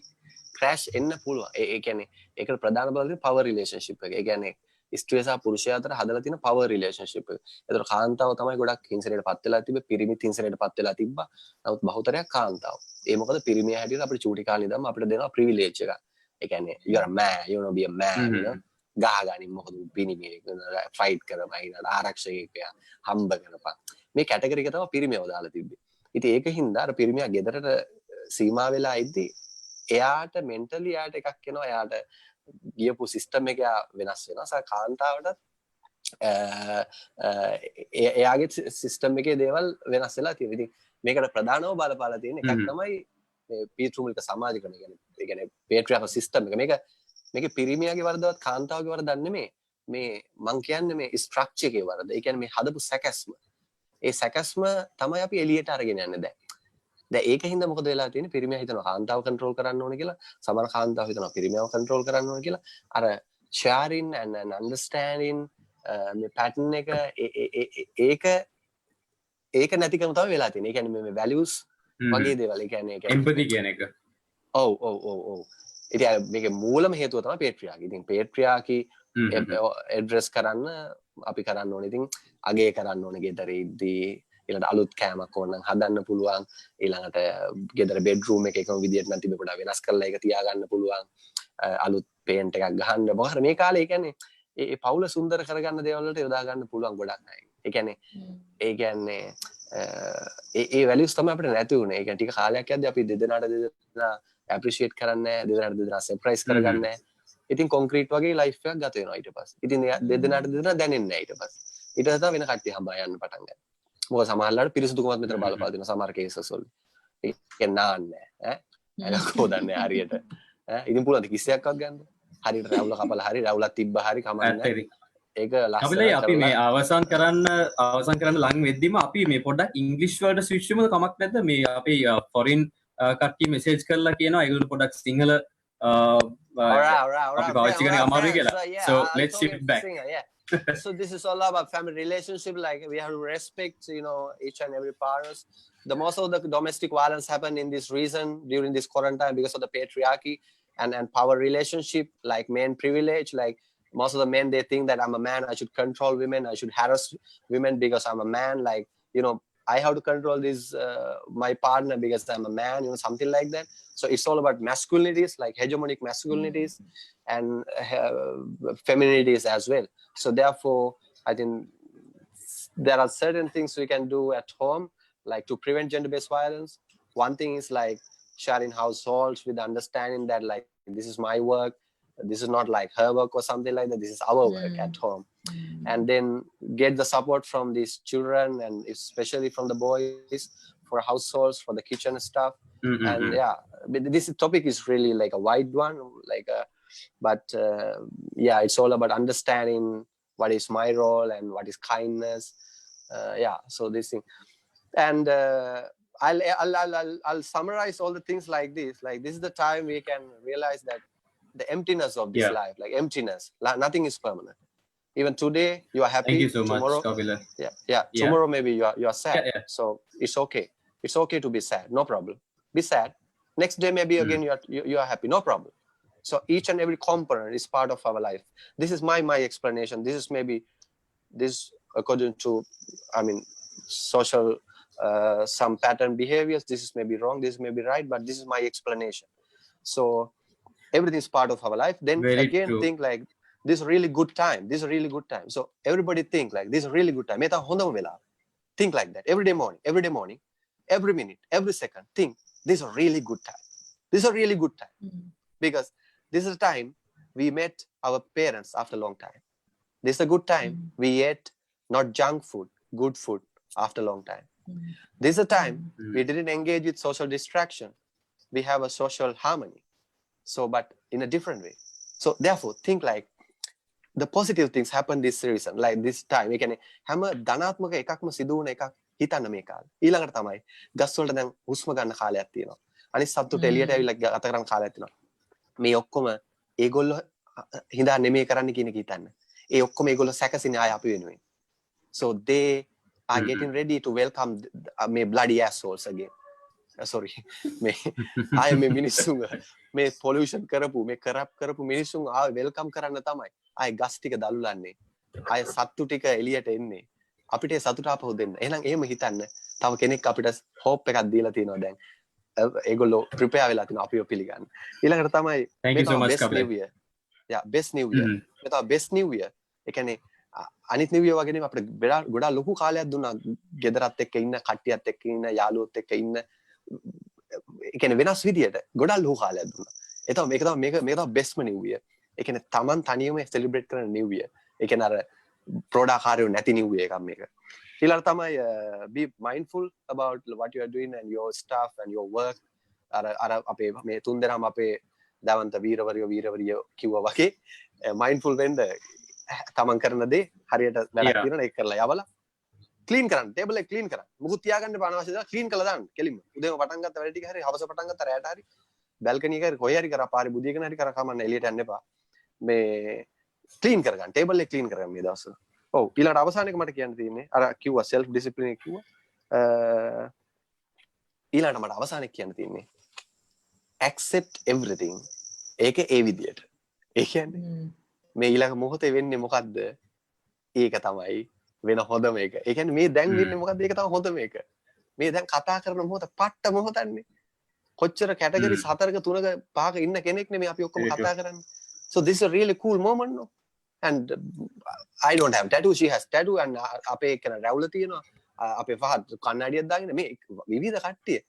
ක්‍රෑෂ් එන්න පුළුවන්. ඒ කියන්නේ ඒකට ප්‍රධාන බලය පවර් රිලේෂන්ෂිප් එක. ඒ කියන්නේ ස්ත්‍රිය සහ පුරුෂයා අතර හදලා තියෙන පවර් රිලේෂන්ෂිප් එක. ඒතර කාන්තාව තමයි ගොඩක් හිංසනයටපත් වෙලා තිබ්බේ. පිරිමිත් හිංසනයටපත් වෙලා තිබ්බා. නමුත් බහුතරයක් කාන්තාව. ඒ මොකද පිරිමියා හැටියට අපිට චූටි කාලේ ඉඳන්ම අපිට දෙනවා ප්‍රිවිලේජ් එකක්. ඒ කියන්නේ you are a man, you know be a man, you know. ගහගනින් මොකද පිරිමියෙක් ෆයිට් කරපන් ඊට ආරක්ෂකයෙක් හම්බ කරපන්. මේ කැටගරි එක තමයි පිරිමියව දාලා තිබ්බේ. ඉතින් ඒකින්ද අර පිරිමියා ගෙදරට සීමා වෙලා ඉද්දි එයාට මෙන්ටලි එයාට එකක් එනවා. එයාට ගියපු සිස්ටම් එක වෙනස් වෙනවා. සහ කාන්තාවටත් එයාගේ සිස්ටම් එකේ දේවල් වෙනස් වෙලා තියෙනවා. ඉතින් මේකට ප්‍රධානව බලපාලා තියෙන එකක් තමයි මේ පීතෘමූලික සමාජිකරණය කියන්නේ. ඒ කියන්නේ patriarchal system එක. මේකේ පිරිමියාගේ වරදවත් කාන්තාවගේ වරදක් නෙමෙයි. මේ මං කියන්නේ මේ ස්ට්‍රක්චර් එකේ වරද. ඒ කියන්නේ මේ හදපු සැකස්ම. ඒ සැකස්ම තමයි අපි එළියට අරගෙන යන්නේ දැන්. දැන් ඒකින්ද මොකද වෙලා තියෙන්නේ? පිරිමියා හිතනවා කාන්තාව කන්ට්‍රෝල් කරන්න ඕනේ කියලා. සමහර කාන්තාව හිතනවා පිරිමියාව කන්ට්‍රෝල් කරන්න ඕනේ කියලා. අර sharing and understanding මේ pattern එක ඒක නැතිකම තමයි වෙලා තියෙන්නේ. ඒ කියන්නේ මේ values වගේ දේවල්. ඒ කියන්නේ empathy කියන එක. ඔව්. ඉතින් මේකේ මූලම හේතුව තමයි patriarchy. ඉතින් patriarchy address කරන්න අපි කරන්න ඕනේ. ඉතින් අගේ කරන්න ඕනේ ගෙදර ඉද්දී ඊළඟට අලුත් කෑමක් ඕනනම් හදන්න පුළුවන්. ඊළඟට ගෙදර බෙඩ්රූම් එක එකම විදියට නම් තිබෙ පොඩ්ඩක් වෙනස් කරලා ඒක තියාගන්න පුළුවන්. අලුත් පේන්ට් එකක් ගහන්න. මොකද මේ කාලේ ඒ කියන්නේ ඒ පවුල සුන්දර කරගන්න දේවල් වලට යොදා ගන්න පුළුවන් ගොඩක් අය. ඒ කියන්නේ ඒ වැලියුස් තමයි අපිට නැති උනේ. ඒ කියන්නේ ටික කාලයක් යද්දී අපි දෙදෙනාට ඇප්‍රීෂিয়েට් කරන්නේ නැහැ. දෙදෙනාට සර්ප්‍රයිස් කරගන්නේ නැහැ. ඉතින් කොන්ක්‍රීට් වගේ ලයිෆ් එකක් ගත වෙනවා ඊට පස්සේ. ඉතින් දෙදෙනාට දැනෙන්නේ නැහැ ඊට පස්සේ. ඊට පස්සේ වෙන කට්ටිය හඹා යන්න පටන් ගන්නවා. මොකද සමහරවල්ලාට පිරිසුදුකමත් මෙතන බලපාලා දෙනවා සමහර කේසස් වල. ඒක නාන්නේ ඈ. ඒක හොදන්නේ හරියට. ඉතින් පුළුවන් කිසියක්වත් ගන්න. හරියට රැවුල කපලා හරි රැවුලක් තිබ්බා හරි කමන්නේ. ඒක ලස්සනට අපි මේ අවසන් කරන්න ලං වෙද්දිම අපි මේ පොඩ්ඩක් ඉංග්ලිෂ් වලට ස්විච් වෙමුද කමක් නැද්ද? මේ අපි ෆොරින් කට්ටිය මෙසේජ් කරලා කියනවා ඒගොල්ලෝ පොඩ්ඩක් සිංහල අපි පාවිච්චි කරන්නේ අමාරුයි කියලා. So let's shift back. So this is all about family relationship. Like we have to respect, each and every partners. The most of the domestic violence happen in this region during this quarantine because of the patriarchy and power relationship, like men privilege. Like most of the men, they think that I'm a man, I should control women, I should harass women because I'm a man. Like, I have to control this my partner because I'm a man, something like that. So it's all about masculinities, like hegemonic masculinities and femininities as well. So therefore, I think there are certain things we can do at home, like to prevent gender-based violence. One thing is like sharing households with understanding that like this is my work, this is not like her work or something like that, this is our work at home. And then get the support from these children and especially from the boys for households, for the kitchen stuff. And this topic is really like a wide one, but it's all about understanding what is my role and what is kindness. So this thing. And I'll summarize all the things like this. Like, this is the time we can realize that the emptiness of this life, like emptiness, nothing is permanent. Even today you are happy. Thank you so tomorrow, much, Kapila. Yeah. Tomorrow maybe you are sad. So it's okay. It's okay to be sad. No problem. Be sad. Next day maybe again you are happy. No problem. So each and every component is part of our life. This is my explanation. This is maybe this according to, I mean, social some pattern behaviors. This is maybe wrong. This may be right. But this is my explanation. So everything is part of our life. Then again think like, this is a really good time. This is a really good time. So everybody think like, this is a really good time. Think like that every morning, every minute, every second. Think, this is a really good time. This is a really good time. Because this is a time we met our parents after a long time. This is a good time we ate not junk food, good food after a long time. This is a time we didn't engage with social distraction. We have a social harmony. So, but in a different way. So therefore, think like, the positive things happen this reason, like this time. ඒ කියන්නේ හැම ධනාත්මක එකක්ම සිදු වුණ එකක් හිතන්න මේ කාලේ. ඊළඟට තමයි ගස් වලට දැන් හුස්ම ගන්න කාලයක් තියෙනවා. අනිත් සතුට එළියට ඇවිල්ලා ගත කරන කාලයක් තියෙනවා. මේ ඔක්කොම ඒගොල්ලෝ හිඳා නෙමෙයි කරන්න කියන එක හිතන්න. ඒ ඔක්කොම ඒගොල්ලෝ සැකසිනේ ආය අපි වෙනුවෙන්. So they are getting ready to welcome මේ bloody assholes again. Sorry. I am a මිනිස්සුන් මේ pollution කරපු මේ corrupt කරපු මිනිස්සුන් ආව welcome කරන්න තමයි. ආය ගස් ටික දලුලන්නේ. ආය සත්තු ටික එළියට එන්නේ. අපිට ඒ සතුට ආපහු දෙන්න. එහෙනම් එහෙම හිතන්න. තව කෙනෙක් අපිට hope එකක් දීලා තියෙනවා දැන්. ඒගොල්ලෝ prepare වෙලා තියෙනවා අපිව පිළිගන්න. ඊළඟට තමයි Thank you so much, Kapila. Yeah, best new year. මේ තමයි best new year. ඒ කියන්නේ අනිත් new year වගේ නෙමෙයි අපිට ගොඩාක් ලොකු කාලයක් දුන්නා. ගෙදරත් එක්ක ඉන්න, කට්ටියත් එක්ක ඉන්න, යාළුවොත් එක්ක ඉන්න. ඒ කියන්නේ වෙනස් විදියට ගොඩාක් ලොකු කාලයක් දුන්නා. ඒ තමයි මේක තමයි best new year. ඒ කියන්නේ Taman තනියම celebrate කරන new year. ඒ කියන්නේ අර ප්‍රෝඩාකාරයෝ නැති new year එකක් මේක. ඊළඟට තමයි be mindful about what you are doing and your stuff and your work. අර අපේ මේ තුන් දෙනාම අපේ දවන්ත වීරවරියෝ කිව්වා වගේ mindful වෙන්න තමන් කරන දේ හරියට වැඩක් තියෙනවා ඒක කරලා යවලා ක්ලීන් කරන්න ටේබල් එක ක්ලීන් කරන්න මුකුත් තියාගන්න බෑ අනවශ්‍ය දේවල් ක්ලීන් කරලා දාන්න කෙලින්ම උදේම පටන් ගත්ත වැඩ ටික හරි හවස පටන් ගත්ත රැයට හරි බැල්කනි එක හරි කොහේ හරි කරා පාරේ බුදියකන හරි කරා කමන්න එළියට යන්න එපා මේ ක්ලීන් කරගන්න ටේබල් එක ක්ලීන් කරගන්න මේ දවස්වල ඔව් ඊළඟට අවසාන එක මට කියන්න තියෙන්නේ අර කිව්වා self discipline එක කිව්වා ඊළඟට මට අවසාන එක කියන්න තියෙන්නේ accept everything ඒක ඒ විදියට ඒ කියන්නේ මේ ඊළඟ මොහොතේ වෙන්නේ මොකද්ද ඒක තමයි වෙන හොඳම එක. ඒ කියන්නේ මේ දැන් වෙන්නේ මොකද්ද ඒක තමයි හොඳම එක. මේ දැන් කතා කරන මොහොත පට්ට මොහොතන්නේ. කොච්චර කැටගරි 4ක 3ක 5ක ඉන්න කෙනෙක් නෙමෙයි අපි ඔක්කොම කතා කරන්නේ. So this is a really cool moment no. And I don't have tattoo, she has tattoo and අපේ එක්කන රැවුල තියෙනවා. අපේ Fahad කන්නඩියක් දාගෙන මේ විවිධ කට්ටිය.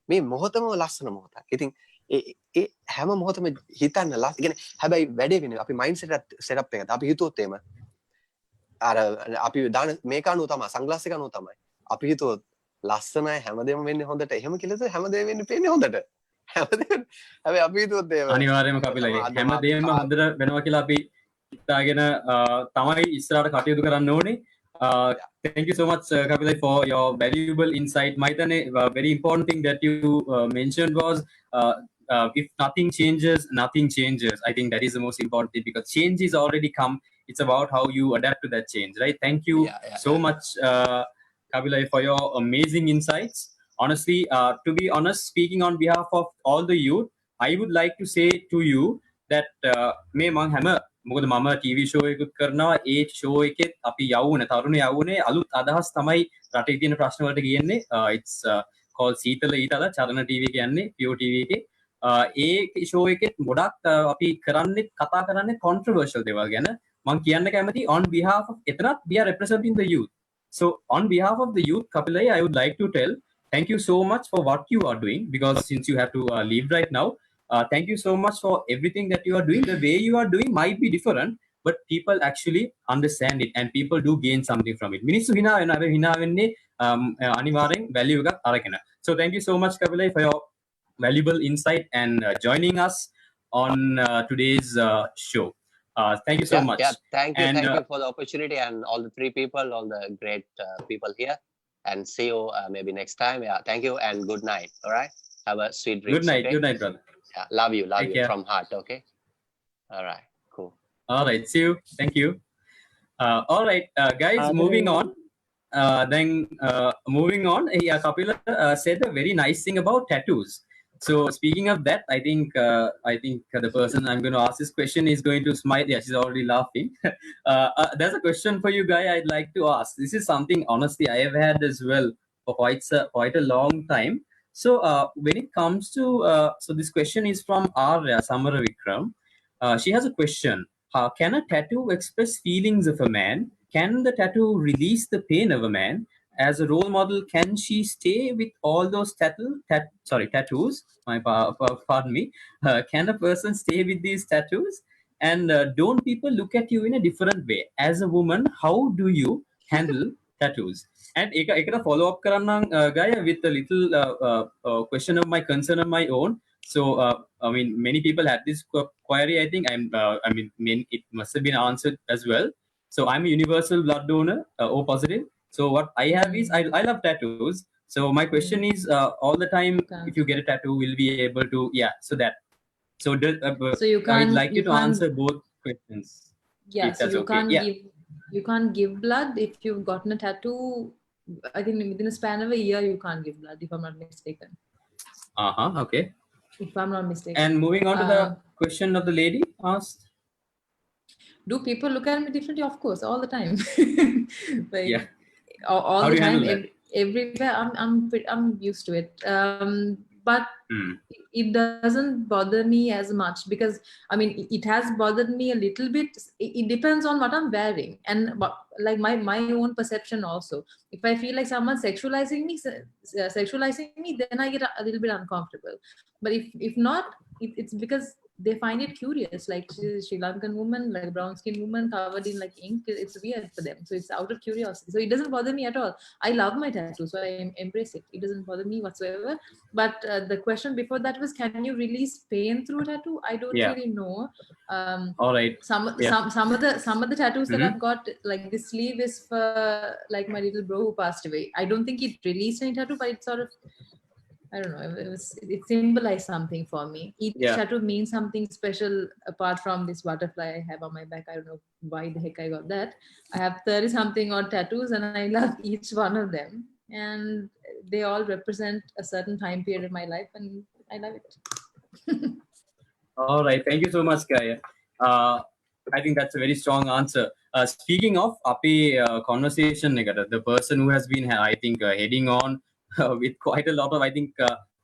මේ මොහොතම ලස්සන මොහොතක්. ඉතින් ඒ හැම මොහොතම හිතන්න ලස් කියන්නේ හැබැයි වැඩේ වෙන්නේ අපි මයින්ඩ් සෙටප් එකකට අපි හිතුවොත් එහෙම අර අපි දාන මේක අනුව තමයි සංග්ලාස් එක අනුව තමයි අපි හිතුවොත් ලස්සනයි හැමදේම වෙන්නේ හොඳට එහෙම කියලාද හැමදේම වෙන්නේ පේන්නේ හොඳට හැමදේම හැබැයි අපි හිතුවොත් එහෙම අනිවාර්යයෙන්ම කපිලා හැමදේම හොඳට වෙනවා කියලා අපි හිතාගෙන තමයි ඉස්සරහට කටයුතු කරන්න ඕනේ. Thank you so much, Kapila, for your valuable insight. Maitane, very important thing that you mentioned was if nothing changes, nothing changes. I think that is the most important thing because change is already come. It's about how you adapt to that change, right? Thank you so much, Kapila, for your amazing insights. Honestly, to be honest, speaking on behalf of all the youth, I would like to say to you that me mang hama මොකද මම TV show එකකුත් කරනවා ඒ show එකෙත් අපි යවුනේ තරුණ යවුනේ අලුත් අදහස් තමයි රටේ තියෙන ප්‍රශ්න වලට කියන්නේ it's called සීතල ඊතල චරණ ටීවී කියන්නේ පියෝ ටීවී එකේ ඒ ෂෝ එකෙත් ගොඩක් අපි කරන්නේ කතා කරන්නේ controversial දේවල් ගැන මම කියන්න කැමති on behalf of එතනත් we are representing the youth so on behalf of the youth Kapila I would like to tell thank you so much for what you are doing because since you have to leave right now thank you so much for everything that you are doing. The way you are doing might be different, but people actually understand it and people do gain something from it. Minissu hina wenne aniwaren value එකක් අරගෙන. So thank you so much Kapila for your valuable insight and joining us on today's show. Thank you so much. Yeah, thank you for the opportunity and all the three people, all the great people here. and see you maybe next time. Yeah, thank you and good night. All right, have a sweet dreams. Good Okay. night, brother. Yeah, love you Take care. from heart. Okay. All right, cool. All right, see you. Thank you. All right, guys, moving on. Moving on, yeah, Kapila said a very nice thing about tattoos. So speaking of that, I think the person I'm going to ask this question is going to smile. Yeah, she's already laughing. There's a question for you, Guy. I'd like to ask. This is something honestly I have had as well for quite a long time. So when it comes to so this question is from Arya Samara Vikram. She has a question. Can a tattoo express feelings of a man? Can the tattoo release the pain of a man? As a role model, can she stay with all those tattoos? Pardon me. Can a person stay with these tattoos? And don't people look at you in a different way? As a woman, how do you handle tattoos? And ekada follow up karanang Gaia with a little question of my concern of my own. So I mean, many people had this query. I think it must have been answered as well. So I'm a universal blood donor, O positive. So what I have is I love tattoos. So my question is all the time, if you get a tattoo, will be able to so that. So you can't. I'd like you to answer both questions. Yeah. If So that's you okay. can't give. You can't give blood if you've gotten a tattoo. I think within a span of a year, you can't give blood, if I'm not mistaken. Okay. If I'm not mistaken. And moving on to the question of the lady asked. Do people look at me differently? Of course, all the time. Like, yeah. All How the do you time, handle that? everywhere. I'm used to it. But it doesn't bother me as much because I mean it has bothered me a little bit. It depends on what I'm wearing and like my own perception also. If I feel like someone's sexualizing me, then I get a little bit uncomfortable. But if not, it's because they find it curious. Like she's a Sri Lankan woman, like a brown skinned woman covered in like ink. It's weird for them. So it's out of curiosity. So it doesn't bother me at all. I love my tattoo, so I embrace it. It doesn't bother me whatsoever. But the question before that was, can you release pain through a tattoo? I don't really know. All right. Some of the tattoos that I've got, like this sleeve is for like my little bro who passed away. I don't think it released any tattoo, but it sort of, I don't know, it symbolized something for me. Each tattoo means something special apart from this butterfly I have on my back. I don't know why the heck I got that. I have 30 something odd tattoos and I love each one of them. And they all represent a certain time period in my life and I love it. All right. Thank you so much, Gaia. I think that's a very strong answer. Speaking of conversation, the person who has been, I think, heading on with quite a lot of, I think,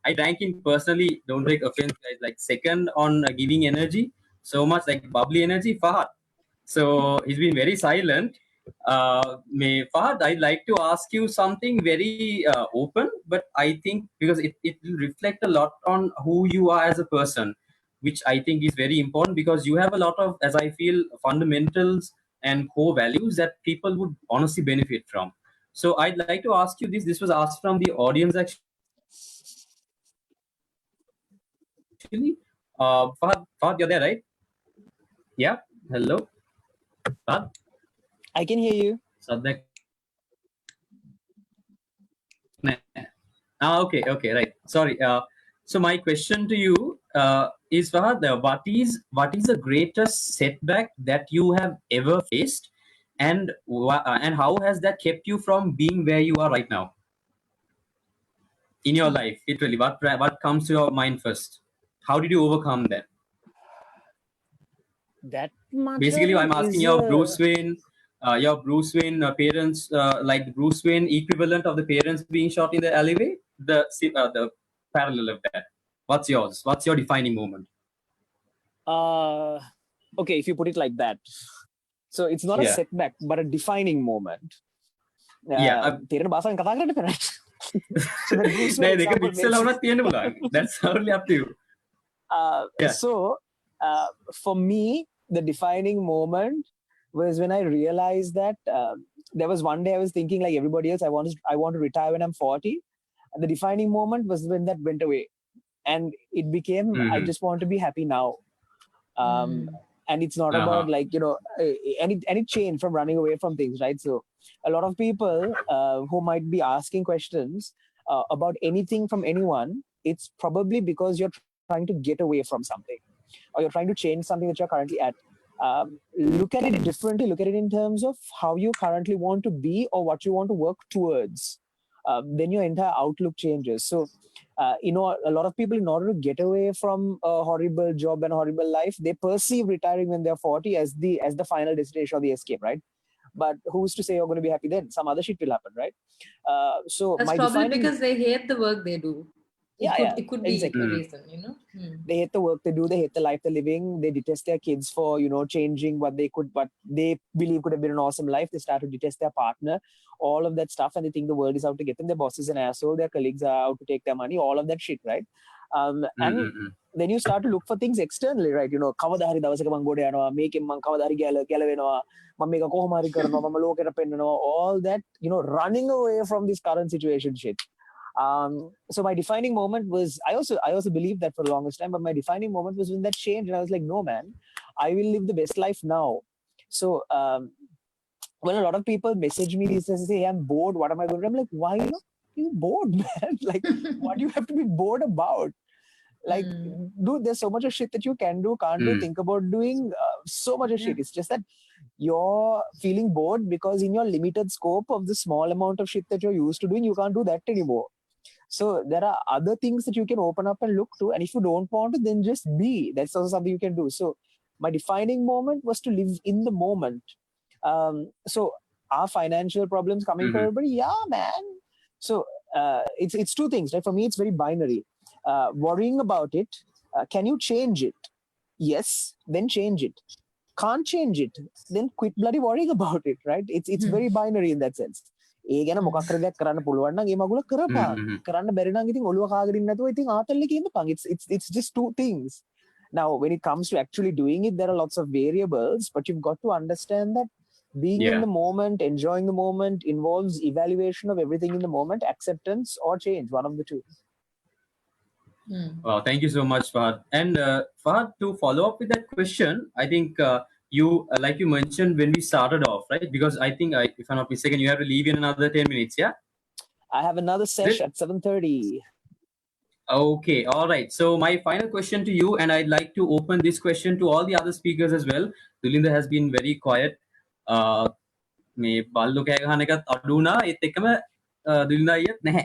I rank him personally, don't take offense, guys, like second on giving energy, so much like bubbly energy, Fahad. So he's been very silent. Fahad, I'd like to ask you something very open, but I think because it will reflect a lot on who you are as a person, which I think is very important because you have a lot of, as I feel, fundamentals and core values that people would honestly benefit from. So I'd like to ask you this. This was asked from the audience actually. Fahad, you're there, right? Yeah. Hello. Fahad? I can hear you. Okay, right. Sorry. So my question to you is, Fahad, what is the greatest setback that you have ever faced, and how has that kept you from being where you are right now in your life? Literally, what comes to your mind first? How did you overcome that? That much. Basically, I'm asking your Bruce Wayne parents, like the Bruce Wayne equivalent of the parents being shot in the alleyway. The parallel of that. What's yours? What's your defining moment? Okay, if you put it like that. So it's not a setback, but a defining moment. That's totally up to you. So for me, the defining moment was when I realized that there was one day I was thinking like everybody else, I want to retire when I'm 40. And the defining moment was when that went away. And it became, I just want to be happy now. And and it's not about like, you know, any change from running away from things, right? So a lot of people who might be asking questions about anything from anyone, it's probably because you're trying to get away from something, or you're trying to change something that you're currently at. Look at it differently. Look at it in terms of how you currently want to be or what you want to work towards. Then your entire outlook changes. So, you know, a lot of people, in order to get away from a horrible job and a horrible life, they perceive retiring when they're 40 as the final destination or the escape, right? But who's to say you're going to be happy then? Some other shit will happen, right? So That's my probably defining, because they hate the work they do. It could be exactly. a reason, you know. They hate the work they do, they hate the life they're living, they detest their kids for, you know, changing what they believe could have been an awesome life. They start to detest their partner, all of that stuff, and they think the world is out to get them. Their boss is an asshole, their colleagues are out to take their money, all of that shit, right? And then you start to look for things externally, right? You know, කවදා හරි දවසක මං ගොඩ යනවා, මේකෙන් මං කවදා හරි ගැලවෙනවා, මම මේක කොහොම හරි කරනවා, මම ලෝකෙට පෙන්නනවා, all that, you know, running away from this current situation shit. So my defining moment was, I also believed that for the longest time, but my defining moment was when that changed, and I was like, no man, I will live the best life now. So when a lot of people message me these days and say, hey, I'm bored, what am I going to do? I'm like, why are you bored, man? Like, what do you have to be bored about? Like, dude, there's so much of shit that you can do, can't do, think about doing, so much of shit. It's just that you're feeling bored because in your limited scope of the small amount of shit that you're used to doing, you can't do that anymore. So there are other things that you can open up and look to. And if you don't want to, then just be. That's also something you can do. So my defining moment was to live in the moment. So are financial problems coming for everybody? Yeah, man. So it's two things, right? For me, it's very binary. Worrying about it, can you change it? Yes, then change it. Can't change it, then quit bloody worrying about it, right? It's very binary in that sense. ඒ ගැන මොකක් හරි දෙයක් කරන්න පුළුවන් නම් ඒ මගුල කරපන්. කරන්න බැරි නම් ඉතින් ඔළුව කාගෙන ඉන්න නැතුව ඉතින් ආතල් එකේ ඉන්නපන්. It's just two things. Now when it comes to actually doing it, there are lots of variables, but you've got to understand that being in the moment, enjoying the moment, involves evaluation of everything in the moment, acceptance or change, one of the two. Wow, thank you so much, Fahad. And Fahad, to follow up with that question, I think you, like you mentioned when we started off, right? Because I think, if I'm not mistaken, you have to leave in another 10 minutes, yeah? I have another session at 7:30. Okay, all right. So my final question to you, and I'd like to open this question to all the other speakers as well. Dulinda has been very quiet. මේ බල්ලෝ කෑ ගහන එකත් අඩු වුණා, ඒත් එකම දුලින්දා අයියත් නැහැ.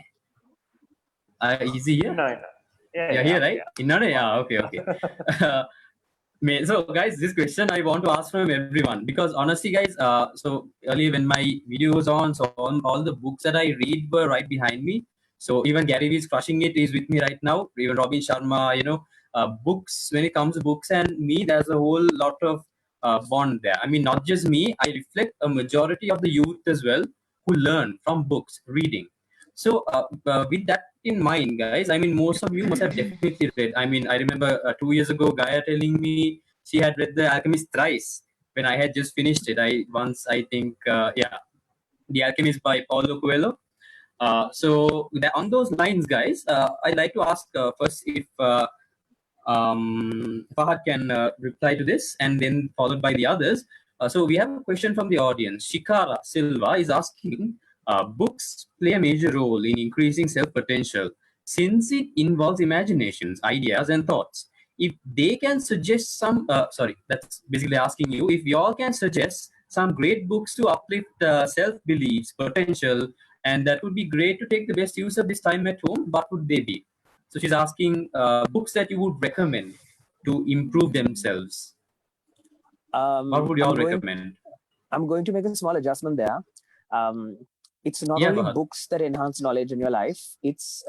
Easy here? No. Yeah, here, right? Yeah, okay. So guys, this question I want to ask from everyone, because honestly guys, so earlier when my video was on, so all the books that I read were right behind me. So even Gary Vee is crushing it, is with me right now. Even Robin Sharma, you know, books, when it comes to books and me, there's a whole lot of bond there. I mean, not just me, I reflect a majority of the youth as well who learn from books, reading. So with that in mind, guys, I mean, most of you must have definitely read. I mean, I remember 2 years ago, Gaia telling me she had read The Alchemist thrice when I had just finished it. I think, The Alchemist by Paulo Coelho. So on those lines, guys, I'd like to ask first if Fahad can reply to this, and then followed by the others. So we have a question from the audience. Shikara Silva is asking, books play a major role in increasing self-potential since it involves imaginations, ideas, and thoughts. If they can suggest some, that's basically asking you, if y'all can suggest some great books to uplift self-beliefs, potential, and that would be great to take the best use of this time at home, what would they be? So she's asking books that you would recommend to improve themselves. What would you all recommend? I'm going to make a small adjustment there. It's not only books that enhance knowledge in your life, it's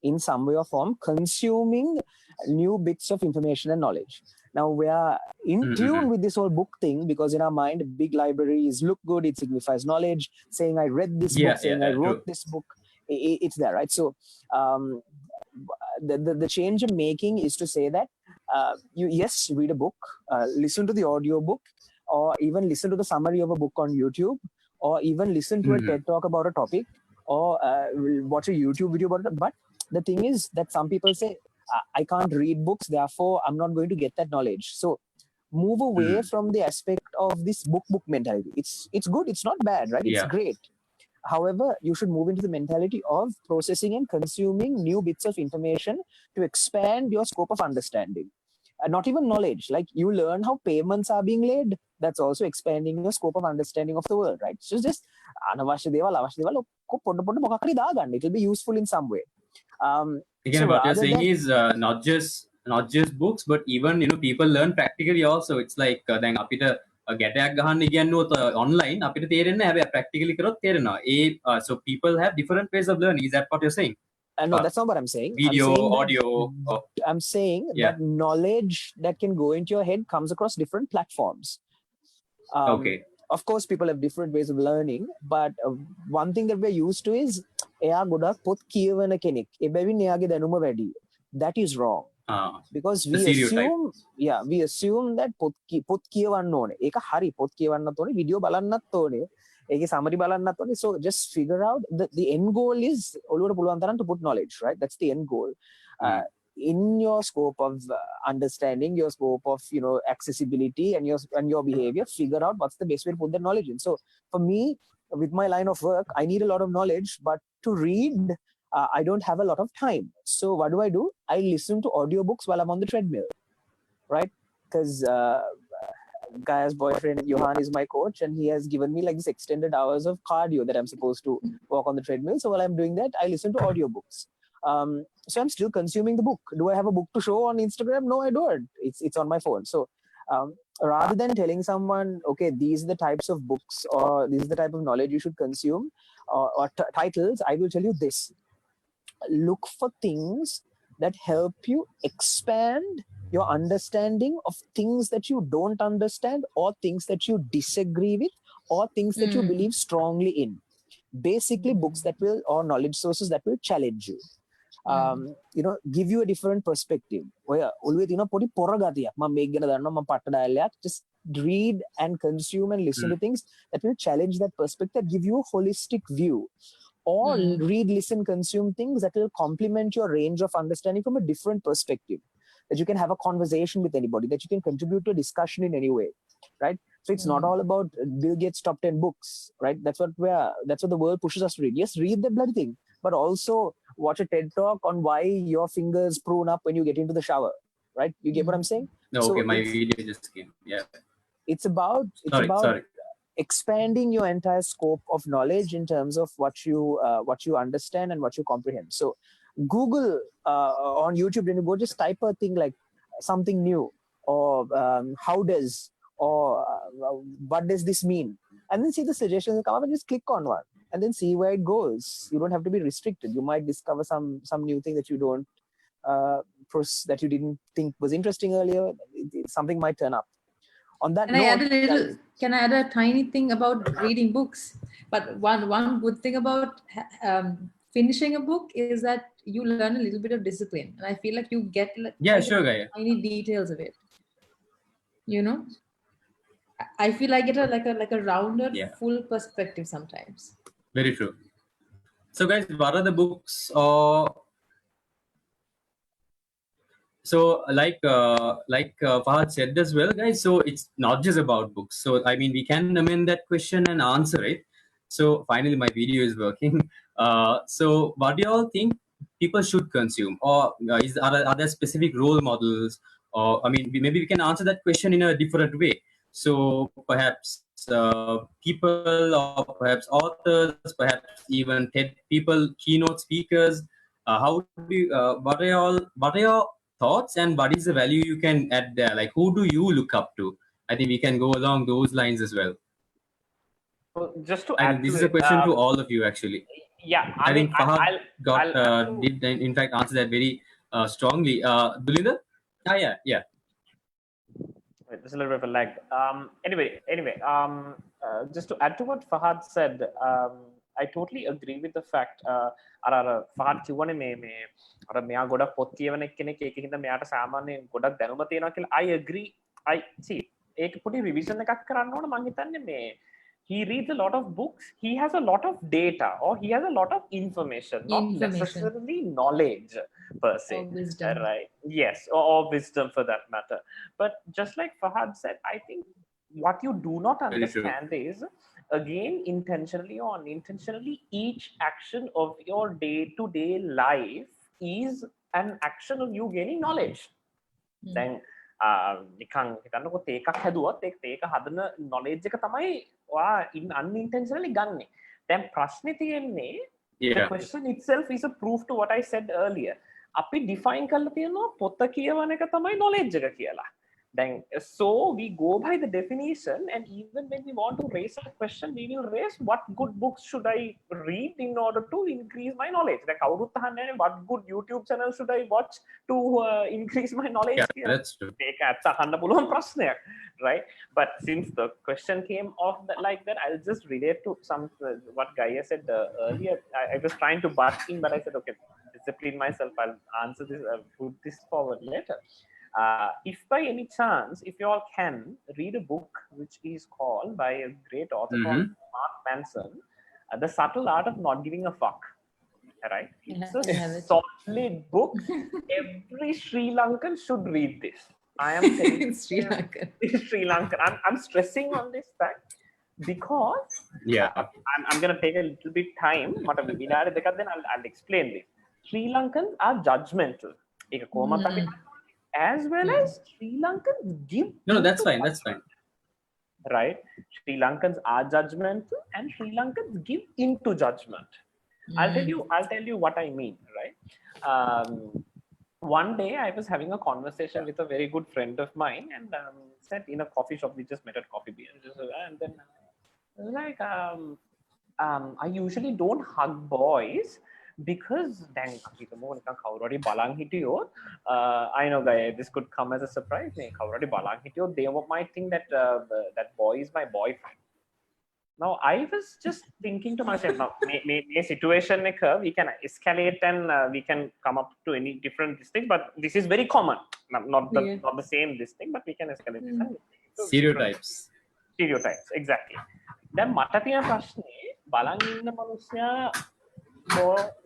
in some way or form consuming new bits of information and knowledge. Now we are in tune with this whole book thing because in our mind, big libraries look good, it signifies knowledge, saying I read this book, saying I wrote this book, it's there, right? So the change I'm making is to say that you read a book, listen to the audio book, or even listen to the summary of a book on YouTube, or even listen to a TED talk about a topic, or watch a YouTube video about it. But the thing is that some people say, I can't read books, therefore I'm not going to get that knowledge. So move away from the aspect of this book mentality. It's good, it's not bad, right? It's great. However, you should move into the mentality of processing and consuming new bits of information to expand your scope of understanding. Not even knowledge, like you learn how payments are being laid, that's also expanding your scope of understanding of the world, right? So just anavashya deval avashya deval okko podda podda mokak hari දාගන්න, it will be useful in some way. Again, so what you're rather saying than, is not just books, but even people learn practically also. It's like දැන් අපිට ගැටයක් ගහන්න ඉගෙනුවොත් online අපිට තේරෙන්නේ නැහැ. හැබැයි practically කරොත් තේරෙනවා. So people have different ways of learning. Is that what you're saying? no, that's not what I'm saying. Video, I'm saying audio. I'm saying that knowledge that can go into your head comes across different platforms. Okay. Of course, people have different ways of learning, but one thing that we're used to is එයා ගොඩක් පොත් කියවන කෙනෙක්. එබැවින් එයාගේ දැනුම වැඩි. That is wrong. Because we assume that පොත් කියවන්න ඕනේ. ඒක හරි, පොත් කියවන්නත් ඕනේ, වීඩියෝ බලන්නත් ඕනේ. ඒකේ summary බලන්නත් ඕනේ. So just figure out the end goal is ඔළුවට පුළුවන් තරම් to put knowledge, right? That's the end goal. In your scope of understanding, your scope of accessibility and your behavior, figure out what's the best way to put that knowledge in. So for me, with my line of work, I need a lot of knowledge, but to read, I don't have a lot of time. So what do? I listen to audiobooks while I'm on the treadmill, right? Because Gaia's boyfriend Johan is my coach, and he has given me like this extended hours of cardio that I'm supposed to walk on the treadmill. So while I'm doing that, I listen to audiobooks. So I'm still consuming the book. Do I have a book to show on Instagram? No, I don't. It's on my phone. So rather than telling someone, okay, these are the types of books or this is the type of knowledge you should consume or titles, I will tell you this. Look for things that help you expand your understanding of things that you don't understand or things that you disagree with or things that you believe strongly in. Basically, books that will, or knowledge sources that will challenge you. Give you a different perspective. Just read and consume and listen to things that will challenge that perspective, give you a holistic view. Or read, listen, consume things that will complement your range of understanding from a different perspective. That you can have a conversation with anybody, that you can contribute to a discussion in any way, right? So it's not all about Bill Gates' top 10 books, right? That's what the world pushes us to read. Yes, read the bloody thing, but also watch a TED talk on why your fingers prune up when you get into the shower, right? You get what I'm saying? No, so okay, my video just came. Yeah. It's about expanding your entire scope of knowledge in terms of what you understand and what you comprehend. So Google on YouTube, when you go, just type a thing like something new or how does or what does this mean, and then see the suggestions come up and just click on one and then see where it goes. You don't have to be restricted. You might discover some new thing that you don't that you didn't think was interesting earlier. Something might turn up. On that note, can I add a tiny thing about reading books? But one good thing about finishing a book is that you learn a little bit of discipline, and I feel like you get tiny details of it. I feel I get a rounded, full perspective sometimes. Very true. So guys, what are the books so like Fahad said as well, guys, so it's not just about books. So I mean, we can amend that question and answer it. So finally my video is working. So what do you all think people should consume, or are there specific role models, or I mean, maybe we can answer that question in a different way. So perhaps people, or perhaps authors, perhaps even TED people, keynote speakers. How do you, what are your thoughts, and what is the value you can add there? Like, who do you look up to? I think we can go along those lines as well. Well, just to add, this is a question to all of you actually. Yeah, I think Fahad did in fact answer that very strongly. Dulinda? Yeah. Wait, there's a little bit of a lag. Anyway, just to add to what Fahad said, I totally agree with the fact Fahad කිව්වනේ මේ අර මෙයා ගොඩක් පොත් කියවන කෙනෙක් ඒකින්ද මෙයාට සාමාන්‍යයෙන් ගොඩක් දැනුම තියෙනවා කියලා. I agree. I see. ඒක පොඩි රිවිෂන් එකක් කරන්න ඕන මම හිතන්නේ මේ he reads a lot of books, he has a lot of data, or he has a lot of information, not necessarily knowledge per se. Or wisdom. Right? Yes, or wisdom for that matter. But just like Fahad said, I think what you do not understand is, again, intentionally or unintentionally, each action of your day-to-day life is an action of you gaining knowledge. Then නිකන් හිතන්නකො තේකක් හැදුවොත් ඒක තේක හදන knowledge එක තමයි ඔයා unintentionally ගන්නෙ. දැන් ප්‍රශ්නේ තියෙන්නේ, the question itself is a proof to what I said earlier. අපි define කරලා තියෙනවා පොත කියවන එක තමයි knowledge එක කියලා. Then, so we go by the definition, and even when we want to raise a question, we will raise what good books should I read in order to increase my knowledge. Like, what good YouTube channel should I watch to increase my knowledge? Yeah, that's true. Right? But since the question came off like that, I'll just relate to some what Gaia said earlier. I was trying to butt in, but I said, okay, discipline myself. I'll answer this, put this forward later. If by any chance, if you all can read a book which is called by a great author called Mark Manson, The Subtle Art of Not Giving a Fuck. Right? It's a solid book. Every Sri Lankan should read this. I am saying Sri Lankan. Sri Lankan. I'm stressing on this fact because I'm going to take a little bit time. Then I'll explain this. Sri Lankans are judgmental. As well as Sri Lankans give. No, that's fine. That's fine. Right? Sri Lankans are judgmental, and Sri Lankans give into judgment. I'll tell you what I mean. Right? One day I was having a conversation with a very good friend of mine, and said in a coffee shop. We just met at Coffee Beer, and then like I usually don't hug boys. Because I know this could come as a surprise. They might think that that boy is my boyfriend. Now I was just thinking to myself, now a situation we can escalate and we can come up to any different thing, but this is very common. Not the same this thing, but we can escalate this. Stereotypes. Stereotypes, exactly. Then matatiya prashne balan inna manusya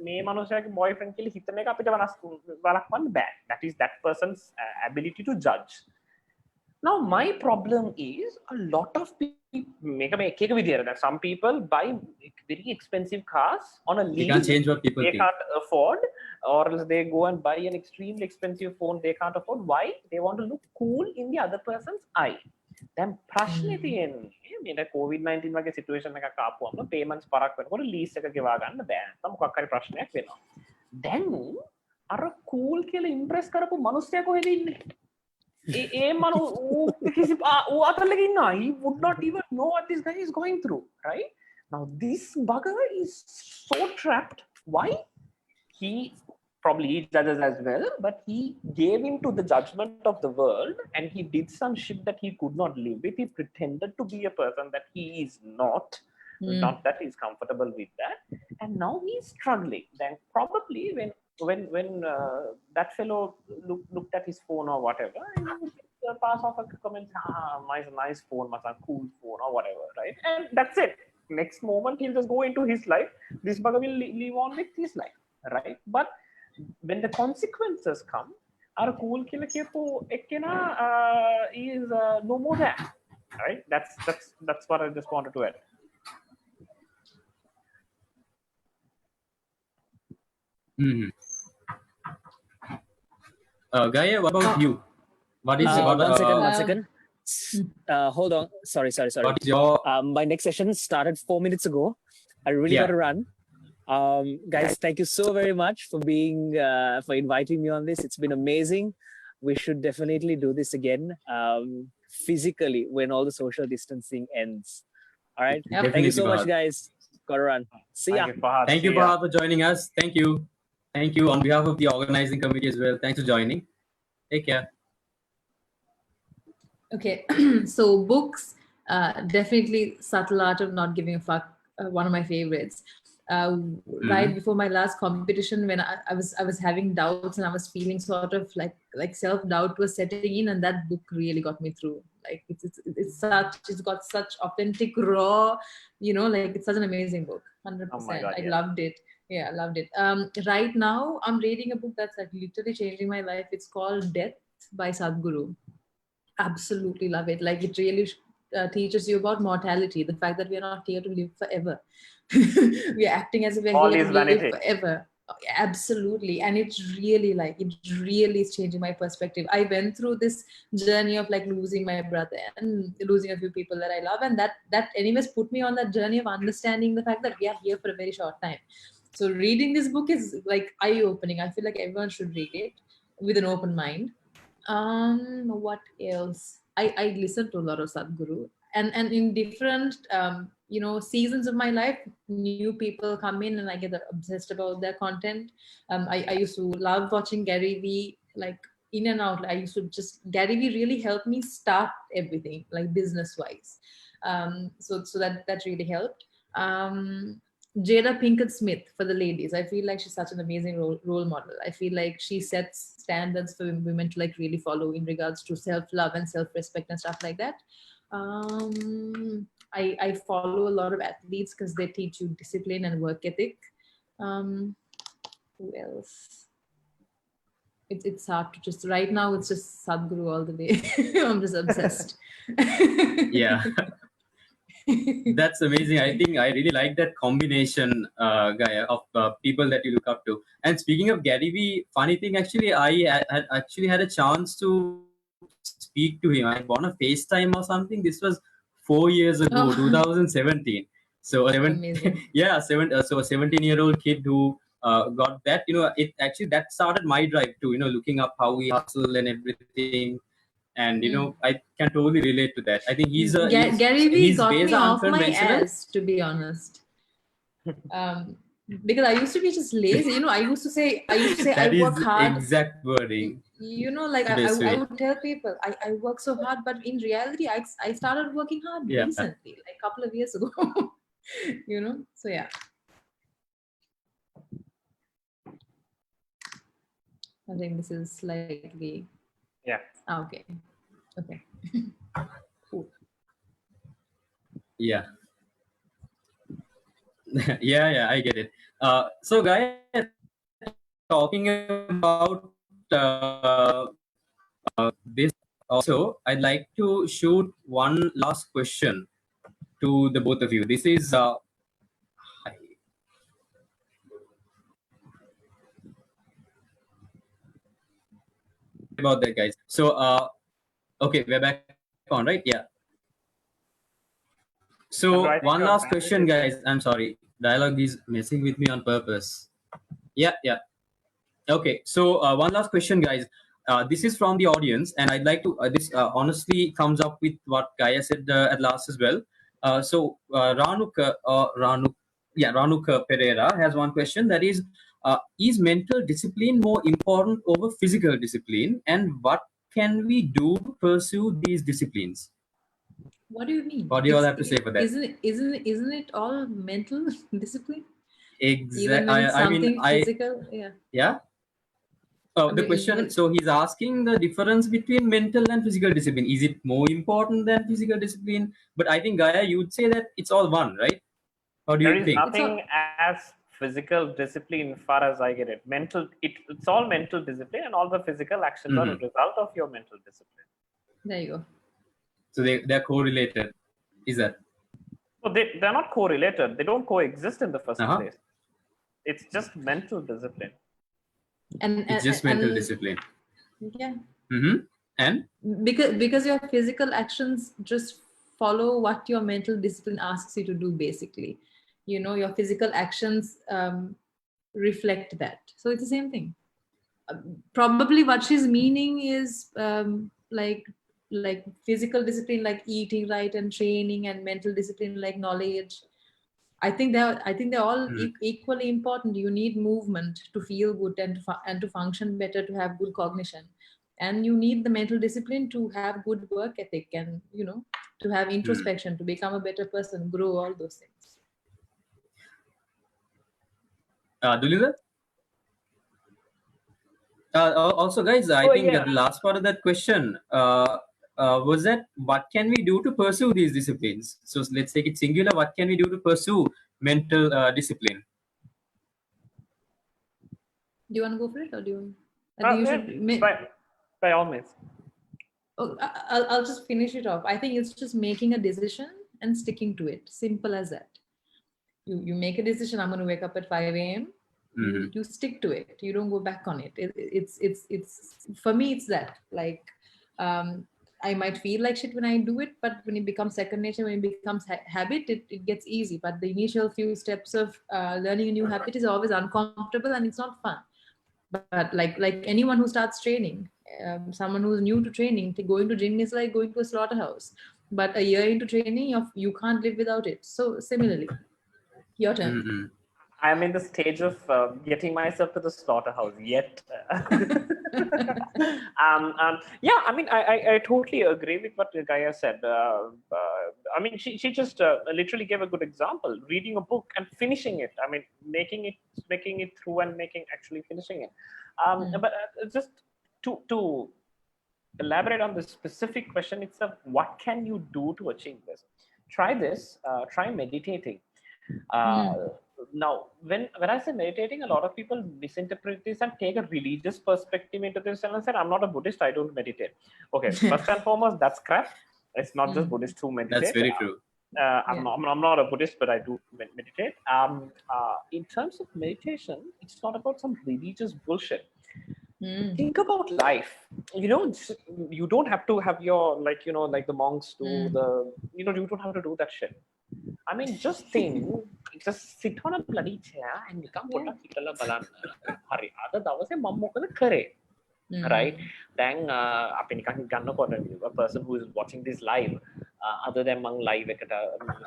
මේ මනුස්සයාගේ boyfriend කියලා හිතන එක අපිට වළක්වන්න බෑ. That is that person's ability to judge. Now my problem is a lot of people මේක මේ එක එක විදියට. That some people buy very expensive cars on a lease. You can't change what people they think. Can't afford, or else they go and buy an extremely expensive phone they can't afford. Why? They want to look cool in the other person's eye. Then ප්‍රශ්නේ තියෙන්නේ මේ COVID-19 වගේ situation එකක් ආපුවම payments පරක් වෙනකොට lease එක ගෙවා ගන්න බෑ. නැත්නම් මොකක් හරි ප්‍රශ්නයක් වෙනවා. දැන් අර cool කියලා impress කරපු මිනිස්සයා කොහෙද ඉන්නේ? ඒ මනු කිසි අතල්ලක ඉන්නවා. He would not even know what this guy is going through, right? Now this bugger is so trapped. Why? He probably judges as well, but he gave in to the judgment of the world, and he did some shit that he could not live with. He pretended to be a person that he is not that he's comfortable with that, and now he's struggling. Then probably when that fellow looked at his phone or whatever, and he pass off a comment, nice phone, cool phone or whatever, right? And that's it. Next moment he'll just go into his life. This bugger will live on with his life, right? But when the consequences come, our cool killer is no more there, right? That's what I just wanted to add. Gaia, what about you? What is one second. Hold on. Sorry. What is your my next session started 4 minutes ago. I really got to run. Guys, thank you so very much for being for inviting me on this. It's been amazing. We should definitely do this again physically when all the social distancing ends. All right. Yep. Thank you so much, guys. Gotta run. See ya. Thank you, Fahad, for joining us. Thank you on behalf of the organizing committee as well. Thanks for joining. Take care. Okay, so books, definitely Subtle Art of Not Giving a Fuck, one of my favorites. Right before my last competition, when I was having doubts and I was feeling sort of like self-doubt was setting in, and that book really got me through. Like it's got such authentic, raw, like it's such an amazing book. 100%. Oh my God, I yeah. loved it. Yeah, I loved it. Right now I'm reading a book that's like literally changing my life. It's called Death by Sadhguru. Absolutely love it. Like it really teaches you about mortality, the fact that we are not here to live forever. We are acting as if we're All here is to live vanity. forever. Absolutely. And it really is changing my perspective. I went through this journey of like losing my brother and losing a few people that I love, and that anyways put me on that journey of understanding the fact that we are here for a very short time. So reading this book is like eye-opening. I feel like everyone should read it with an open mind. What else? I listen to a lot of Sadhguru, and in different seasons of my life, new people come in and I get obsessed about their content. I used to love watching Gary Vee, like in and out. I used to Gary Vee really helped me start everything, like business wise. So that really helped. Jada Pinkett Smith for the ladies. I feel like she's such an amazing role model. I feel like she sets standards for women to like really follow in regards to self-love and self-respect and stuff like that. I follow a lot of athletes because they teach you discipline and work ethic. Who else? It's hard to just, right now it's just Sadhguru all the way. I'm just obsessed. Yeah. That's amazing. I think I really like that combination, Gaia, of people that you look up to. And speaking of Gary Vee, funny thing, actually, I had a chance to speak to him. I on a FaceTime or something. This was 4 years ago, 2017. So Amazing. so a 17-year-old kid who got that. It actually that started my drive to looking up how we hustle and everything. And I can totally relate to that. I think Gary Vee got me off my unconventional. ass, to be honest. Because I used to be just lazy. I used to say That I work is hard. exact wording. Like I would tell people I work so hard, but in reality, I started working hard recently, like a couple of years ago. So yeah. I think this is slightly. Yeah. Okay. Cool. Yeah. yeah, I get it. So Gaia, talking about this also, I'd like to shoot one last question to the both of you. This is about that, guys. So okay, we're back on, right? Yeah. So one last question, guys. I'm sorry, dialogue is messing with me on purpose. Yeah. Okay, so one last question, guys. This is from the audience, and I'd like to. This honestly comes up with what Gaia said at last as well. So Ranuk Perera has one question, that is mental discipline more important over physical discipline, and what can we do to pursue these disciplines? What do you mean? What do you all have to say for that? Isn't it all mental discipline? Exactly. Even when it's something physical, yeah. Yeah. Oh, the question. So he's asking the difference between mental and physical discipline. Is it more important than physical discipline? But I think, Gaia, you'd say that it's all one, right? Or do you think? There is nothing as physical discipline, far as I get it. It's all mental discipline, and all the physical actions are a result of your mental discipline. There you go. So they're correlated. Is that? So they're not correlated. They don't coexist in the first place. It's just mental discipline. And it's just mental discipline. Yeah. And because your physical actions just follow what your mental discipline asks you to do, basically. Your physical actions reflect that. So it's the same thing. Probably what she's meaning is like physical discipline, like eating right and training, and mental discipline like knowledge. I think they're all equally important. You need movement to feel good and to function better, to have good cognition, and you need the mental discipline to have good work ethic, and to have introspection, to become a better person, grow, all those things. Dulinda? Also, guys, I think the last part of that question, was that what can we do to pursue these disciplines? So let's take it singular. What can we do to pursue mental discipline? Do you want to go for it, or do you? I think you should. By all means. Oh, I'll just finish it off. I think it's just making a decision and sticking to it. Simple as that. You make a decision. I'm going to wake up at 5 a.m. You stick to it. You don't go back on it. It's for me. It's that, like, I might feel like shit when I do it, but when it becomes second nature, when it becomes habit, it gets easy. But the initial few steps of learning a new habit is always uncomfortable and it's not fun. But like anyone who starts training, someone who's new to training, going to gym is like going to a slaughterhouse. But a year into training, you can't live without it. So similarly, your turn. I'm in the stage of getting myself to the slaughterhouse yet. Yeah, I mean, I totally agree with what Gaia said. I mean, she just literally gave a good example: reading a book and finishing it. I mean, making it through and actually finishing it. But just to elaborate on the specific question itself, what can you do to achieve this? Try this. Try meditating. Now, when I say meditating, a lot of people misinterpret this and take a religious perspective into this and say, I'm not a Buddhist, I don't meditate. Okay, first and foremost, that's crap. It's not just Buddhists who meditate. That's very true. I'm not a Buddhist, but I do meditate. In terms of meditation, it's not about some religious bullshit. Think about life. You know, you don't have to have your, like the monks do you don't have to do that shit. I mean, just sit on a bloody chair and become Hari. Right? Then a person who is watching this live, other than among live,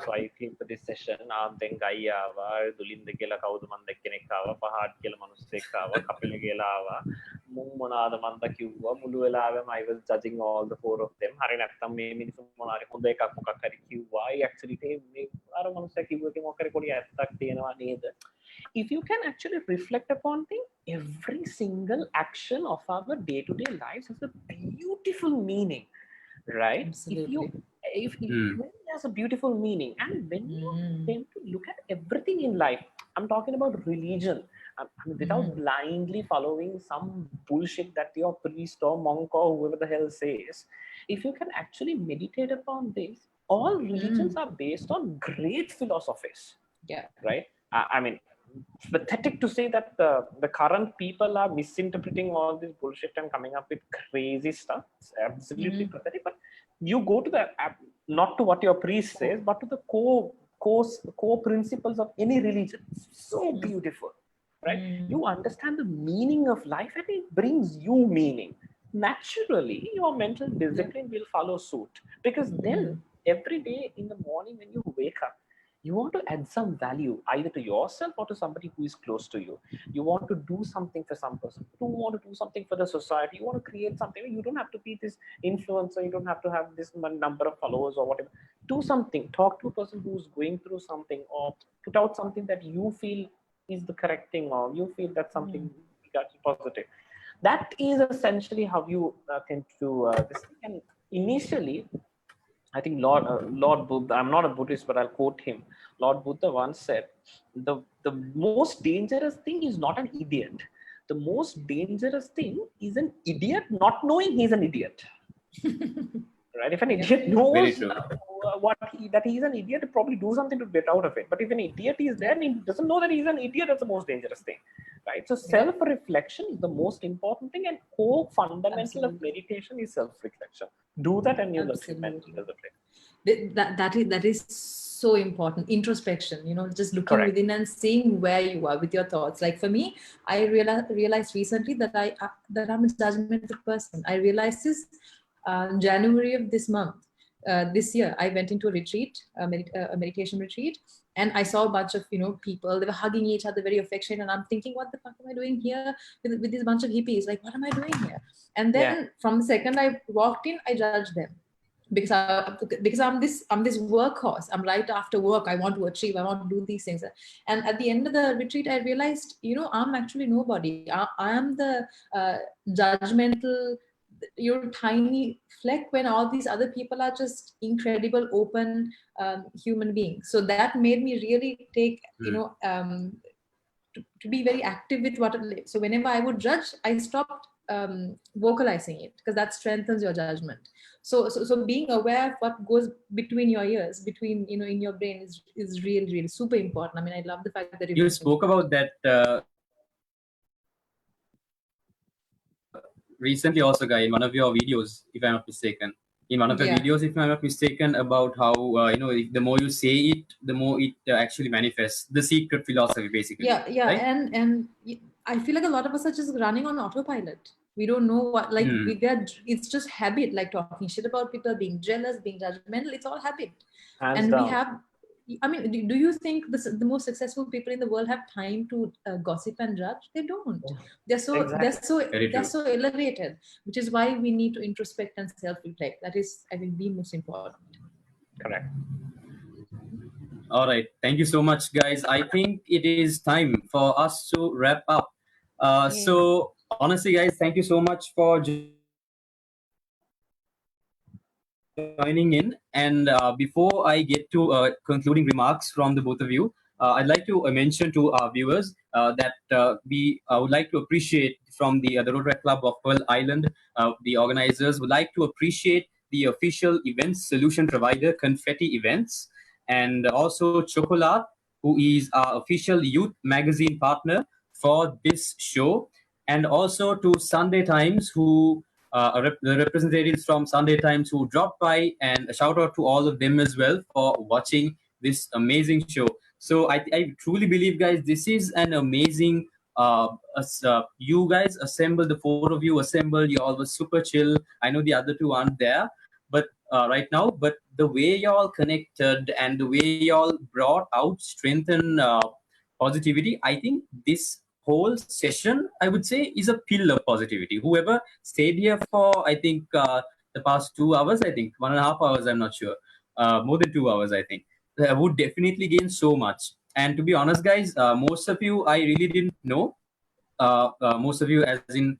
so I think for this session, then Gaia, Dulinda Gela Kaudamanda Kenekawa, Fahad Kelamanusekava, Kapila Gela, Mumana, the Manda Cuba, Muluela, I was judging all the four of them. Harinatam, maybe Hundeka Kukari Cuba. I actually I don't want to say if you can actually reflect upon things, every single action of our day-to-day lives has a beautiful meaning, right? Absolutely. If it has a beautiful meaning, and when you tend to look at everything in life, I'm talking about religion, without blindly following some bullshit that your priest or monk or whoever the hell says, if you can actually meditate upon this, all religions are based on great philosophies. Yeah. Right? I mean, it's pathetic to say that the current people are misinterpreting all this bullshit and coming up with crazy stuff. It's absolutely pathetic. But you go to the not to what your priest says, but to the core principles of any religion. It's so beautiful, right? You understand the meaning of life, and it brings you meaning. Naturally, your mental discipline will follow suit, because then every day in the morning when you wake up, you want to add some value either to yourself or to somebody who is close to you. You want to do something for some person. You want to do something for the society. You want to create something. You don't have to be this influencer. You don't have to have this number of followers or whatever. Do something. Talk to a person who's going through something, or put out something that you feel is the correct thing, or you feel that something that's positive. That is essentially how you tend to do this thing. And initially, I think Lord Buddha, I'm not a Buddhist, but I'll quote him. Lord Buddha once said, the most dangerous thing is not an idiot. The most dangerous thing is an idiot not knowing he's an idiot. Right? If an idiot knows that he's an idiot, he'll probably do something to get out of it. But if an idiot is there and he doesn't know that he's an idiot, that's the most dangerous thing. Right? So self-reflection is the most important thing, and core fundamental of meditation is self-reflection. Do that and you'll achieve mental discipline. That is so important. Introspection, just looking within and seeing where you are with your thoughts. Like for me, I realized recently that I'm a judgmental person. I realized this January of this month. This year, I went into a retreat, a meditation retreat, and I saw a bunch of people. They were hugging each other, very affectionate, and I'm thinking, what the fuck am I doing here with this bunch of hippies? Like, what am I doing here? And then from the second I walked in, I judged them because I'm this workhorse. I'm right after work. I want to achieve. I want to do these things. And at the end of the retreat, I realized, I'm actually nobody. I am the judgmental your tiny fleck when all these other people are just incredible, open human beings. So that made me really take, to be very active with what. So whenever I would judge, I stopped vocalizing it, because that strengthens your judgment. So being aware of what goes between your ears, between, in your brain is really super important. I mean, I love the fact that you spoke about that recently also, Guy, in one of your videos, if I'm not mistaken. In one of your videos, if I'm not mistaken, about how the more you say it, the more it actually manifests. The secret philosophy, basically. Yeah, right? and I feel like a lot of us are just running on autopilot. We don't know what, like, it's just habit, like talking shit about people, being jealous, being judgmental. It's all habit. Hands down. We have, I mean, do you think the most successful people in the world have time to gossip and judge? They don't. They're so elevated, which is why we need to introspect and self-reflect. That is, I think, the most important. Correct. All right. Thank you so much, guys. I think it is time for us to wrap up. So honestly, guys, thank you so much for joining in. And before I get to concluding remarks from the both of you, I'd like to mention to our viewers that we would like to appreciate from the Rotaract Club of Pearl Island, the organizers would like to appreciate the official events solution provider, Konfetti Events, and also Chocolate, who is our official youth magazine partner for this show, and also to Sunday Times, who the representatives from Sunday Times who dropped by, and a shout out to all of them as well for watching this amazing show. So I truly believe, guys, this is an amazing. You guys assembled, the four of you assembled. You all were super chill. I know the other two aren't there, but right now, but the way y'all connected and the way y'all brought out strength and positivity, I think this whole session, I would say, is a pill of positivity. Whoever stayed here for, I think, the past 2 hours, I think 1.5 hours, I'm not sure, more than 2 hours, I think, would definitely gain so much. And to be honest, guys, most of you I really didn't know. Most of you, as in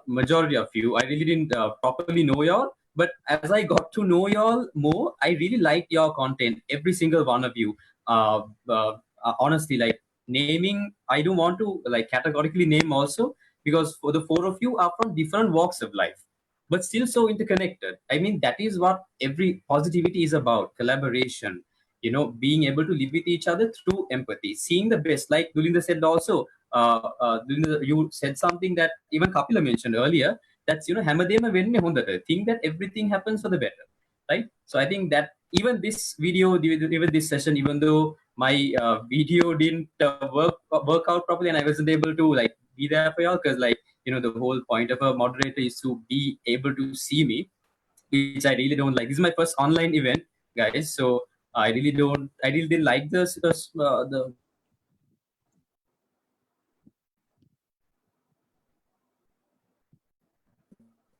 majority of you, I really didn't properly know y'all. But as I got to know y'all more, I really liked your content, every single one of you. Honestly, like, naming, I don't want to like categorically name also, because for the four of you are from different walks of life, but still so interconnected. I mean, that is what every positivity is about: collaboration, being able to live with each other through empathy, seeing the best. Like Dulinda said also, you said something that even Kapila mentioned earlier, that's, හැමදේම වෙන්නේ හොඳට. Think that everything happens for the better, right? So I think that even this video, even this session, even though my video didn't work out properly and I wasn't able to like be there for y'all, because like, the whole point of a moderator is to be able to see me, which I really don't like. This is my first online event, guys, so I really didn't like this the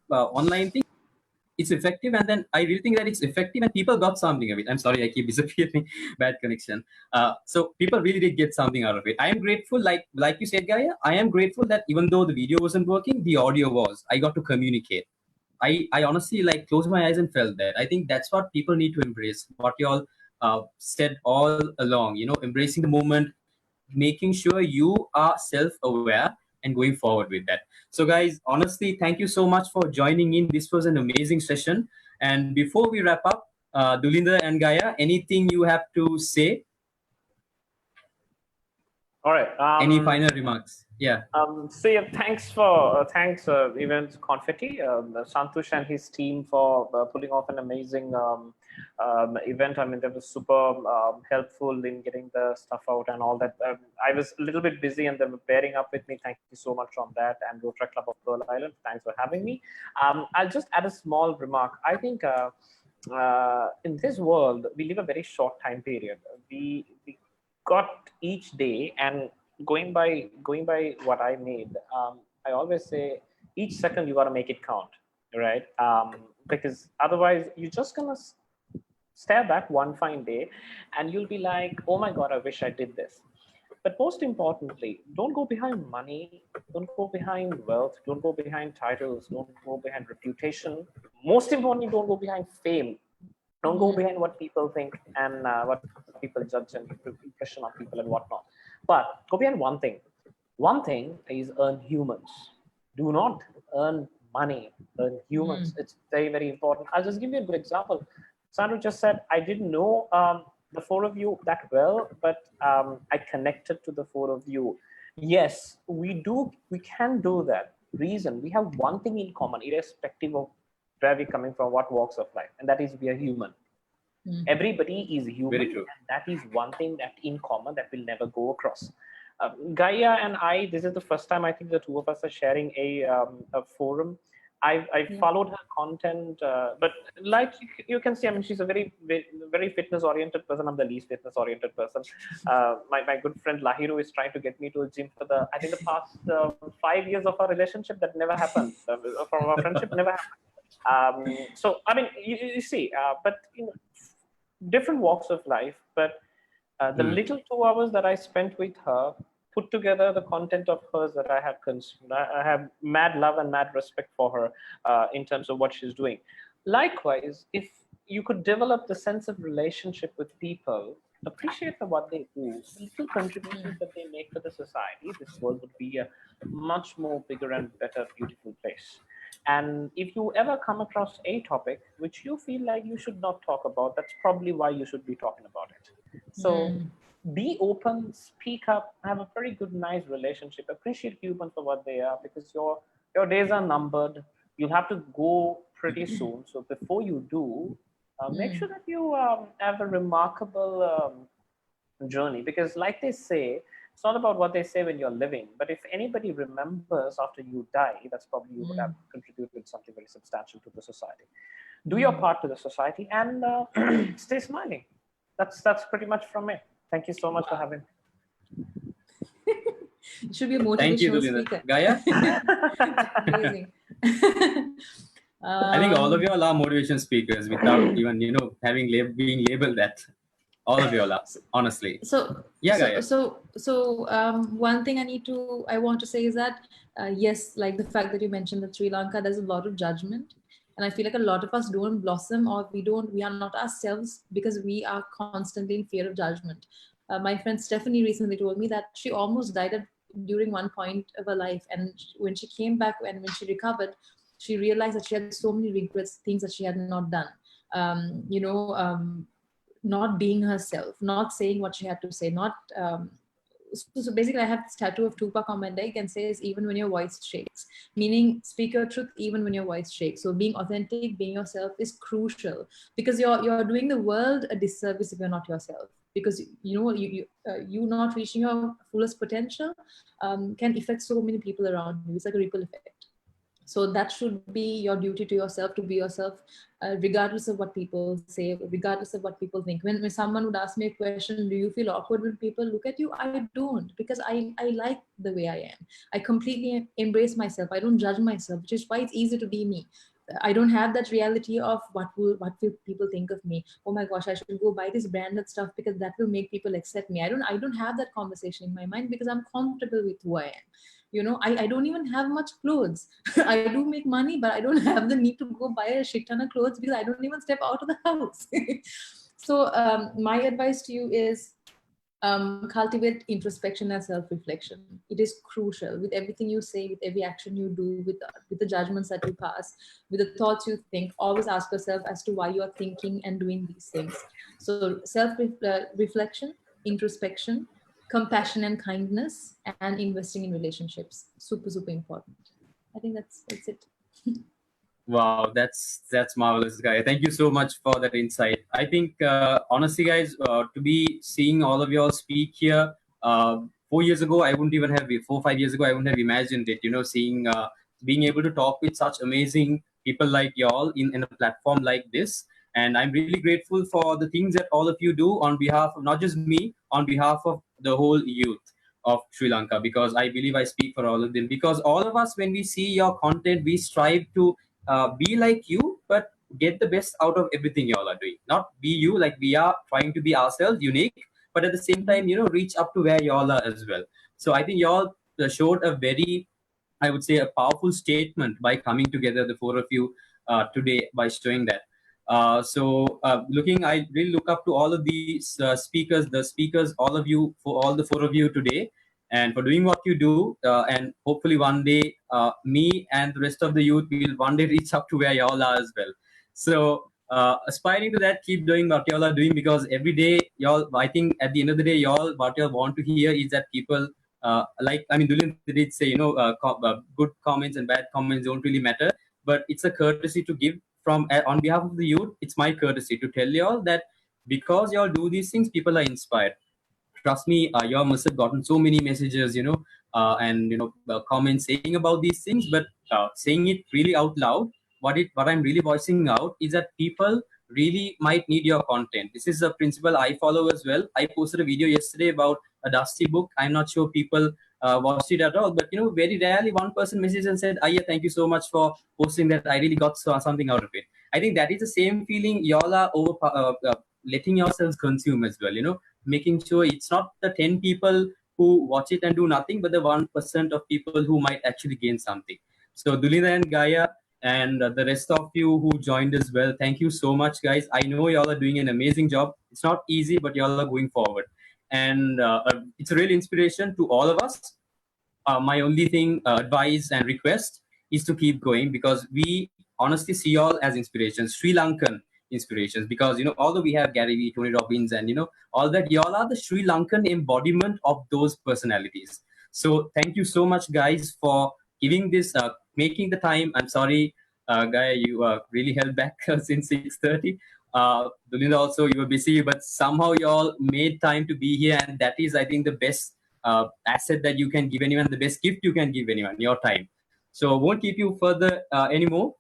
online thing. It's effective, and then I really think that it's effective and people got something of it. I'm sorry, I keep disappearing. Bad connection. So people really did get something out of it. I am grateful, like you said, Gaia, I am grateful that even though the video wasn't working, the audio was. I got to communicate. I honestly like closed my eyes and felt that. I think that's what people need to embrace. What you all said all along, embracing the moment, making sure you are self-aware and going forward with that. So guys, honestly, thank you so much for joining in. This was an amazing session. And before we wrap up, Dulinda and Gaia, anything you have to say? All right. Any final remarks? Yeah. So yeah, thanks Events Konfetti, Santosh and his team for pulling off an amazing event. I mean, they were super helpful in getting the stuff out and all that. I was a little bit busy and they were pairing up with me. Thank you so much on that. And Rotaract Club of Pearl Island, thanks for having me. I'll just add a small remark. I think in this world, we live a very short time period. We got each day, and going by what I made, I always say each second you got to make it count, right? Because otherwise you're just gonna stare back one fine day and you'll be like, oh my god, I wish I did this. But most importantly, don't go behind money, don't go behind wealth, don't go behind titles, don't go behind reputation. Most importantly, don't go behind fame. Don't go behind what people think and what people judge and impression on people and whatnot. But go behind one thing. One thing is earn humans. Do not earn money, earn humans. It's very, very important. I'll just give you a good example. Sandra just said, I didn't know the four of you that well, but I connected to the four of you. Yes, we can do that. Reason, we have one thing in common, irrespective of where we're coming from, what walks of life, and that is we are human. Everybody is human. Very true. And that is one thing that in common that will never go across. Gaia and I, this is the first time I think the two of us are sharing a forum. I followed her content, but like you can see, I mean, she's a very, very, very fitness-oriented person. I'm the least fitness-oriented person. My good friend Lahiru is trying to get me to a gym for I think the past 5 years of our relationship. That never happened. From our friendship, never happened. So, I mean, you see, but you know, different walks of life, but the little 2 hours that I spent with her put together the content of hers that I have consumed. I have mad love and mad respect for her in terms of what she's doing. Likewise, if you could develop the sense of relationship with people, appreciate what they do, little contributions that they make for the society, this world would be a much more bigger and better, beautiful place. And if you ever come across a topic which you feel like you should not talk about, that's probably why you should be talking about it. So be open, speak up, have a very good, nice relationship, appreciate humans for what they are, because your days are numbered. You'll have to go pretty soon. So before you do, make sure that you have a remarkable journey, because like they say, it's not about what they say when you're living, but if anybody remembers after you die, that's probably you would have contributed something very substantial to the society. Do your part to the society and stay smiling. That's pretty much from me. Thank you so much for having me. It should be a motivational Thank you, Dulinda. speaker. Gaia? Amazing. I think all of you all are motivation speakers without even, having being labeled that. All of you all are, honestly. So one thing I want to say is that yes, like the fact that you mentioned that Sri Lanka, there's a lot of judgment, and I feel like a lot of us don't blossom, or we are not ourselves because we are constantly in fear of judgment. My friend Stephanie recently told me that she almost died during one point of her life, and when she came back and when she recovered, she realized that she had so many regrets, things that she had not done. Not being herself, not saying what she had to say, so basically I have this tattoo of Tupac on my leg and says, even when your voice shakes, meaning speak your truth even when your voice shakes. So being authentic, being yourself is crucial, because you're doing the world a disservice if you're not yourself, because you not reaching your fullest potential can affect so many people around you. It's like a ripple effect. So that should be your duty to yourself, to be yourself, regardless of what people say, regardless of what people think. When someone would ask me a question, do you feel awkward when people look at you? I don't, because I like the way I am. I completely embrace myself. I don't judge myself, which is why it's easy to be me. I don't have that reality of what will people think of me. Oh my gosh, I should go buy this branded stuff because that will make people accept me. I don't have that conversation in my mind, because I'm comfortable with who I am. I don't even have much clothes. I do make money, but I don't have the need to go buy a shit ton of clothes because I don't even step out of the house. So my advice to you is cultivate introspection and self-reflection. It is crucial with everything you say, with every action you do, with the judgments that you pass, with the thoughts you think. Always ask yourself as to why you are thinking and doing these things. So self-reflection, introspection, compassion and kindness, and investing in relationships. Super, super important. I think that's it. Wow, that's marvelous, Gaia. Thank you so much for that insight. I think, honestly, guys, to be seeing all of you all speak here, 4 years ago, I wouldn't even have, 4 5 years ago, I wouldn't have imagined it, seeing, being able to talk with such amazing people like y'all in a platform like this. And I'm really grateful for the things that all of you do on behalf of not just me, on behalf of the whole youth of Sri Lanka, because I believe I speak for all of them. Because all of us, when we see your content, we strive to be like you, but get the best out of everything y'all are doing. Not be you, like we are trying to be ourselves, unique, but at the same time, reach up to where y'all are as well. So I think y'all showed a very, I would say, a powerful statement by coming together, the four of you, today, by showing that. I really look up to all of these speakers, all of you, for all the four of you today, and for doing what you do. And hopefully one day, me and the rest of the youth will one day reach up to where y'all are as well. So aspiring to that, keep doing what y'all are doing, because every day, y'all, I think at the end of the day, y'all, what y'all want to hear is that people, Dulinda did say, good comments and bad comments don't really matter, but it's a courtesy to give from on behalf of the youth. It's my courtesy to tell y'all that because y'all do these things, people are inspired. Trust me, y'all must have gotten so many messages, comments saying about these things, but saying it really out loud, what I'm really voicing out is that people really might need your content. This is a principle I follow as well. I posted a video yesterday about a Dusty book. I'm not sure people watched it at all, but very rarely one person messaged and said, "Aya, thank you so much for posting that. I really got something out of it." I think that is the same feeling y'all are letting yourselves consume as well. Making sure it's not the 10 people who watch it and do nothing, but the 1% of people who might actually gain something. So Dulinda and Gaia and the rest of you who joined as well, thank you so much, guys. I know y'all are doing an amazing job. It's not easy, but y'all are going forward. And it's a real inspiration to all of us. My only thing, advice and request is to keep going, because we honestly see y'all as inspirations, Sri Lankan inspirations, because although we have Gary Vee, Tony Robbins, and all that, y'all are the Sri Lankan embodiment of those personalities. So thank you so much, guys, for giving this, making the time. I'm sorry, Gaia, you really held back since 6:30. Dulinda, also, you were busy, but somehow y'all made time to be here, and that is, I think, the best asset that you can give anyone, the best gift you can give anyone, your time. So won't keep you further anymore.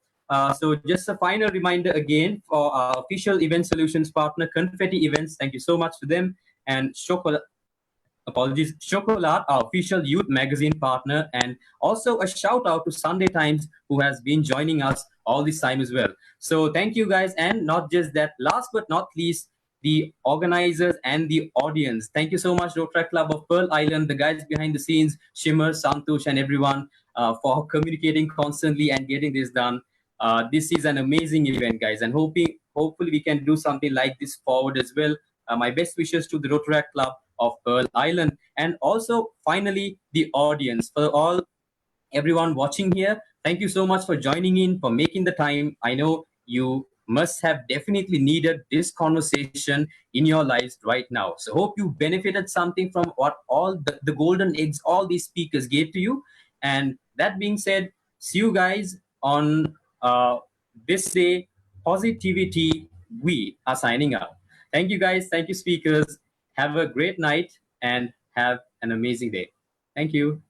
So just a final reminder again for our official event solutions partner, Confetti Events. Thank you so much to them. And Chocolate, our official youth magazine partner. And also a shout out to Sunday Times, who has been joining us all this time as well. So thank you, guys. And not just that, last but not least, the organizers and the audience. Thank you so much, Rotaract Club of Pearl Island, the guys behind the scenes, Shimmer, Santosh, and everyone, for communicating constantly and getting this done. This is an amazing event, guys, and hopefully we can do something like this forward as well. My best wishes to the Rotaract Club of Pearl Island, and also finally the audience, for everyone watching here. Thank you so much for joining in, for making the time. I know you must have definitely needed this conversation in your lives right now. So hope you benefited something from what all the golden eggs all these speakers gave to you. And that being said, see you guys on this day. Positivity, we are signing out. Thank you, guys. Thank you, speakers. Have a great night and have an amazing day. Thank you.